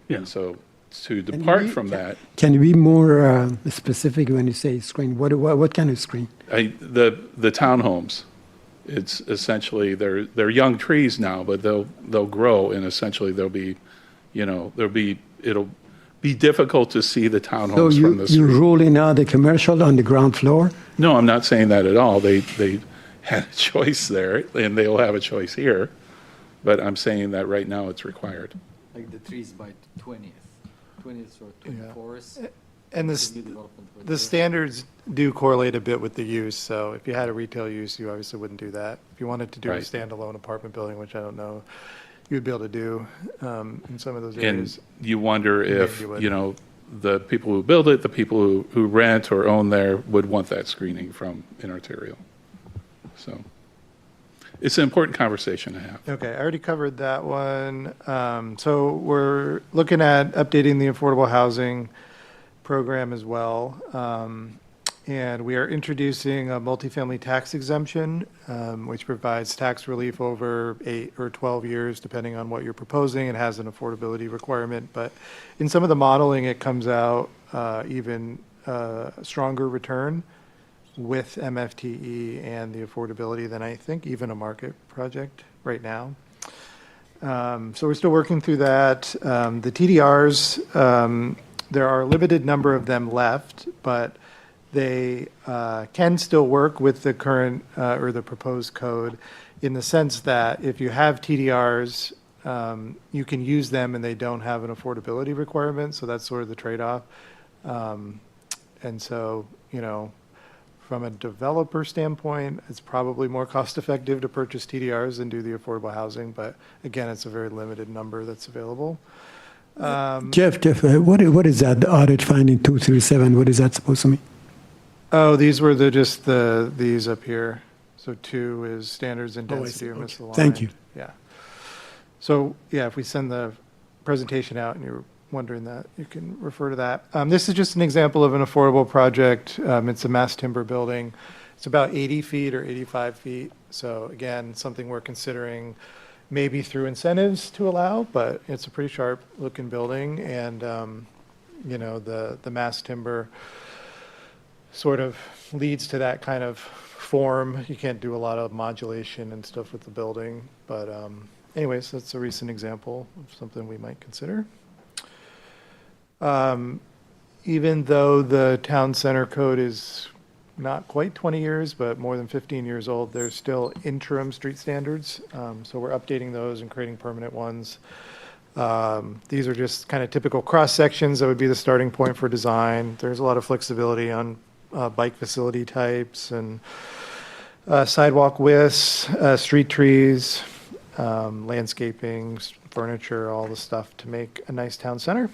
Yeah.
And so to depart from that,
Can you be more specific when you say screen? What kind of screen?
the townhomes, it's essentially, they're young trees now, but they'll grow, and essentially it'll be difficult to see the
So
townhomes from the
you're
street.
ruling out the commercial on the ground floor?
No, I'm not saying that at all. They had a choice there, and they'll have a choice here, but I'm saying that right now it's required.
Like the trees by 20th or 24th.
And the standards do correlate a bit with the use, so if you had a retail use, you obviously wouldn't do that. If you wanted to do a
Right.
standalone apartment building, which I don't know you'd be able to do in some of those
And
areas.
you wonder if,
you would.
the people who build it, the people who rent or own there would want that screening from an arterial. So it's an important conversation to have.
Okay, I already covered that one. So we're looking at updating the affordable housing program as well. And we are introducing a multifamily tax exemption, which provides tax relief over 8 or 12 years, depending on what you're proposing. It has an affordability requirement, but in some of the modeling, it comes out even stronger return with MFTE and the affordability than I think even a market project right now. So we're still working through that. The TDRs, there are a limited number of them left, but they can still work with the current or the proposed code in the sense that if you have TDRs, you can use them and they don't have an affordability requirement. So that's sort of the trade-off. And so, from a developer standpoint, it's probably more cost-effective to purchase TDRs than do the affordable housing. But again, it's a very limited number that's available.
Jeff, what is that audit finding 237? What is that supposed to mean?
Oh, these were these up here. So 2 is standards and
Oh, I
density
see.
are
Okay.
misaligned.
Thank you.
Yeah. So, yeah, if we send the presentation out and you're wondering that, you can refer to that. This is just an example of an affordable project. It's a mass timber building. It's about 80 feet or 85 feet. So again, something we're considering maybe through incentives to allow, but it's a pretty sharp looking building. And, the mass timber sort of leads to that kind of form. You can't do a lot of modulation and stuff with the building. But anyways, that's a recent example of something we might consider. Even though the town center code is not quite 20 years, but more than 15 years old, there's still interim street standards. So we're updating those and creating permanent ones. These are just kind of typical cross sections that would be the starting point for design. There's a lot of flexibility on bike facility types and sidewalk widths, street trees, landscaping, furniture, all the stuff to make a nice town center.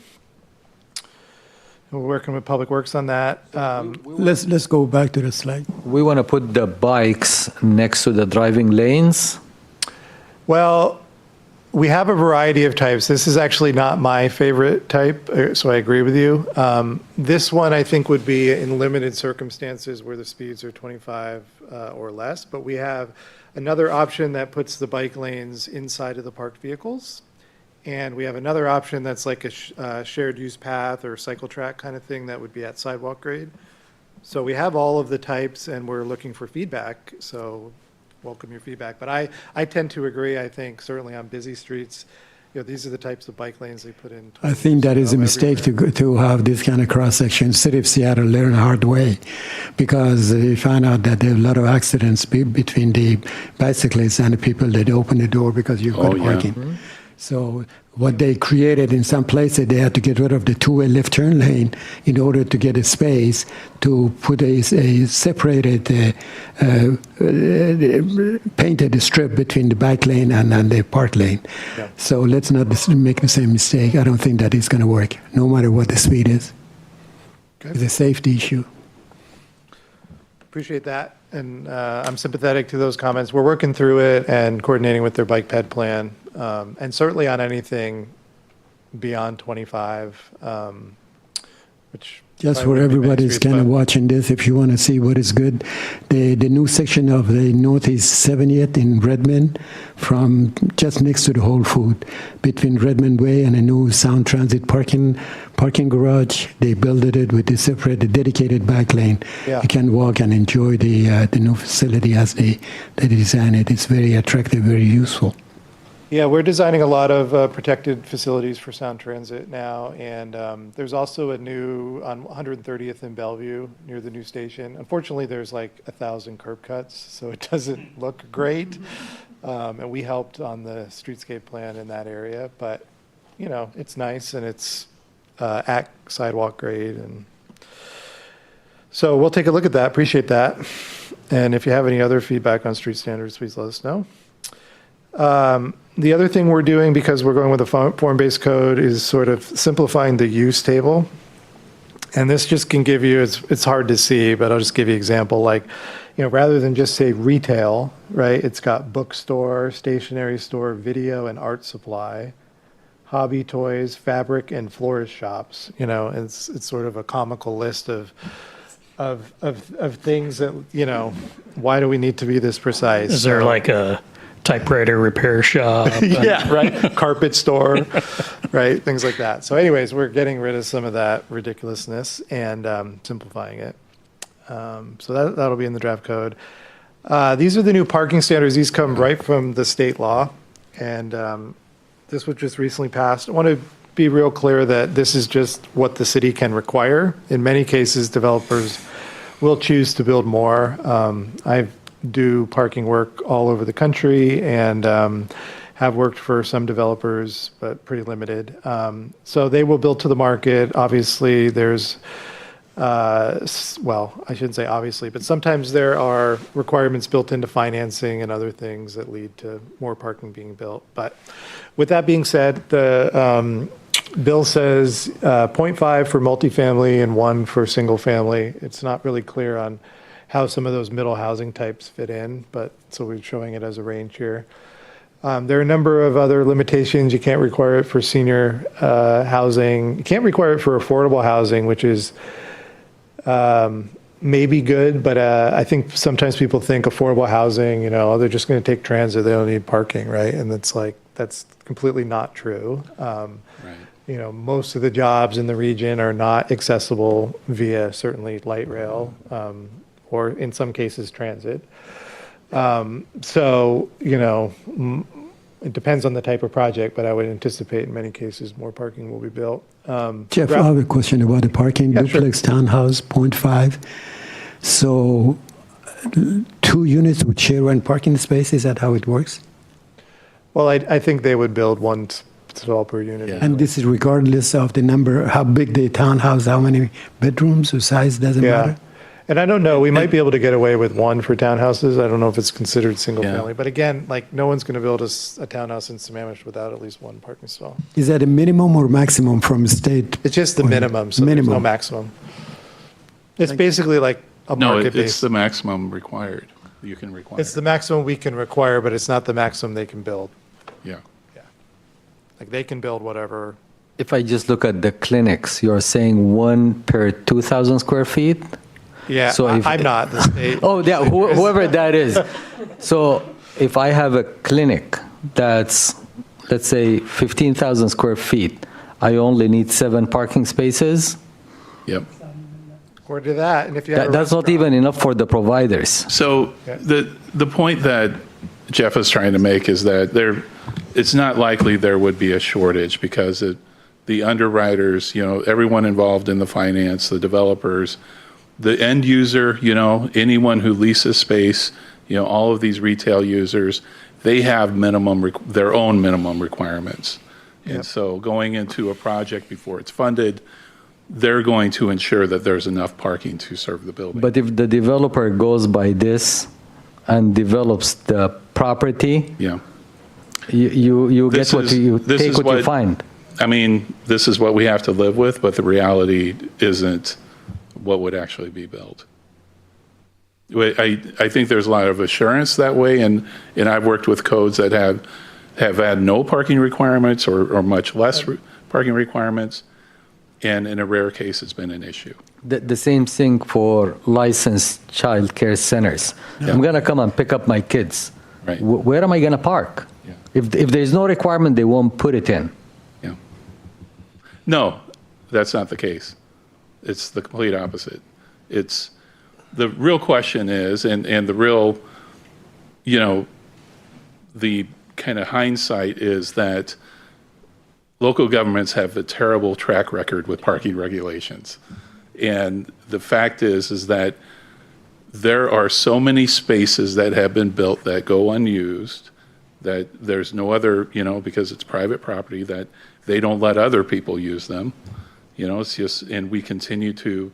We're working with Public Works on that.
Let's go back to the slide.
We want to put the bikes next to the driving lanes.
Well, we have a variety of types. This is actually not my favorite type, so I agree with you. This one I think would be in limited circumstances where the speeds are 25 or less, but we have another option that puts the bike lanes inside of the parked vehicles. And we have another option that's like a shared use path or cycle track kind of thing that would be at sidewalk grade. So we have all of the types and we're looking for feedback. So welcome your feedback. But I tend to agree. I think certainly on busy streets, these are the types of bike lanes they put in.
I think that is a mistake to have this kind of cross section. City of Seattle learned the hard way because they found out that there are a lot of accidents between the bicyclists and the people that open the door because you've got parking. So what they created in some places, they had to get rid of the two-way left turn lane in order to get a space to put a separated painted strip between the bike lane and the park lane.
Yeah.
So let's not make the same mistake. I don't think that is going to work, no matter what the speed is. It's a safety issue.
Appreciate that, and I'm sympathetic to those comments. We're working through it and coordinating with their bike ped plan, and certainly on anything beyond 25, which
Just
probably
for
wouldn't be Main
everybody's
Street,
kind of
but-
watching this, if you want to see what is good, the new section of the Northeast 70th in Redmond, from just next to the Whole Food, between Redmond Way and a new Sound Transit parking garage, they built it with a separate dedicated bike lane.
Yeah.
You can walk and enjoy the new facility as they design it. It's very attractive, very useful.
Yeah, we're designing a lot of protected facilities for Sound Transit now, and there's also a new, on 130th in Bellevue, near the new station. Unfortunately, there's like 1,000 curb cuts, so it doesn't look great. And we helped on the streetscape plan in that area, but, you know, it's nice, and it's at sidewalk grade, and so we'll take a look at that, appreciate that. And if you have any other feedback on street standards, please let us know. The other thing we're doing, because we're going with a form-based code, is sort of simplifying the use table. And this just can give you, it's hard to see, but I'll just give you an example. Like, you know, rather than just say retail, right, it's got bookstore, stationery store, video and art supply, hobby toys, fabric and florist shops. You know, it's sort of a comical list of things that, you know, why do we need to be this precise?
Is there like a typewriter repair shop?
Yeah, right. Carpet store, right? Things like that. So anyways, we're getting rid of some of that ridiculousness and simplifying it. So that'll be in the draft code. These are the new parking standards. These come right from the state law. And this was just recently passed. I want to be real clear that this is just what the city can require. In many cases, developers will choose to build more. I do parking work all over the country and have worked for some developers, but pretty limited. So they will build to the market. Obviously, there's, well, I shouldn't say obviously, but sometimes there are requirements built into financing and other things that lead to more parking being built. But with that being said, the bill says 0.5 for multifamily and 1 for single family. It's not really clear on how some of those middle housing types fit in, but so we're showing it as a range here. There are a number of other limitations. You can't require it for senior housing. You can't require it for affordable housing, which is maybe good, but I think sometimes people think affordable housing, you know, they're just going to take transit, they don't need parking, right? And it's like, that's completely not true.
Right.
You know, most of the jobs in the region are not accessible via certainly light rail, or in some cases transit. So, you know, it depends on the type of project, but I would anticipate in many cases more parking will be built.
Jeff, I have a question about the parking.
Yeah, sure.
Duplex townhouse, 0.5. So 2 units would share one parking space. Is that how it works?
Well, I think they would build one stall per unit.
Yeah.
And this is regardless of the number, how big the townhouse, how many bedrooms or size, doesn't
Yeah.
matter?
And I don't know, we might be able to get away with 1 for townhouses. I don't know if it's considered single
Yeah.
family. But again, like, no one's going to build a townhouse in Sammamish without at least 1 parking stall.
Is that a minimum or maximum from state?
It's just the
point?
minimum, so there's no
Minimum.
maximum. It's basically like a
No,
market
it's
based.
the maximum required. You can require.
It's the maximum we can require, but it's not the maximum they can build.
Yeah.
Like, they can build whatever.
If I just look at the clinics, you're saying 1 per 2,000 square feet?
Yeah,
So if-
I'm not the state.
Oh, yeah, whoever that is. So if I have a clinic that's, let's say, 15,000 square feet, I only need 7 parking spaces?
Yep.
Or to that, and if you have a
That's not
restaurant-
even enough for the providers.
So the point that Jeff is trying to make is that it's not likely there would be a shortage because the underwriters, you know, everyone involved in the finance, the developers, the end user, you know, anyone who leases space, you know, all of these retail users, they have their own minimum requirements. And so going into a project before it's funded, they're going to ensure that there's enough parking to serve the building.
But if the developer goes by this and develops the property,
Yeah.
you get
This
what
is-
you
this
take
is
what you
what-
find.
I mean, this is what we have to live with, but the reality isn't what would actually be built. I think there's a lot of assurance that way, and I've worked with codes that have had no parking requirements or much less parking requirements, and in a rare case, it's been an issue.
The same thing for licensed child care centers. I'm going to come and pick up my kids.
Right.
Where am I going to park?
Yeah.
If there's no requirement, they won't put it in.
Yeah. No, that's not the case. It's the complete opposite. It's the real question is, and the real, the kind of hindsight is that local governments have a terrible track record with parking regulations. And the fact is that there are so many spaces that have been built that go unused, that there's no other, because it's private property, that they don't let other people use them. It's just, and we continue to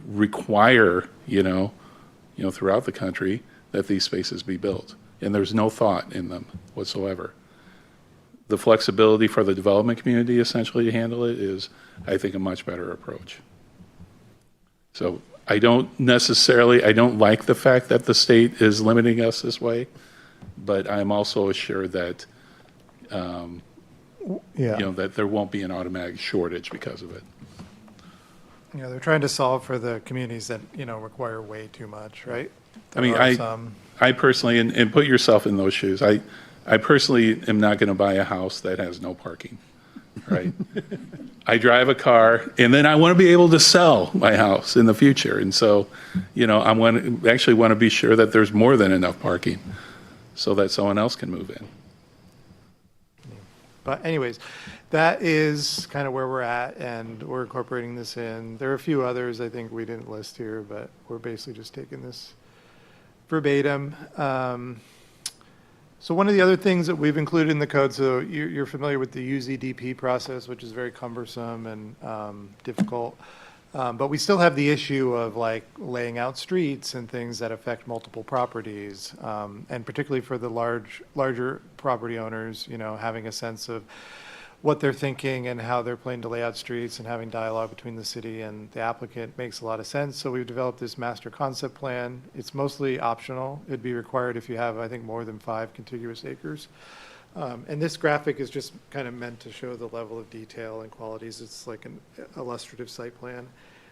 require, throughout the country that these spaces be built. And there's no thought in them whatsoever. The flexibility for the development community essentially to handle it is, I think, a much better approach. So I don't like the fact that the state is limiting us this way, but I'm also assured that, that there won't be an automatic shortage because of it.
Yeah, they're trying to solve for the communities that, require way too much, right?
I mean, I personally, and put yourself in those shoes, I personally am not going to buy a house that has no parking, right? I drive a car, and then I want to be able to sell my house in the future. And so, I actually want to be sure that there's more than enough parking so that someone else can move in.
But anyways, that is kind of where we're at, and we're incorporating this in. There are a few others I think we didn't list here, but we're basically just taking this verbatim. So one of the other things that we've included in the code, so you're familiar with the UZDP process, which is very cumbersome and difficult. But we still have the issue of like laying out streets and things that affect multiple properties. And particularly for the larger property owners, having a sense of what they're thinking and how they're planning to lay out streets and having dialogue between the city and the applicant makes a lot of sense. So we've developed this master concept plan. It's mostly optional. It'd be required if you have, I think, more than 5 contiguous acres. And this graphic is just kind of meant to show the level of detail and qualities. It's like an illustrative site plan.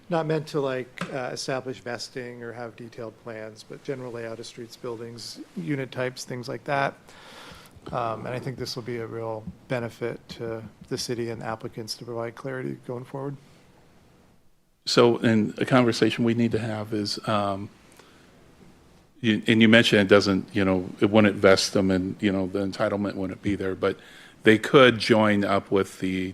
Not meant to establish vesting or have detailed plans, but general layout of streets, buildings, unit types, things like that. And I think this will be a real benefit to the city and applicants to provide clarity going forward.
So, and a conversation we need to have is, and you mentioned it doesn't, it wouldn't vest them and, the entitlement wouldn't be there, but they could join up with the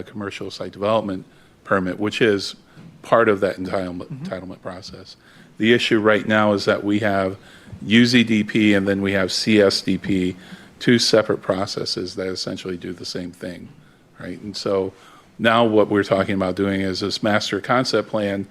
commercial site development permit, which is part of that entitlement process. The issue right now is that we have UZDP and then we have CSDP, 2 separate processes that essentially do the same thing, right? And so now what we're talking about doing is this master concept plan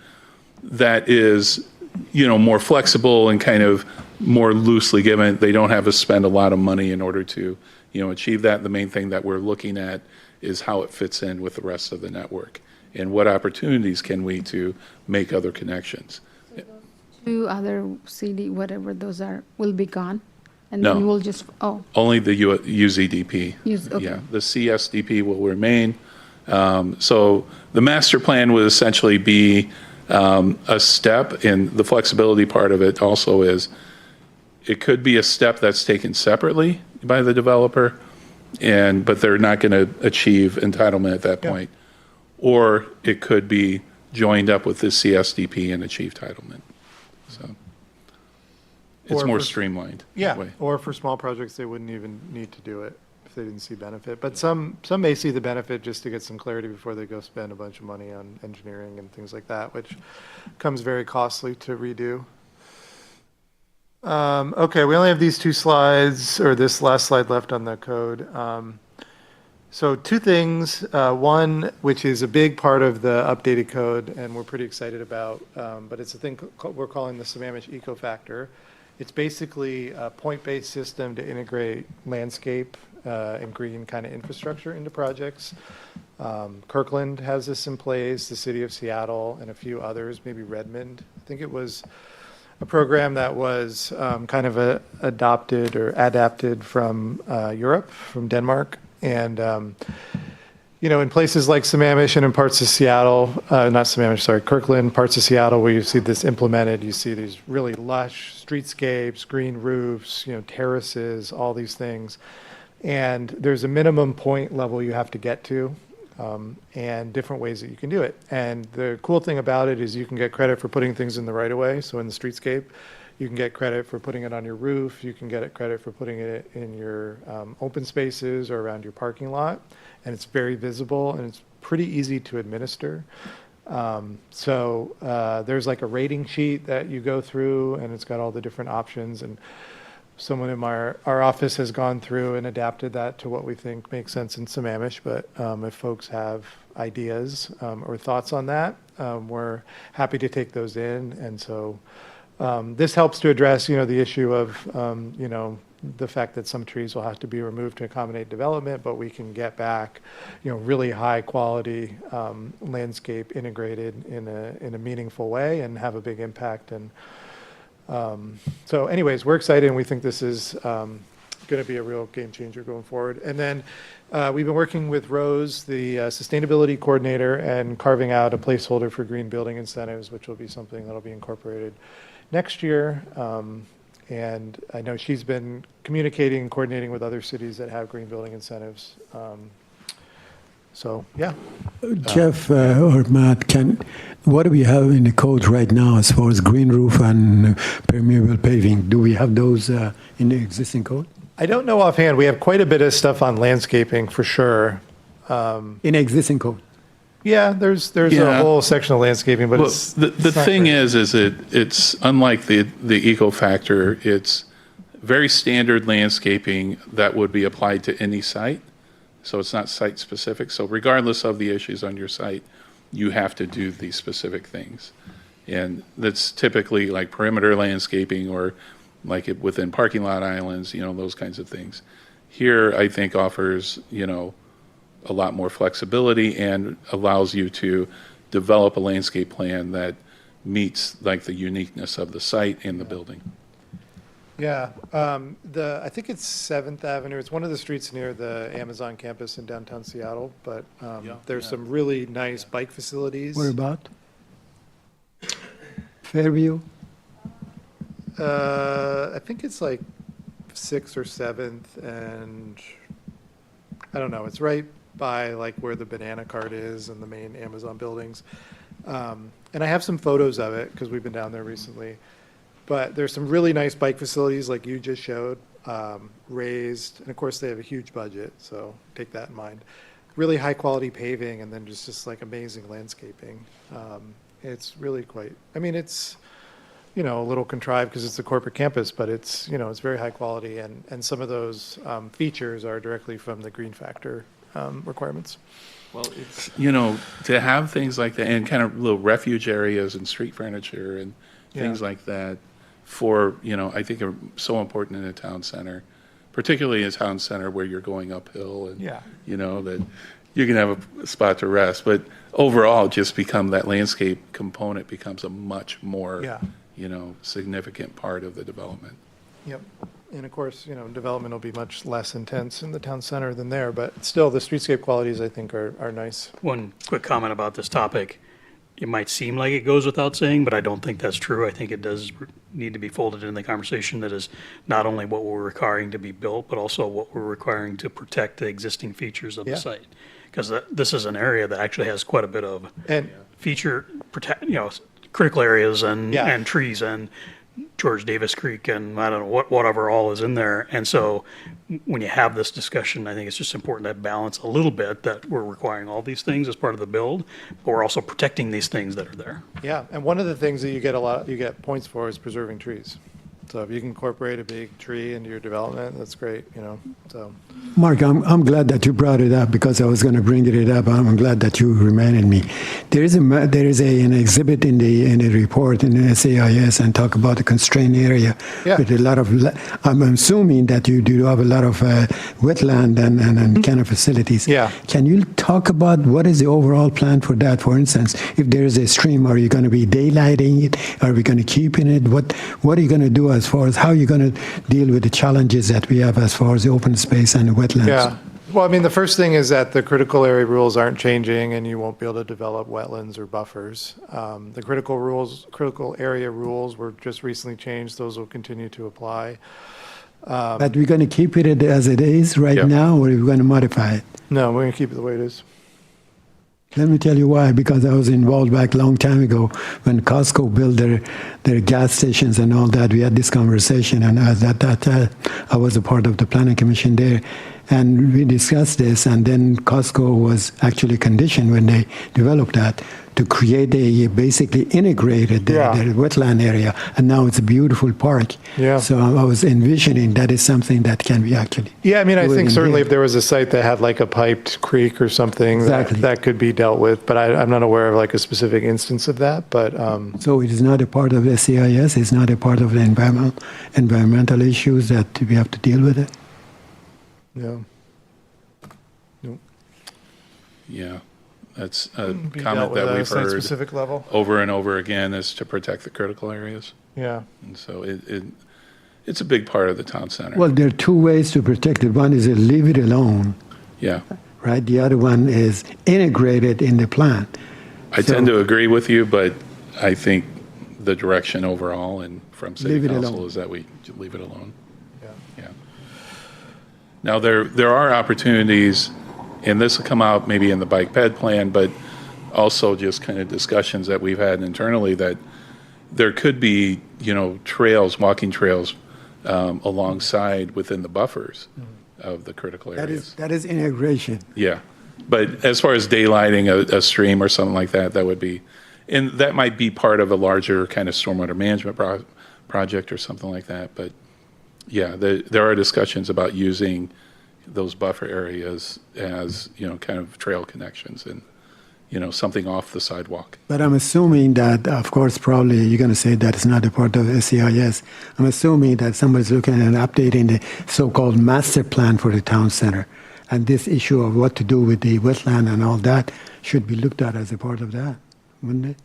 that is, more flexible and kind of more loosely given. They don't have to spend a lot of money in order to, achieve that. The main thing that we're looking at is how it fits in with the rest of the network and what opportunities can we to make other connections.
2 other CD, whatever those are, will be gone? And
No.
then we'll just,
Only the UZDP.
Okay.
Yeah, the CSDP will remain. So the master plan would essentially be a step, and the flexibility part of it also is it could be a step that's taken separately by the developer, but they're not going to achieve entitlement at that point. Or it could be joined up with the CSDP and achieve entitlement. So it's
Or
more
for-
streamlined.
Yeah,
that way.
or for small projects, they wouldn't even need to do it if they didn't see benefit. But some may see the benefit just to get some clarity before they go spend a bunch of money on engineering and things like that, which comes very costly to redo. Okay, we only have these two slides, or this last slide left on the code. So two things. One, which is a big part of the updated code, and we're pretty excited about, but it's a thing we're calling the Sammamish Eco Factor. It's basically a point-based system to integrate landscape and green kind of infrastructure into projects. Kirkland has this in place, the city of Seattle, and a few others, maybe Redmond. I think it was a program that was kind of adopted or adapted from Europe, from Denmark. And, in places like Sammamish and in parts of Seattle, not Sammamish, sorry, Kirkland, parts of Seattle where you see this implemented, you see these really lush streetscapes, green roofs, terraces, all these things. And there's a minimum point level you have to get to, and different ways that you can do it. And the cool thing about it is you can get credit for putting things in the right of way. So in the streetscape, you can get credit for putting it on your roof. You can get credit for putting it in your open spaces or around your parking lot. And it's very visible and it's pretty easy to administer. So there's like a rating sheet that you go through and it's got all the different options. And someone in our office has gone through and adapted that to what we think makes sense in Sammamish. But if folks have ideas or thoughts on that, we're happy to take those in. And so this helps to address, the issue of, the fact that some trees will have to be removed to accommodate development, but we can get back, really high quality landscape integrated in a meaningful way and have a big impact. And so anyways, we're excited and we think this is going to be a real game changer going forward. And then we've been working with Rose, the sustainability coordinator, and carving out a placeholder for green building incentives, which will be something that'll be incorporated next year. And I know she's been communicating and coordinating with other cities that have green building incentives. So, yeah.
Jeff or Matt, what do we have in the code right now as far as green roof and permeable paving? Do we have those in the existing code?
I don't know offhand. We have quite a bit of stuff on landscaping for sure.
In the existing code?
Yeah, there's
Yeah.
a whole section of landscaping, but
Well,
it's
the
it's not
thing
great.
is it's unlike the eco factor. It's very standard landscaping that would be applied to any site. So it's not site specific. So regardless of the issues on your site, you have to do these specific things. And that's typically like perimeter landscaping or like within parking lot islands, those kinds of things. Here, I think offers, a lot more flexibility and allows you to develop a landscape plan that meets like the uniqueness of the site and the building.
Yeah, I think it's 7th Avenue. It's one of the streets near the Amazon campus in downtown Seattle, but there's some really nice bike facilities.
What about? Fairview?
I think it's like 6th or 7th, and I don't know. It's right by like where the banana cart is and the main Amazon buildings. And I have some photos of it because we've been down there recently. But there's some really nice bike facilities like you just showed, raised, and of course they have a huge budget, so take that in mind. Really high quality paving and then just like amazing landscaping. It's really quite, it's, a little contrived because it's a corporate campus, but it's, it's very high quality and some of those features are directly from the green factor requirements.
Well, it's, to have things like that and kind of little refuge areas and street furniture and things like that for, I think are so important in a town center, particularly a town center where you're going uphill and, that you can have a spot to rest. But overall, just become that landscape component becomes a much more, significant part of the development.
Yep. And of course, development will be much less intense in the town center than there, but still the streetscape qualities I think are nice.
One quick comment about this topic. It might seem like it goes without saying, but I don't think that's true. I think it does need to be folded in the conversation that is not only what we're requiring to be built, but also what we're requiring to protect the existing features of the site. Because this is an area that actually has quite a bit of critical areas and trees and George Davis Creek and I don't know whatever all is in there. And so when you have this discussion, I think it's just important to balance a little bit that we're requiring all these things as part of the build, but we're also protecting these things that are there.
Yeah, and one of the things that you get points for is preserving trees. So if you can incorporate a big tree into your development, that's great, so.
Mark, I'm glad that you brought it up because I was going to bring it up. I'm glad that you reminded me. There is an exhibit in the report in the SAIS and talk about the constrained area
Yeah.
with a lot of. I'm assuming that you do have a lot of wetland and kind of facilities.
Yeah.
Can you talk about what is the overall plan for that? For instance, if there is a stream, are you going to be daylighting it? Are we going to keep in it? What are you going to do as far as how you're going to deal with the challenges that we have as far as the open space and the wetlands?
Yeah. Well, I mean, the first thing is that the critical area rules aren't changing and you won't be able to develop wetlands or buffers. The critical area rules were just recently changed. Those will continue to apply.
But we're going to keep it as it is right
Yeah.
now, or we're going to modify it?
No, we're going to keep it the way it is.
Let me tell you why. Because I was involved back a long time ago when Costco built their gas stations and all that. We had this conversation, and at that time, I was a part of the planning commission there. And we discussed this, and then Costco was actually conditioned when they developed that to create a basically integrated
Yeah.
the wetland area, and now it's a beautiful park.
Yeah.
So I was envisioning that is something that can be actually.
Yeah, I mean, I
do it
think
in
certainly
here.
if there was a site that had like a piped creek or something,
Exactly.
that could be dealt with. But I'm not aware of like a specific instance of that. But
So it is not a part of SCIS. It's not a part of the environmental issues that we have to deal with it.
no.
Yeah, that's a
Be
comment
dealt with
that
at a
we've heard
site-specific level.
over and over again, is to protect the critical areas.
Yeah.
And so it's a big part of the town center.
Well, there are two ways to protect it. One is leave it alone,
Yeah,
right? The other one is integrated in the plan.
I tend to agree with you, but I think the direction overall and from city
Leave it
council
alone.
is that we leave it alone.
Yeah.
Yeah. Now, there are opportunities, and this will come out maybe in the bike ped plan, but also just kind of discussions that we've had internally, that there could be, trails, walking trails alongside within the buffers of the critical areas.
That is integration.
Yeah. But as far as daylighting a stream or something like that, that would be, and that might be part of a larger kind of stormwater management project or something like that. But yeah, there are discussions about using those buffer areas as, kind of trail connections and, something off the sidewalk.
But I'm assuming that, of course, probably you're going to say that it's not a part of SCIS. I'm assuming that somebody's looking at updating the so-called master plan for the town center. And this issue of what to do with the wetland and all that should be looked at as a part of that, wouldn't it?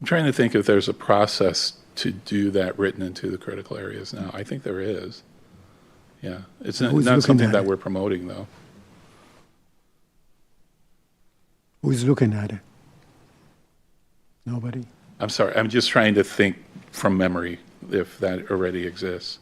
I'm trying to think if there's a process to do that written into the critical areas now. I think there is. Yeah. It's not
Who's looking
something
at
that
it?
we're promoting, though.
Who's looking at it? Nobody?
I'm sorry. I'm just trying to think from memory if that already exists.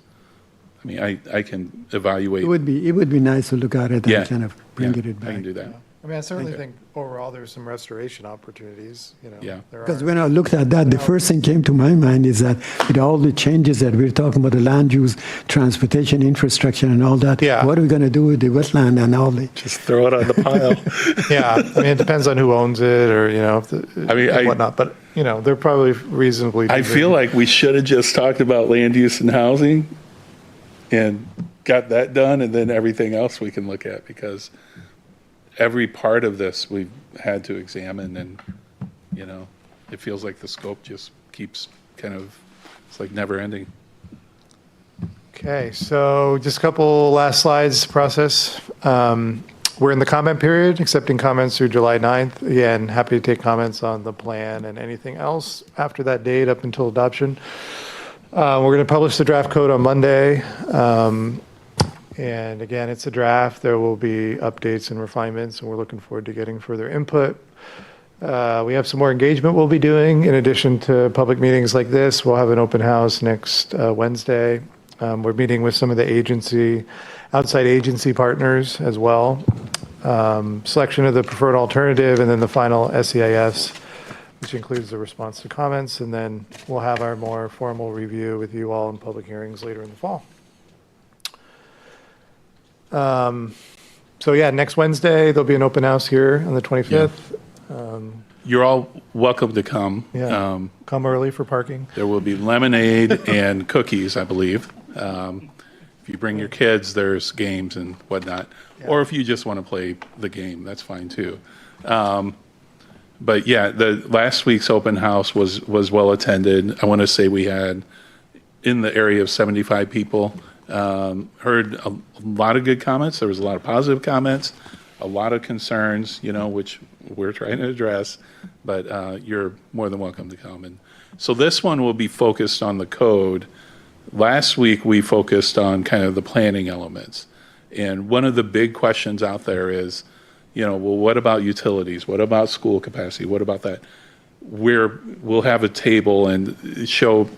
I mean, I can evaluate.
It would be nice to look at it
Yeah.
and kind of bring
Yeah,
it back.
I can do that.
I mean, I certainly
Okay.
think overall there's some restoration opportunities.
Yeah.
There
Because
are.
when I looked at that, the first thing came to my mind is that with all the changes that we're talking about, the land use, transportation, infrastructure, and all that,
Yeah.
what are we going to do with the wetland and all the?
Just throw it on the pile.
Yeah, I mean, it depends on who owns it or,
I mean,
and whatnot. But, they're probably reasonably.
I feel like we should have just talked about land use and housing and got that done, and then everything else we can look at, because every part of this we've had to examine, and, it feels like the scope just keeps kind of, it's like never ending.
Okay, so just a couple last slides process. We're in the comment period, accepting comments through July 9th. Again, happy to take comments on the plan and anything else after that date up until adoption. We're going to publish the draft code on Monday. And again, it's a draft. There will be updates and refinements, and we're looking forward to getting further input. We have some more engagement we'll be doing. In addition to public meetings like this, we'll have an open house next Wednesday. We're meeting with some of the outside agency partners as well. Selection of the preferred alternative, and then the final SEIS, which includes the response to comments. And then we'll have our more formal review with you all in public hearings later in the fall. So yeah, next Wednesday, there'll be an open house here on the 25th.
You're all welcome to come.
Yeah. Come early for parking.
There will be lemonade and cookies, I believe. If you bring your kids, there's games and whatnot. Or if you just want to play the game, that's fine too. But yeah, the last week's open house was well attended. I want to say we had in the area of 75 people. Heard a lot of good comments. There was a lot of positive comments, a lot of concerns, which we're trying to address. But you're more than welcome to come. And so this one will be focused on the code. Last week we focused on kind of the planning elements. And one of the big questions out there is, well, what about utilities? What about school capacity? What about that? We'll have a table and show,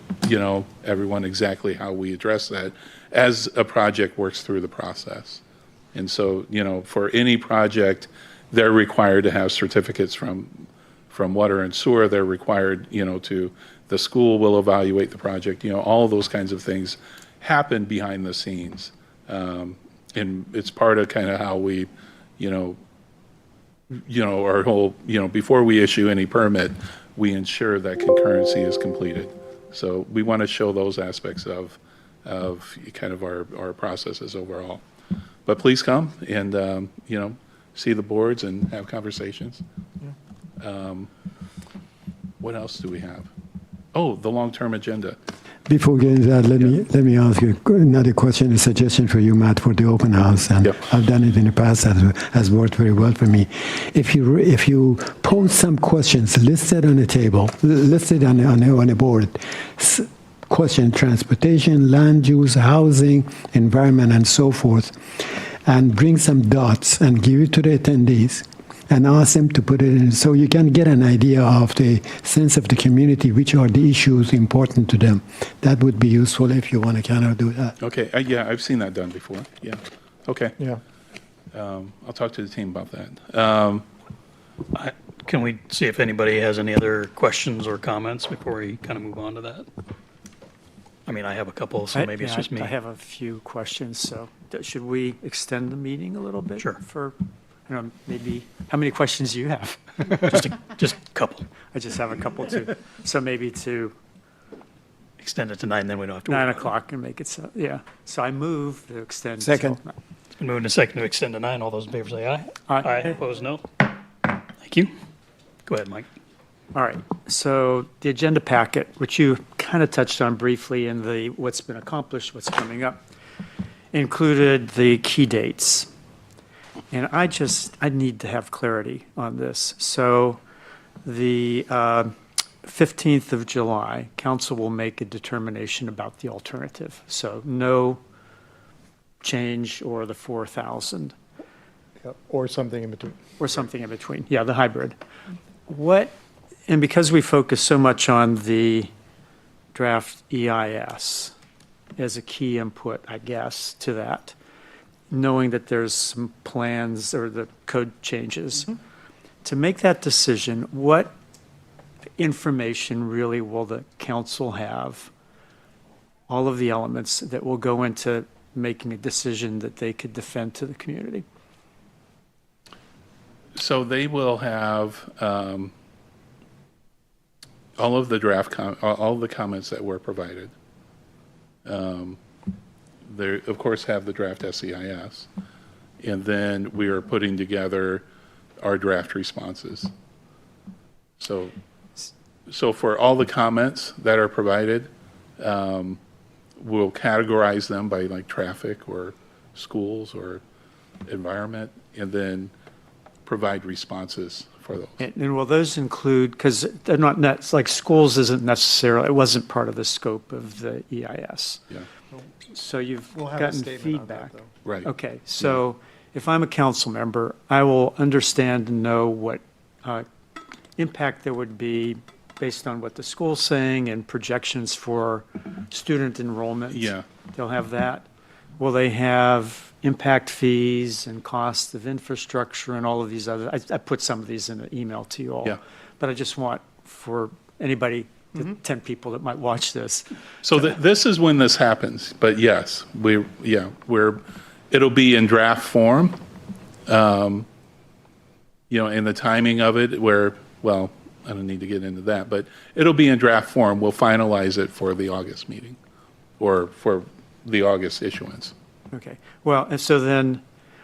everyone exactly how we address that as a project works through the process. And so, for any project, they're required to have certificates from water and sewer. They're required, the school will evaluate the project. All of those kinds of things happen behind the scenes. And it's part of kind of how we, our whole, before we issue any permit, we ensure that concurrency is completed. So we want to show those aspects of kind of our processes overall. But please come and, see the boards and have conversations. What else do we have? Oh, the long-term agenda.
Before getting to that, let me ask you another question, a suggestion for you, Matt, for the open house. And
Yep.
I've done it in the past, has worked very well for me. If you pose some questions listed on the table, listed on a board, question transportation, land use, housing, environment, and so forth, and bring some dots and give it to the attendees, and ask them to put it in so you can get an idea of the sense of the community, which are the issues important to them. That would be useful if you want to kind of do that.
Okay, yeah, I've seen that done before, yeah. Okay,
Yeah.
I'll talk to the team about that.
Can we see if anybody has any other questions or comments before we kind of move on to that? I mean, I have a couple, so maybe it's just me.
I have a few questions, so should we extend the meeting a little bit?
Sure.
For, maybe, how many questions do you have?
Just a couple.
I just have a couple too. So maybe to
Extend it to 9, then we don't have to worry
9
about it.
o'clock and make it so, yeah. So I move to extend.
Second.
till-
It's been moved and seconded to extend to 9. All those in favor say aye.
Aye.
Opposed, no. Thank you. Go ahead, Mike.
All right, so the agenda packet, which you kind of touched on briefly in the what's been accomplished, what's coming up, included the key dates. And I need to have clarity on this. So the 15th of July, council will make a determination about the alternative. So no change or the 4,000
Or something in between.
or something in between. Yeah, the hybrid. And because we focus so much on the draft EIS as a key input, I guess, to that, knowing that there's some plans or the code changes, to make that decision, what information really will the council have, all of the elements that will go into making a decision that they could defend to the community?
So they will have all of the all the comments that were provided. They, of course, have the draft SEIS, and then we are putting together our draft responses. So for all the comments that are provided, we'll categorize them by like traffic or schools or environment, and then provide responses for those.
And will those include, because they're not, it's like schools isn't necessarily, it wasn't part of the scope of the EIS.
Yeah,
So you've
We'll have a
gotten
statement on that,
feedback.
though.
right.
Okay, so if I'm a council member, I will understand and know what impact there would be based on what the school's saying and projections for student enrollment.
Yeah.
They'll have that. Will they have impact fees and costs of infrastructure and all of these other, I put some of these in an email to you all.
Yeah.
But I just want for anybody, the 10 people that might watch this.
So this is when this happens, but yes, it'll be in draft form. and the timing of it where, well, I don't need to get into that, but it'll be in draft form. We'll finalize it for the August meeting or for the August issuance.
Okay. Well, and so then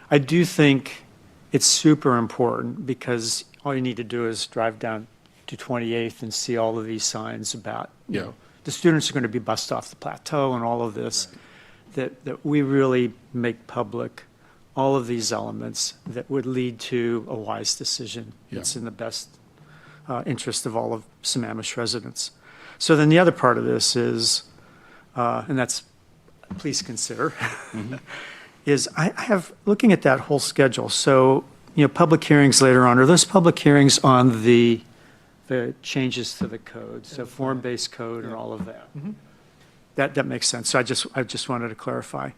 I do think it's super important because all you need to do is drive down to 28th and see all of these signs about, you
Yeah.
know, the students are going to be bussed off the plateau and all of this, that we really make public all of these elements that would lead to a wise decision.
Yeah.
It's in the best interest of all of Sammamish residents. So then the other part of this is, and that's, please consider, is I have, looking at that whole schedule, so, you know, public hearings later on, are those public hearings on the changes to the code, so form-based code and all of that? That makes sense. So I just wanted to clarify.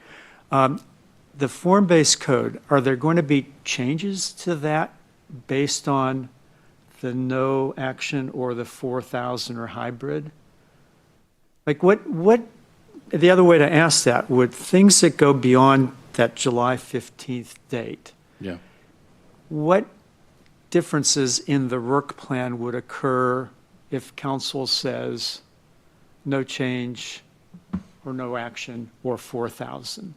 The form-based code, are there going to be changes to that based on the no action or the 4,000 or hybrid? Like what, the other way to ask that, would things that go beyond that July 15th date,
Yeah.
what differences in the work plan would occur if council says no change or no action or 4,000?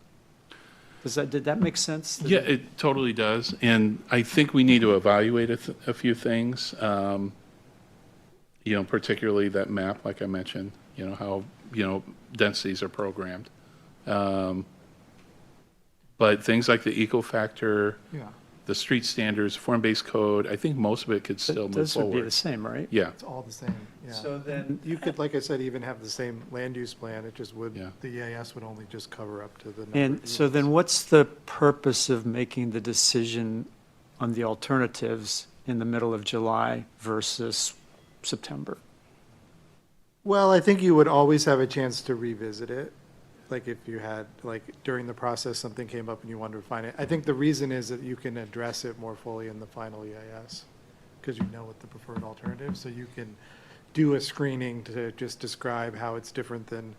Did that make sense?
Yeah, it totally does. And I think we need to evaluate a few things, particularly that map, like I mentioned, how, densities are programmed. But things like the eco factor, the street standards, form-based code, I think most of it could still move
Those would be the
forward.
same, right?
Yeah,
It's all the same, yeah.
So then,
You could, like I said, even have the same land use plan, it just would,
Yeah.
the EAS would only just cover up to the number.
and
of
so then
units.
what's the purpose of making the decision on the alternatives in the middle of July versus September?
Well, I think you would always have a chance to revisit it. Like if you had, like during the process, something came up and you wanted to refine it. I think the reason is that you can address it more fully in the final EIS because you know what the preferred alternative. So you can do a screening to just describe how it's different than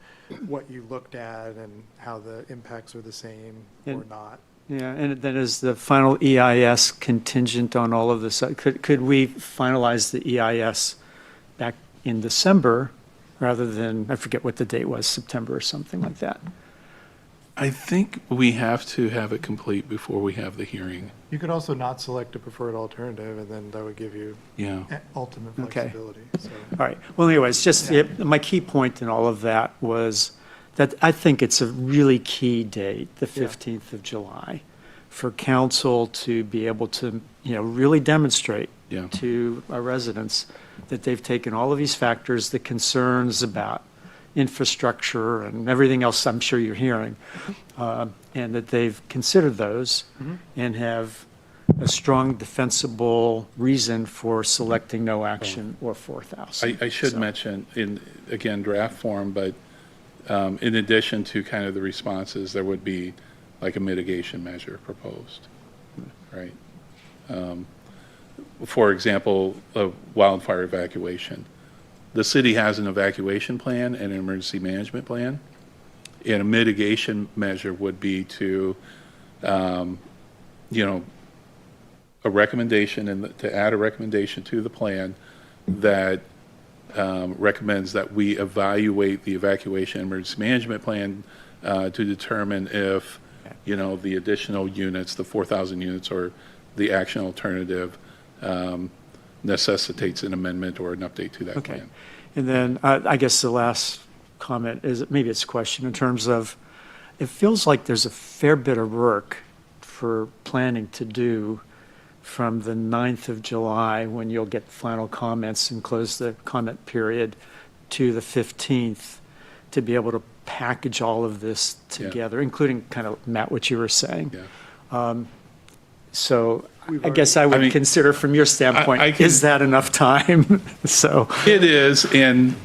what you looked at and how the impacts are the same or
And-
not.
Yeah, and then is the final EIS contingent on all of this? Could we finalize the EIS back in December rather than, I forget what the date was, September or something like that?
I think we have to have it complete before we have the hearing.
You could also not select a preferred alternative and then that would give you
Yeah.
ultimate
Okay.
flexibility. So.
All right, well anyways, just, my key point in all of that was that I think it's a really key date, the 15th of July, for council to be able to, really demonstrate
Yeah.
to our residents that they've taken all of these factors, the concerns about infrastructure and everything else I'm sure you're hearing, and that they've considered those and have a strong defensible reason for selecting no action or 4,000.
I should
So-
mention, again, draft form, but in addition to kind of the responses, there would be like a mitigation measure proposed, right? For example, a wildfire evacuation. The city has an evacuation plan and an emergency management plan, and a mitigation measure would be to, a recommendation and to add a recommendation to the plan that recommends that we evaluate the evacuation and emergency management plan to determine if, the additional units, the 4,000 units, or the action alternative necessitates an amendment or an update to that
Okay.
plan.
And then I guess the last comment is, maybe it's a question in terms of, it feels like there's a fair bit of work for planning to do from the 9th of July, when you'll get final comments and close the comment period, to the 15th, to be able to package all of this
Yeah.
together, including kind of, Matt, what you were saying.
Yeah.
So I guess I would
mean,
consider from your standpoint,
I can-
is that enough time? So,
It is, and,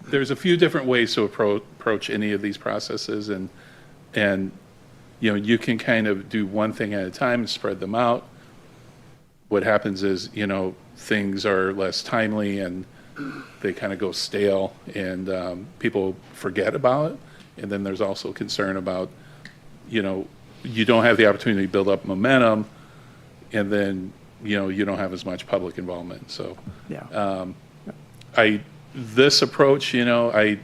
there's a few different ways to approach any of these processes, and, you can kind of do one thing at a time and spread them out. What happens is, things are less timely and they kind of go stale and people forget about it. And then there's also concern about, you don't have the opportunity to build up momentum and then, you don't have as much public involvement. So
Yeah.
this approach, I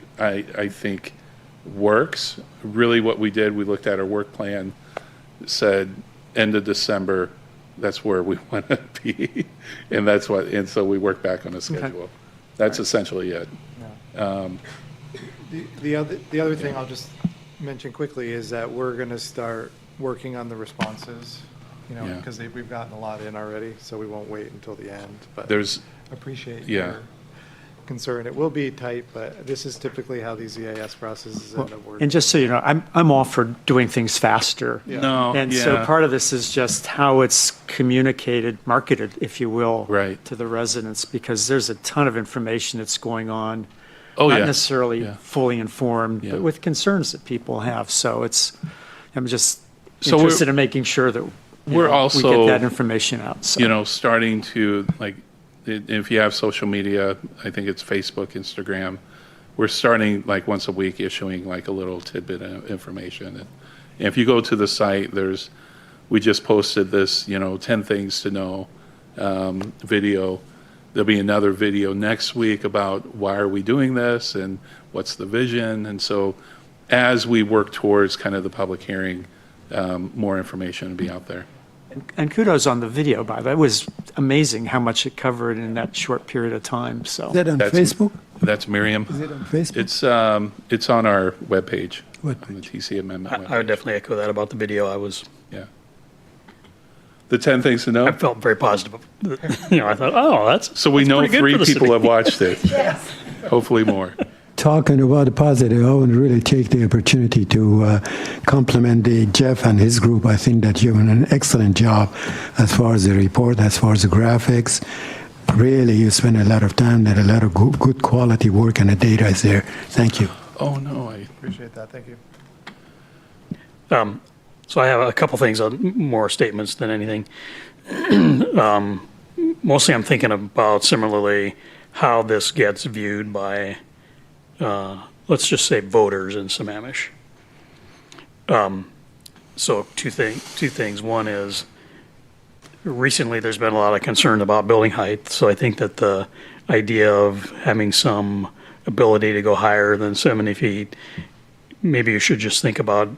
think works. Really what we did, we looked at our work plan, said end of December, that's where we want to be. And so we work back on a schedule. That's essentially it.
The other thing I'll just mention quickly is that we're going to start working on the responses,
Yeah.
because we've gotten a lot in already, so we won't wait until the end. But
There's,
appreciate
Yeah.
your concern. It will be tight, but this is typically how these EAS processes end up working.
And just so you know, I'm all for doing things faster.
no,
And so
yeah,
part of this is just how it's communicated, marketed, if you will,
Right.
to the residents, because there's a ton of information that's going on.
Oh,
Not
yeah.
necessarily
Yeah.
fully informed,
Yeah.
but with concerns that people have. So I'm just
So we're-
interested in making sure that
We're
we
also,
get that information out. So.
Starting to, like, if you have social media, I think it's Facebook, Instagram, we're starting, like, once a week issuing, like, a little tidbit of information. And if you go to the site, we just posted this, 10 things to know video. There'll be another video next week about why are we doing this and what's the vision. And so as we work towards kind of the public hearing, more information will be out there.
And kudos on the video, by the way. It was amazing how much it covered in that short period of time. So.
Is that on
That's-
Facebook?
That's Miriam.
Is it on Facebook?
It's on our webpage,
What
on the TC amendment
I would
webpage.
definitely echo that about the video.
Yeah. The 10 things to know?
I felt very positive. I thought, oh, that's.
So we
that's
know
pretty good
3
for the
people
city.
have watched it. Yes. Hopefully more.
Talking about the positive, I would really take the opportunity to compliment Jeff and his group. I think that you've done an excellent job as far as the report, as far as the graphics. Really, you spend a lot of time, and a lot of good quality work, and the data is there. Thank you.
Oh, no,
Appreciate that. Thank you.
So I have a couple things, more statements than anything. Mostly I'm thinking about similarly how this gets viewed by, let's just say voters in Sammamish. So two things. One is recently there's been a lot of concern about building height. So I think that the idea of having some ability to go higher than 70 feet, maybe you should just think about,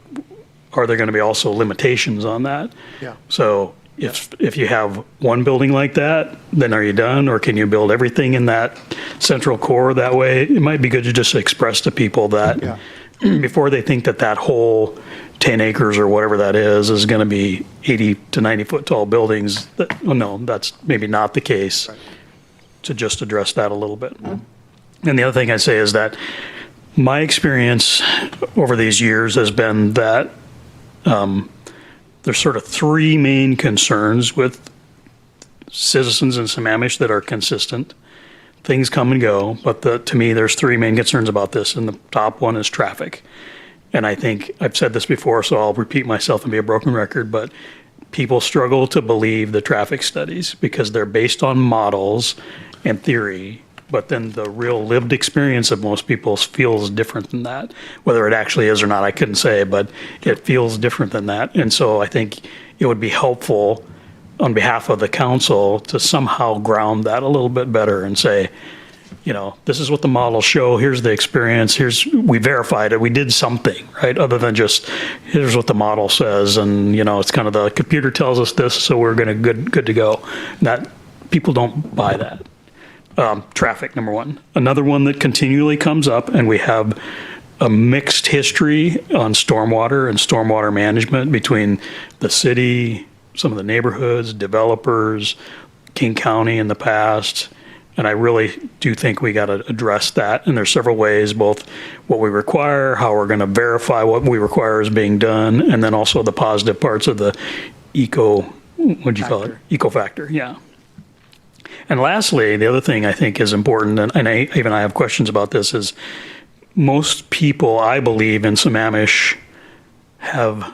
are there going to be also limitations on that?
Yeah.
So if you have one building like that, then are you done? Or can you build everything in that central core that way? It might be good to just express to people that
Yeah.
before they think that that whole 10 acres or whatever that is going to be 80 to 90 foot tall buildings, no, that's maybe not the case.
Right.
To just address that a little bit. And the other thing I say is that my experience over these years has been that there's sort of 3 main concerns with citizens in Sammamish that are consistent. Things come and go, but to me, there's 3 main concerns about this, and the top one is traffic. And I think I've said this before, so I'll repeat myself and be a broken record, but people struggle to believe the traffic studies because they're based on models and theory, but then the real lived experience of most people feels different than that. Whether it actually is or not, I couldn't say, but it feels different than that. And so I think it would be helpful on behalf of the council to somehow ground that a little bit better and say, this is what the models show, here's the experience, we verified it, we did something, right? Other than just, here's what the model says, and it's kind of the computer tells us this, so we're gonna good to go. That, people don't buy that. Traffic, number one. Another one that continually comes up, and we have a mixed history on stormwater and stormwater management between the city, some of the neighborhoods, developers, King County in the past. And I really do think we got to address that. And there's several ways, both what we require, how we're going to verify what we require is being done, and then also the positive parts of the eco factor, yeah. And lastly, the other thing I think is important, and I have questions about this, is most people, I believe, in Sammamish have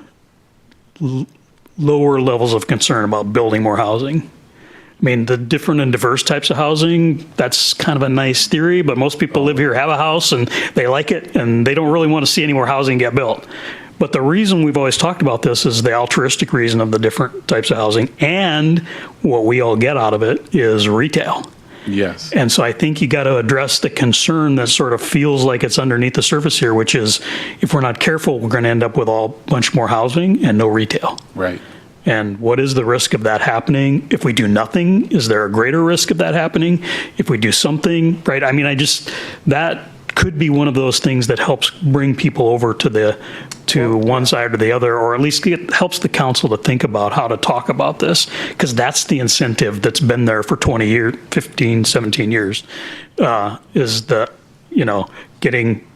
lower levels of concern about building more housing. I mean, the different and diverse types of housing, that's kind of a nice theory, but most people live here, have a house, and they like it, and they don't really want to see any more housing get built. But the reason we've always talked about this is the altruistic reason of the different types of housing, and what we all get out of it is retail.
Yes.
And so I think you got to address the concern that sort of feels like it's underneath the surface here, which is if we're not careful, we're going to end up with a bunch more housing and no retail.
Right.
And what is the risk of that happening? If we do nothing, is there a greater risk of that happening? If we do something, right? I mean, that could be one of those things that helps bring people over to one side or the other, or at least helps the council to think about how to talk about this, because that's the incentive that's been there for 20 years, 15, 17 years, is getting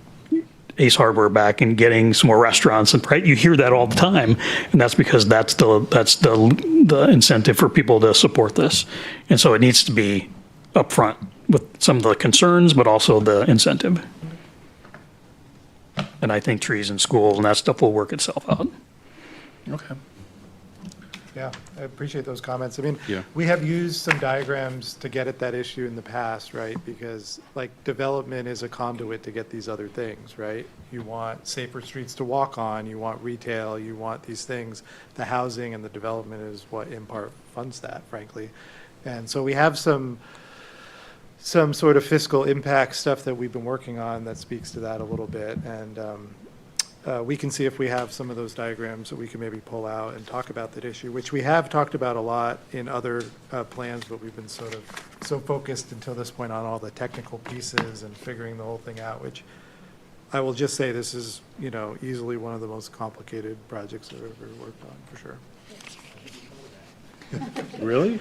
Ace Hardware back and getting some more restaurants, and right, you hear that all the time, and that's because that's the incentive for people to support this, and so it needs to be upfront with some of the concerns, but also the incentive. And I think trees and schools and that stuff will work itself out.
Okay.
Yeah, I appreciate those comments. I mean,
Yeah.
we have used some diagrams to get at that issue in the past, right? Because like development is a conduit to get these other things, right? You want safer streets to walk on, you want retail, you want these things. The housing and the development is what in part funds that, frankly. And so we have some sort of fiscal impact stuff that we've been working on that speaks to that a little bit. And we can see if we have some of those diagrams that we can maybe pull out and talk about that issue, which we have talked about a lot in other plans, but we've been sort of so focused until this point on all the technical pieces and figuring the whole thing out, which I will just say this is, easily one of the most complicated projects I've ever worked on, for sure.
Really?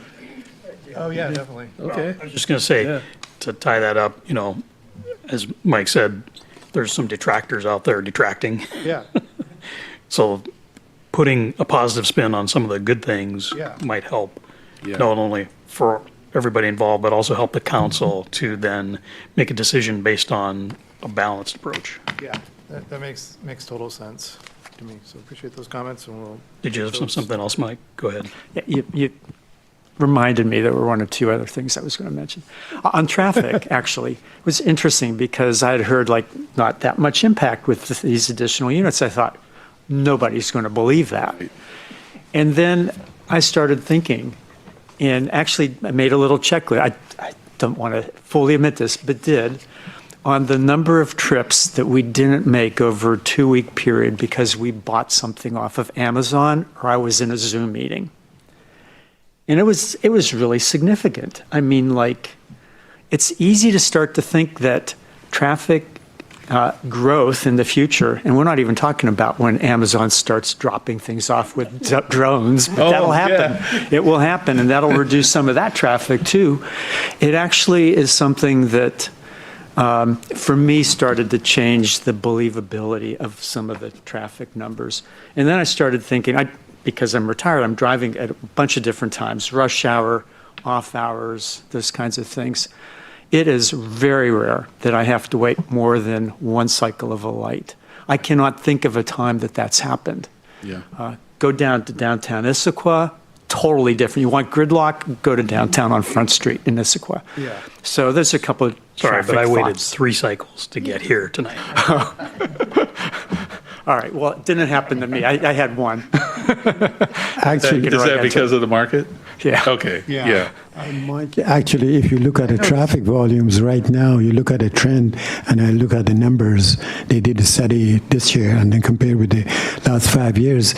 Oh, yeah, definitely.
Okay.
I was just going to say, to tie that up, as Mike said, there's some detractors out there detracting.
Yeah.
So putting a positive spin on some of the good things
Yeah.
might help,
Yeah.
not only for everybody involved, but also help the council to then make a decision based on a balanced approach.
Yeah, that makes total sense to me. So appreciate those comments, and we'll.
Did you have something else, Mike? Go ahead.
Yeah, you reminded me there were one or two other things I was going to mention. On traffic, actually, it was interesting because I had heard not that much impact with these additional units. I thought, nobody's going to believe that. And then I started thinking, and actually I made a little checklist. I don't want to fully admit this, but did, on the number of trips that we didn't make over a 2-week period because we bought something off of Amazon or I was in a Zoom meeting. And it was really significant. I mean, it's easy to start to think that traffic growth in the future, and we're not even talking about when Amazon starts dropping things off with drones, but that'll happen.
Yeah.
It will happen, and that'll reduce some of that traffic too. It actually is something that, for me, started to change the believability of some of the traffic numbers. And then I started thinking, because I'm retired, I'm driving at a bunch of different times, rush hour, off hours, those kinds of things. It is very rare that I have to wait more than one cycle of a light. I cannot think of a time that that's happened.
Yeah.
Go down to downtown Issaquah, totally different. You want gridlock, go to downtown on Front Street in Issaquah.
Yeah.
So there's a couple of
Sorry,
traffic
but I waited
thoughts.
3 cycles to get here tonight.
All right, well, it didn't happen to me. I had one.
Actually,
Is that because of the market?
Yeah.
Okay. Yeah.
Actually, if you look at the traffic volumes right now, you look at the trend, and I look at the numbers. They did a study this year, and then compared with the last 5 years,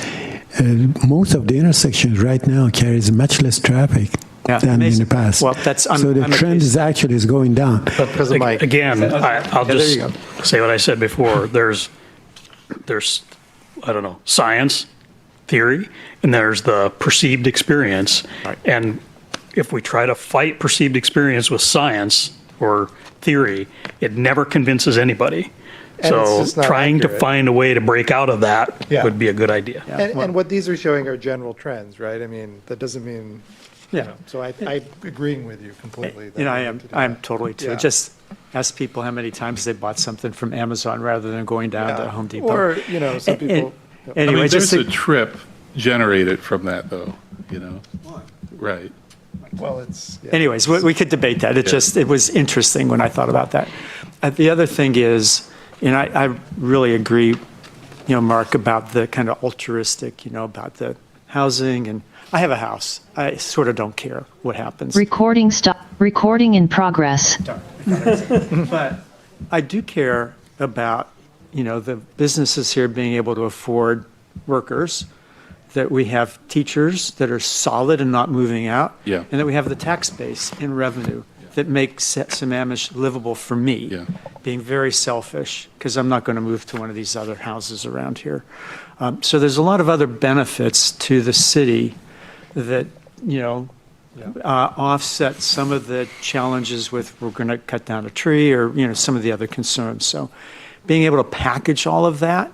most of the intersections right now carries much less traffic
Yeah,
than in
amazing.
the past.
Well,
so the
I'm
trend is actually going down.
Because of Mike.
Again, I'll
there
just
you go.
say what I said before. There's, I don't know, science, theory, and there's the perceived experience.
Right.
And if we try to fight perceived experience with science or theory, it never convinces anybody.
And it's
So
just not
trying to
accurate.
find a way to break out of that
Yeah.
would be a good idea.
And what these are showing are general trends, right? I mean, that doesn't mean,
Yeah.
so I'm agreeing with you completely. that
You know,
we need to do
I'm
that.
totally too.
Yeah.
Just ask people how many times they bought something from Amazon rather than going down to Home Depot.
Or, some
And-
people.
I
Anyway,
mean,
just
there's a
to-
trip generated from that, though, Right.
Well, it's. yeah.
anyways, we could debate that. It was interesting when I thought about that. The other thing is, and I really agree Mark, about the kind of altruistic, about the housing, and I have a house. I sort of don't care what happens.
Recording stop. Recording in progress.
But I do care about, the businesses here being able to afford workers, that we have teachers that are solid and not moving out,
Yeah.
and that we have the tax base and revenue that makes Sammamish livable for me,
Yeah.
being very selfish, because I'm not going to move to one of these other houses around here. So there's a lot of other benefits to the city that, offset some of the challenges with we're going to cut down a tree or, some of the other concerns. So being able to package all of that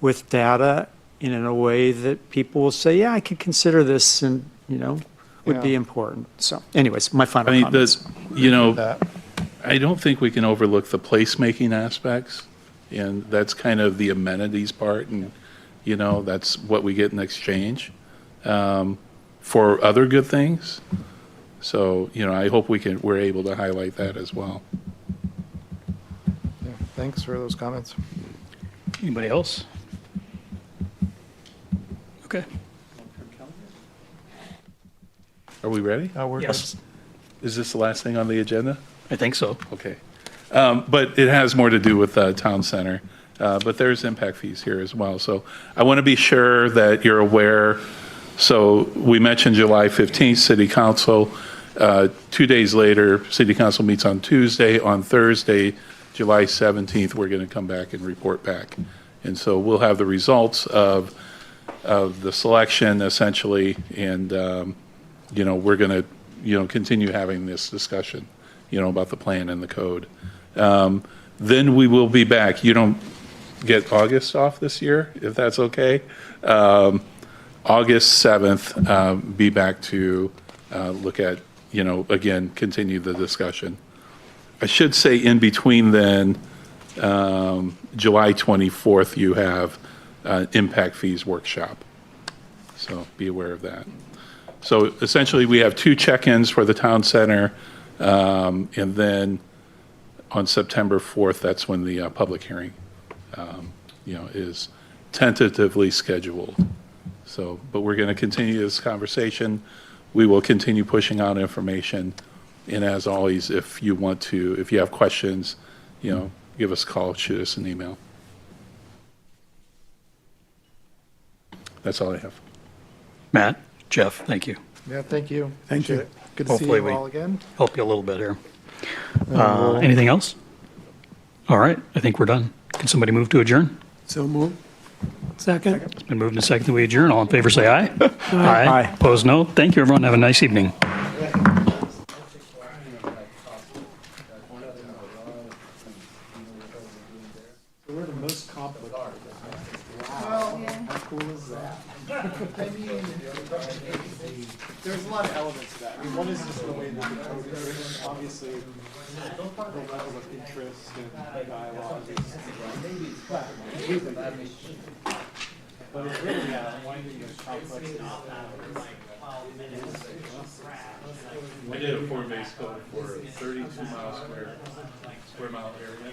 with data in a way that people will say, yeah, I could consider this and, would be important. So anyways, my final comments.
I don't think we can overlook the placemaking aspects, and that's kind of the amenities part, and, that's what we get in exchange for other good things. So, I hope we're able to highlight that as well.
Yeah, thanks for those comments.
Anybody else? Okay.
Are we ready?
Yes,
Is this the last thing on the agenda?
I think so.
Okay. But it has more to do with Town Center. But there's impact fees here as well. So I want to be sure that you're aware. So we mentioned July 15th, City Council. 2 days later, City Council meets on Tuesday. On Thursday, July 17th, we're going to come back and report back. And so we'll have the results of the selection, essentially, and, we're going to, continue having this discussion, about the plan and the code. Then we will be back. You don't get August off this year, if that's okay. August 7th, be back to look at, again, continue the discussion. I should say in between then, July 24th, you have impact fees workshop. So be aware of that. So essentially, we have 2 check-ins for the town center, and then on September 4th, that's when the public hearing, is tentatively scheduled. So, but we're going to continue this conversation. We will continue pushing out information. And as always, if you have questions, give us a call, shoot us an email. That's all I have.
Matt, Jeff, thank you.
Yeah, thank you.
Thank you.
Appreciate it. Good to
Hopefully
see
we-
you all again.
Help you a little bit here. Anything else? All right, I think we're done. Can somebody move to adjourn?
So move.
Second?
It's been moved and seconded that we adjourn. All in favor, say aye.
Aye.
Opposed, no. Thank you, everyone. Have a nice evening.
We're the most complicated. Wow, how cool is that? There's a lot of elements to that. I mean, one is just the way that the code is written. Obviously, the level of interest and dialogue is but it's really winding as complex as
I did a form-based code for a 32 square mile area.